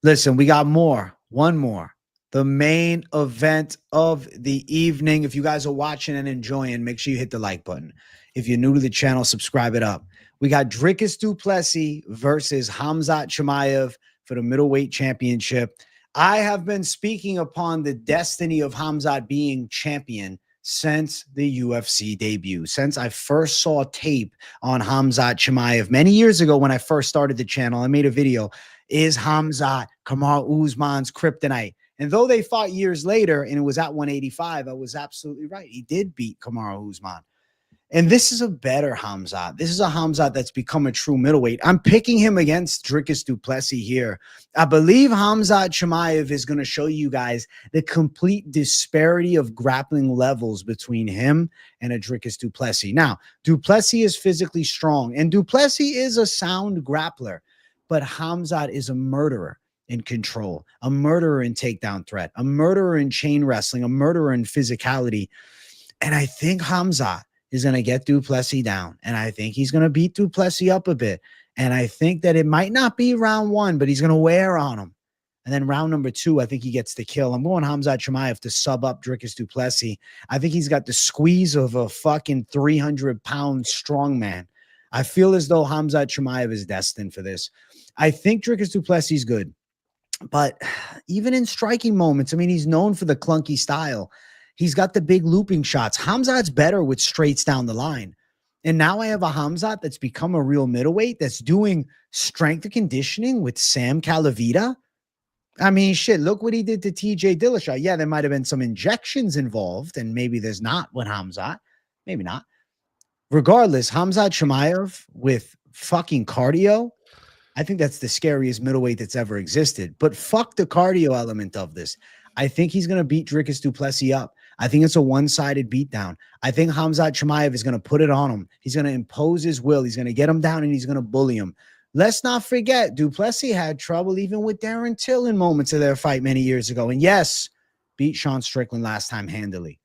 Listen, we got more. One more. The main event of the evening. If you guys are watching and enjoying, make sure you hit the like button. If you're new to the channel, subscribe it up. We got Dricus du Plessis versus Khamzat Chimaev for the middleweight championship. I have been speaking upon the destiny of Khamzat being champion since the UFC debut, since I first saw tape on Khamzat Chimaev many years ago when I first started the channel. I made a video, is Khamzat Kamaru Usman's kryptonite? And though they fought years later and it was at 185, I was absolutely right. He did beat Kamaru Usman. And this is a better Khamzat. This is a Khamzat that's become a true middleweight. I'm picking him against Dricus du Plessis here. I believe Khamzat Chimaev is going to show you guys the complete disparity of grappling levels between him and a Dricus du Plessis. Now, du Plessis is physically strong, and du Plessis is a sound grappler, but Khamzat is a murderer in control, a murderer in takedown threat, a murderer in chain wrestling, a murderer in physicality. And I think Khamzat is going to get du Plessis down. And I think he's going to beat du Plessis up a bit. And I think that it might not be round one, but he's going to wear on him. And then round number 2, I think he gets the kill. I'm going Khamzat Chimaev to sub up Dricus du Plessis. I think he's got the squeeze of a fucking 300-pound strongman. I feel as though Khamzat Chimaev is destined for this. I think Dricus du Plessis is good. But even in striking moments, I mean, he's known for the clunky style. He's got the big looping shots. Khamzat's better with straights down the line. And now I have a Khamzat that's become a real middleweight that's doing strength and conditioning with Sam Calavita. I mean, shit, look what he did to TJ Dillashaw. Yeah, there might have been some injections involved, and maybe there's not with Khamzat. Maybe not. Regardless, Khamzat Chimaev with fucking cardio, I think that's the scariest middleweight that's ever existed. But fuck the cardio element of this. I think he's going to beat Dricus du Plessis up. I think it's a one-sided beatdown. I think Khamzat Chimaev is going to put it on him. He's going to impose his will. He's going to get him down, and he's going to bully him. Let's not forget, du Plessis had trouble even with Darren Till in moments of their fight many years ago. And yes, beat Sean Strickland last time handily.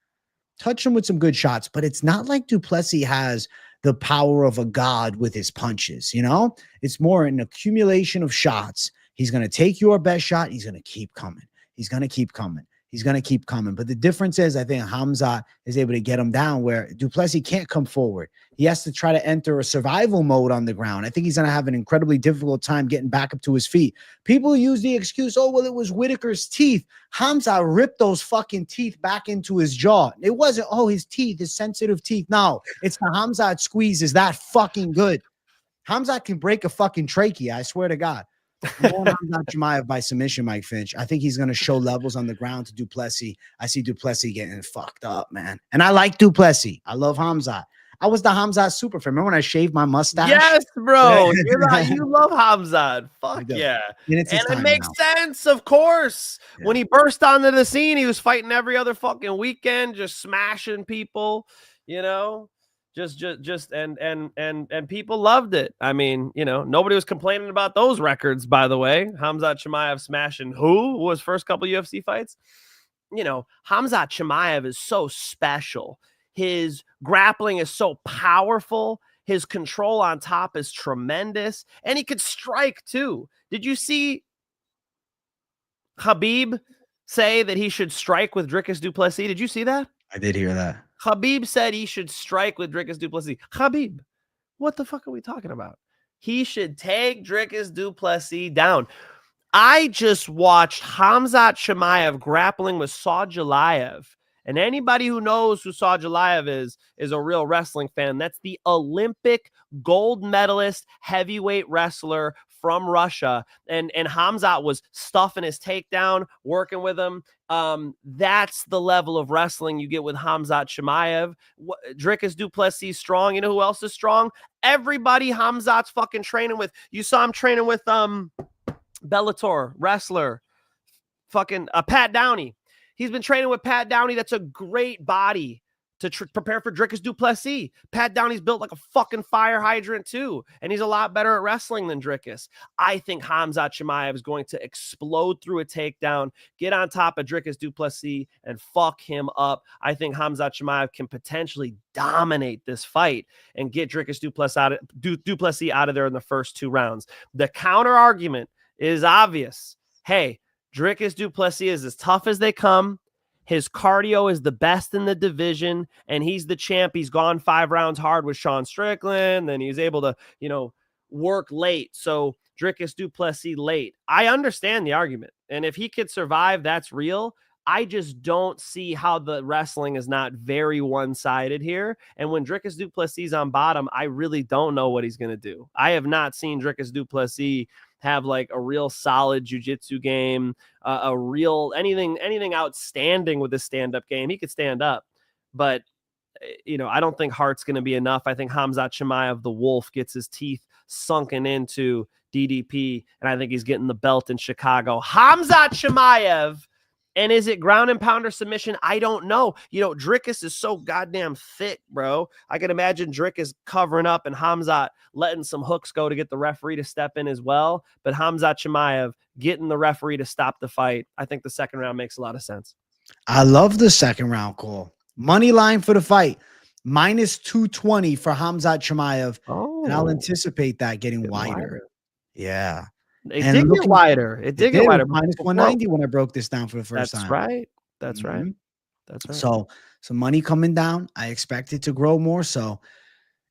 Touched him with some good shots, but it's not like du Plessis has the power of a god with his punches, you know? It's more an accumulation of shots. He's going to take your best shot. He's going to keep coming. He's going to keep coming. He's going to keep coming. But the difference is, I think Khamzat is able to get him down where du Plessis can't come forward. He has to try to enter a survival mode on the ground. I think he's going to have an incredibly difficult time getting back up to his feet. People use the excuse, oh, well, it was Whitaker's teeth. Khamzat ripped those fucking teeth back into his jaw. It wasn't, oh, his teeth, his sensitive teeth. No, it's the Khamzat squeeze is that fucking good. Khamzat can break a fucking trachea, I swear to God. I'm going Khamzat Chimaev by submission, Mike Finch. I think he's going to show levels on the ground to du Plessis. I see du Plessis getting fucked up, man. And I like du Plessis. I love Khamzat. I was the Khamzat super fan. Remember when I shaved my mustache? Yes, bro. You love Khamzat. Fuck yeah. And it makes sense, of course. Yeah. When he burst onto the scene, he was fighting every other fucking weekend, just smashing people, you know? And people loved it. I mean, you know, nobody was complaining about those records, by the way. Khamzat Chimaev smashing who was first couple UFC fights. You know, Khamzat Chimaev is so special. His grappling is so powerful. His control on top is tremendous. And he could strike too. Did you see Khabib say that he should strike with Dricus du Plessis? Did you see that? I did hear that. Khabib said he should strike with Dricus du Plessis. Khabib, what the fuck are we talking about? He should take Dricus du Plessis down. I just watched Khamzat Chimaev grappling with Saudjalaev. And anybody who knows who Saudjalaev is a real wrestling fan. That's the Olympic gold medalist heavyweight wrestler from Russia. And Khamzat was stuffing his takedown, working with him. That's the level of wrestling you get with Khamzat Chimaev. Drickus du Plessis strong. You know who else is strong? Everybody Khamzat's fucking training with. You saw him training with Bellator wrestler, fucking Pat Downey. He's been training with Pat Downey. That's a great body to prepare for Drickus du Plessis. Pat Downey's built like a fucking fire hydrant too, and he's a lot better at wrestling than Drickus. I think Khamzat Chimaev is going to explode through a takedown, get on top of Drickus du Plessis, and fuck him up. I think Khamzat Chimaev can potentially dominate this fight and get Drickus du Plessis out of there in the first 2 rounds. The counter argument is obvious. Hey, Drickus du Plessis is as tough as they come. His cardio is the best in the division, and he's the champ. He's gone 5 rounds hard with Sean Strickland, and he's able to, work late. So Drickus du Plessis late. I understand the argument, and if he could survive, that's real. I just don't see how the wrestling is not very one-sided here. And when Drickus du Plessis on bottom, I really don't know what he's going to do. I have not seen Drickus du Plessis have like a real solid jiu-jitsu game, a real anything outstanding with his stand-up game. He could stand up, but I don't think heart's going to be enough. I think Khamzat Chimaev, the wolf, gets his teeth sunken into DDP, and I think he's getting the belt in Chicago. Khamzat Chimaev. And is it ground and pounder submission? I don't know. Drickus is so goddamn thick, bro. I can imagine Drickus covering up and Khamzat letting some hooks go to get the referee to step in as well. But Khamzat Chimaev getting the referee to stop the fight. I think the second round makes a lot of sense. I love the second round call. Money line for the fight. -220 for Khamzat Chimaev. Oh, and I'll anticipate that getting wider. Yeah. It did get wider. It did get wider. -190 when I broke this down for the first time. That's right. That's right. That's right. So some money coming down. I expect it to grow more. So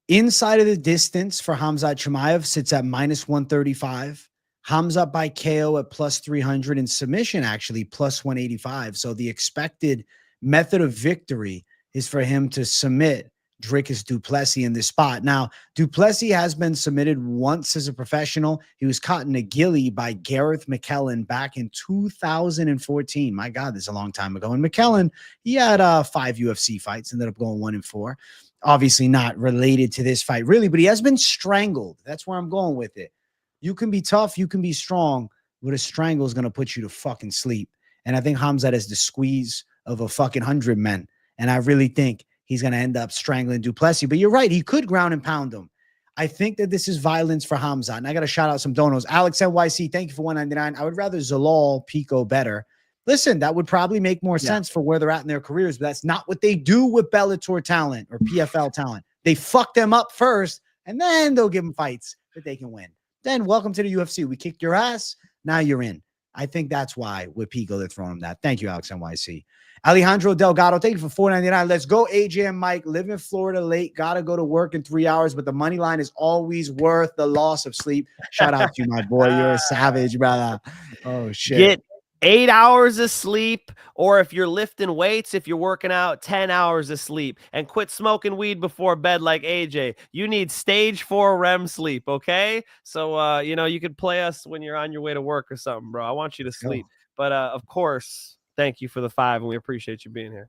inside of the distance for Khamzat Chimaev sits at -135. Khamzat by KO at +300 and submission actually +185. So the expected method of victory is for him to submit Drickus du Plessis in this spot. Now, du Plessis has been submitted once as a professional. He was caught in a ghillie by Gareth McKellen back in 2014. My God, this is a long time ago. And McKellen, he had 5 UFC fights, ended up going 1-4. Obviously not related to this fight, really, but he has been strangled. That's where I'm going with it. You can be tough, you can be strong, but a strangle is going to put you to fucking sleep. And I think Khamzat has the squeeze of a fucking 100 men. And I really think he's going to end up strangling du Plessis. But you're right. He could ground and pound him. I think that this is violence for Khamzat. And I got to shout out some donos. Alex NYC, thank you for $1.99. I would rather Zalal Pico better. Listen, that would probably make more sense for where they're at in their careers. But that's not what they do with Bellator talent or PFL talent. They fuck them up first, and then they'll give them fights that they can win. Then welcome to the UFC. We kicked your ass. Now you're in. I think that's why with Pico they're throwing him that. Thank you, Alex NYC. Alejandro Delgado, thank you for $4.99. Let's go, AJ and Mike. Live in Florida late. Got to go to work in 3 hours, but the money line is always worth the loss of sleep. Shout out to you, my boy. You're a savage, brother. Oh, shit. Get 8 hours of sleep, or if you're lifting weights, if you're working out, 10 hours of sleep, and quit smoking weed before bed like AJ. You need stage 4 REM sleep, okay? So, you could play us when you're on your way to work or something, bro. I want you to sleep. But, of course, thank you for the 5, and we appreciate you being here.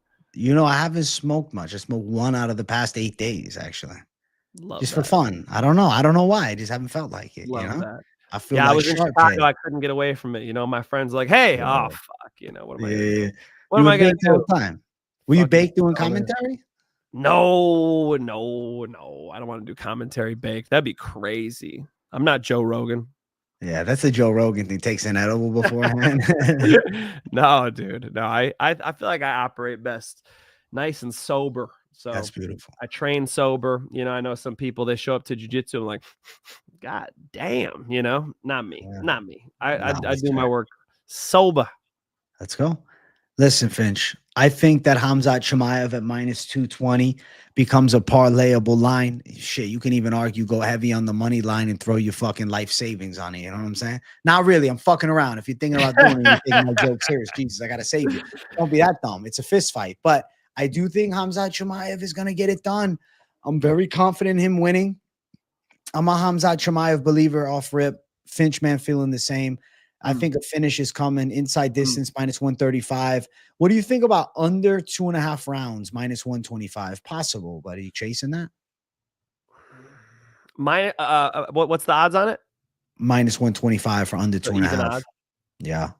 I haven't smoked much. I smoked 1 out of the past 8 days, actually. Just that. for fun. I don't know. I don't know why. I just haven't felt like it. Love that. I feel like I was in Chicago. I couldn't get away from it. My friends like, hey, fuck. What am I gonna do? What am I going to do? Were you baked doing commentary? No. I don't want to do commentary baked. That'd be crazy. I'm not Joe Rogan. Yeah, that's a Joe Rogan thing. Takes an edible beforehand. No, dude. No, I feel like I operate best nice and sober. So that's beautiful. I train sober. I know some people, they show up to jiu-jitsu and like, God damn, not me. Not me. I do my work sober. Let's go. Listen, Finch, I think that Khamzat Chimaev at minus 220 becomes a parlayable line. Shit, you can even argue go heavy on the money line and throw your fucking life savings on it. You know what I'm saying? Not really. I'm fucking around. If you're thinking about doing it, you're taking my joke serious. Jesus, I got to save you. Don't be that dumb. It's a fist fight. But I do think Khamzat Chimaev is going to get it done. I'm very confident in him winning. I'm a Khamzat Chimaev believer off rip. Finch, man, feeling the same. I think a finish is coming. Inside distance, minus 135. What do you think about under 2.5 rounds, minus 125? Possible, buddy. Chasing that? What's the odds on it? Minus 125 for under 2.5. Odds? Yeah.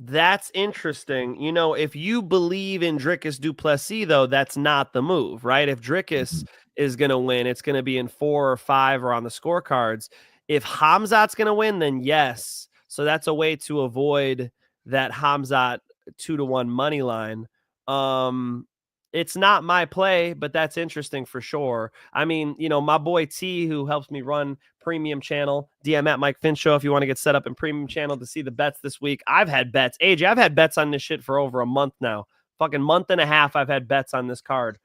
That's interesting. You know, if you believe in Drickus du Plessis, though, that's not the move, right? If Drickus is going to win, it's going to be in 4 or 5 or on the scorecards. If Khamzat's going to win, then yes. So that's a way to avoid that Khamzat 2-1 money line. It's not my play, but that's interesting for sure. I mean, you know, my boy T, who helps me run premium channel, DM at Mike Finch Show if you want to get set up in premium channel to see the bets this week. I've had bets. AJ, I've had bets on this shit for over a month now. Fucking month and a half I've had bets on this card.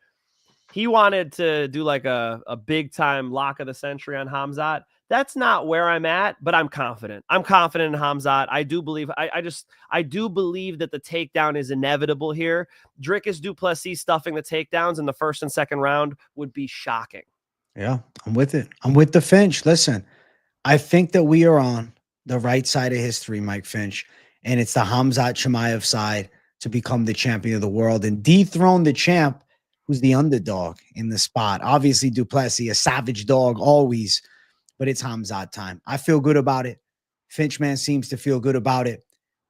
He wanted to do like a big time lock of the century on Khamzat. That's not where I'm at, but I'm confident. I'm confident in Khamzat. I do believe I do believe that the takedown is inevitable here. Drickus du Plessis stuffing the takedowns in the first and second round would be shocking. Yeah, I'm with it. I'm with the Finch. Listen, I think that we are on the right side of history, Mike Finch, and it's the Khamzat Chimaev side to become the champion of the world and dethrone the champ who's the underdog in the spot. Obviously, du Plessis, a savage dog always, but it's Khamzat time. I feel good about it. Finchman seems to feel good about it.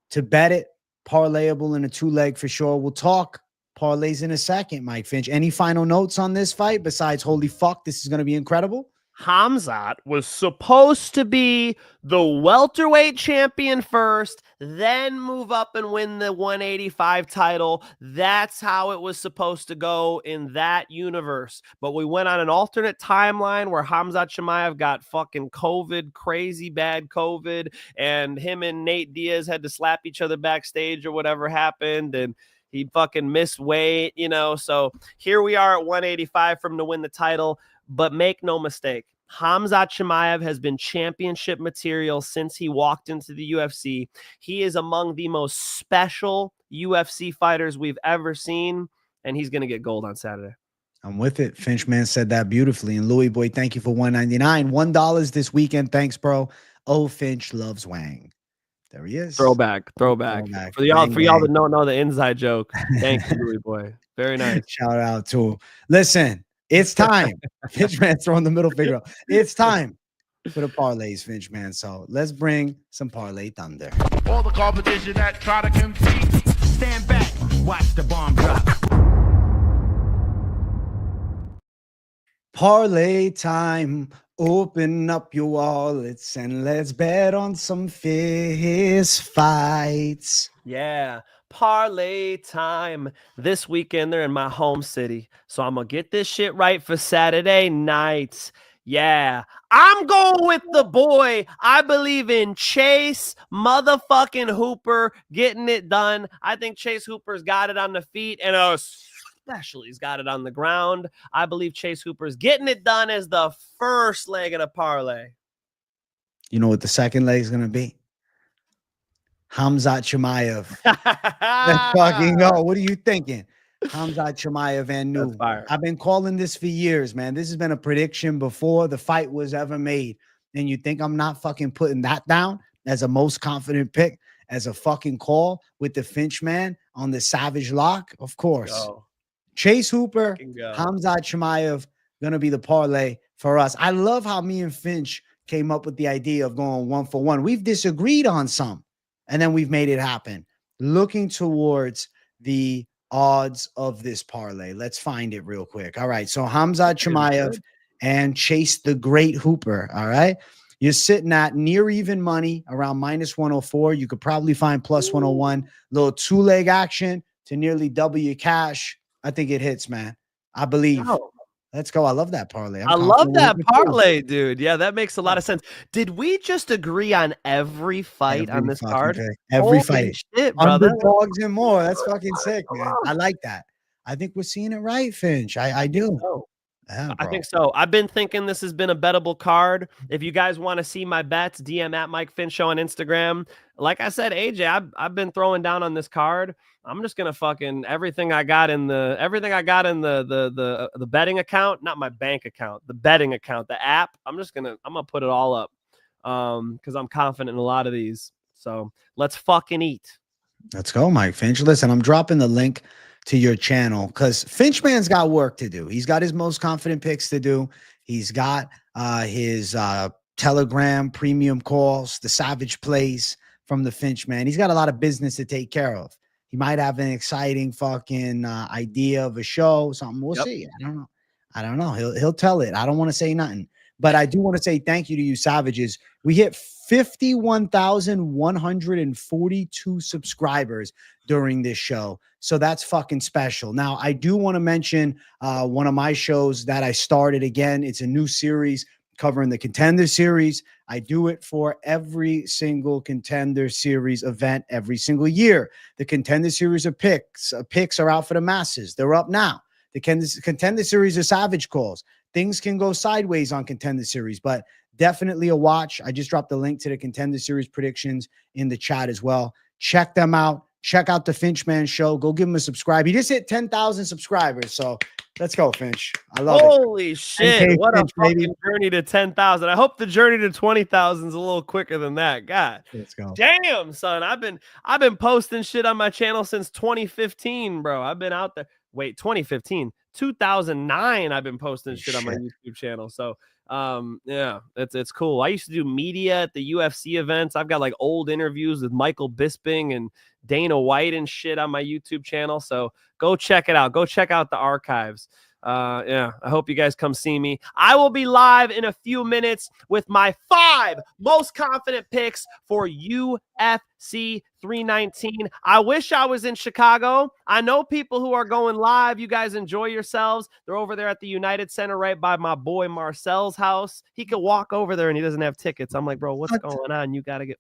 To bet it, parlayable in a 2-leg for sure. We'll talk parlays in a second, Mike Finch. Any final notes on this fight besides holy fuck, this is going to be incredible? Khamzat was supposed to be the welterweight champion first, then move up and win the 185 title. That's how it was supposed to go in that universe. But we went on an alternate timeline where Khamzat Chimaev got fucking COVID, crazy bad COVID, and him and Nate Diaz had to slap each other backstage or whatever happened, and he fucking missed weight, you know. So here we are at 185 from to win the title. But make no mistake, Khamzat Chimaev has been championship material since he walked into the UFC. He is among the most special UFC fighters we've ever seen, and he's going to get gold on Saturday. I'm with it. Finchman said that beautifully. And Louis Boy, thank you for $1.99. $1 this weekend. Thanks, bro. Oh, Finch loves Wang. There he is. Throwback. For y'all that don't know the inside joke. Thank you, Louis Boy. Very nice. Shout out to him. Listen, it's time. Finchman throwing the middle finger up. It's time for the parlays, Finchman. So let's bring some parlay thunder. All the competition that try to compete, stand back, watch the bomb drop. Parlay time. Open up your wallets and let's bet on some fist fights. Yeah. Parlay time. This weekend, they're in my home city. So I'm going to get this shit right for Saturday night. Yeah. I'm going with the boy. I believe in Chase motherfucking Hooper getting it done. I think Chase Hooper's got it on the feet and especially he's got it on the ground. I believe Chase Hooper's getting it done as the first leg of the parlay. You know what the second leg is going to be? Khamzat Chimaev. Let's fucking go. What are you thinking? Khamzat Chimaev and new. I've been calling this for years, man. This has been a prediction before the fight was ever made. And you think I'm not fucking putting that down as a most confident pick, as a fucking call with the Finch man on the Savage lock? Of course. Go. Chase Hooper, Khamzat Chimaev, gonna be the parlay for us. I love how me and Finch came up with the idea of going 1-for-1. We've disagreed on some, and then we've made it happen. Looking towards the odds of this parlay. Let's find it real quick. All right. So Khamzat Chimaev and Chase the Great Hooper. All right. You're sitting at near even money around minus 104. You could probably find plus 101. Little 2-leg action to nearly double your cash. I think it hits, man. I believe. Let's go. I love that parlay. I love that parlay, dude. Yeah, that makes a lot of sense. Did we just agree on every fight on this card? Every Holy fight. shit, brother. Underdogs and more. That's fucking sick, man. I like that. I think we're seeing it right, Finch. I do. Yeah, I think so. I've been thinking this has been a bettable card. If you guys want to see my bets, DM at Mike Finch Show on Instagram. Like I said, AJ, I've been throwing down on this card. I'm just gonna fucking everything I got in the betting account, not my bank account, the betting account, the app. I'm gonna put it all up because I'm confident in a lot of these. So let's fucking eat. Let's go, Mike Finch. Listen, I'm dropping the link to your channel because Finchman's got work to do. He's got his most confident picks to do. He's got his Telegram premium calls, the Savage plays from the Finchman. He's got a lot of business to take care of. He might have an exciting fucking idea of a show, something. We'll see. I don't know. He'll tell it. I don't want to say nothing, but I do want to say thank you to you Savages. We hit 51,142 subscribers during this show. So that's fucking special. Now, I do want to mention one of my shows that I started again. It's a new series covering the Contender Series. I do it for every single Contender Series event every single year. The Contender Series of picks. Picks are out for the masses. They're up now. The Contender Series of Savage calls. Things can go sideways on Contender Series, but definitely a watch. I just dropped the link to the Contender Series predictions in the chat as well. Check them out. Check out the Finchman Show. Go give him a subscribe. He just hit 10,000 subscribers. So let's go, Finch. I love it. Holy shit. What Finch, a fucking baby. journey to 10,000. I hope the journey to 20,000 is a little quicker than that. God. Let's go. Damn, son. I've been posting shit on my channel since 2015, bro. I've been out there. Wait, 2015. 2009 I've been posting shit on my YouTube channel. So yeah, it's cool. I used to do media at the UFC events. I've got like old interviews with Michael Bisping and Dana White and shit on my YouTube channel. So go check it out. Go check out the archives. Yeah, I hope you guys come see me. I will be live in a few minutes with my 5 most confident picks for UFC 319. I wish I was in Chicago. I know people who are going live. You guys enjoy yourselves. They're over there at the United Center right by my boy Marcel's house. He could walk over there and he doesn't have tickets. I'm like, bro, what's going on? You got to get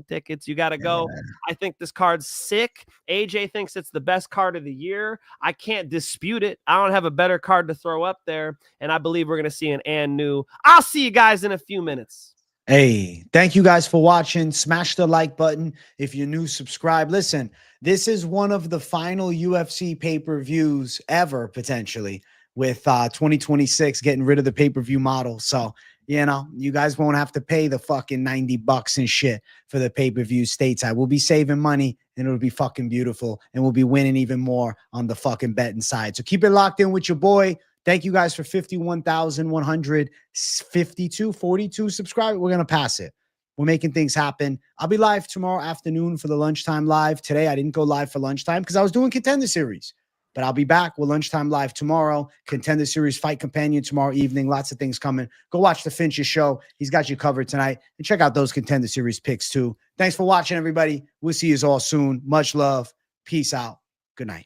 tickets. You got to go. I think this card's sick. AJ thinks it's the best card of the year. I can't dispute it. I don't have a better card to throw up there. And I believe we're going to see an and new. I'll see you guys in a few minutes. Hey, thank you guys for watching. Smash the like button. If you're new, subscribe. Listen, this is one of the final UFC pay-per-views ever, potentially, with 2026 getting rid of the pay-per-view model. So, you know, you guys won't have to pay the fucking $90 and shit for the pay-per-view stateside. We'll be saving money and it'll be fucking beautiful. And we'll be winning even more on the fucking betting side. So keep it locked in with your boy. Thank you guys for 42 subscribers. We're going to pass it. We're making things happen. I'll be live tomorrow afternoon for the lunchtime live. Today, I didn't go live for lunchtime because I was doing Contender Series. But I'll be back with lunchtime live tomorrow. Contender Series Fight Companion tomorrow evening. Lots of things coming. Go watch the Finch's show. He's got you covered tonight. And check out those Contender Series picks too. Thanks for watching, everybody. We'll see you all soon. Much love. Peace out. Good night.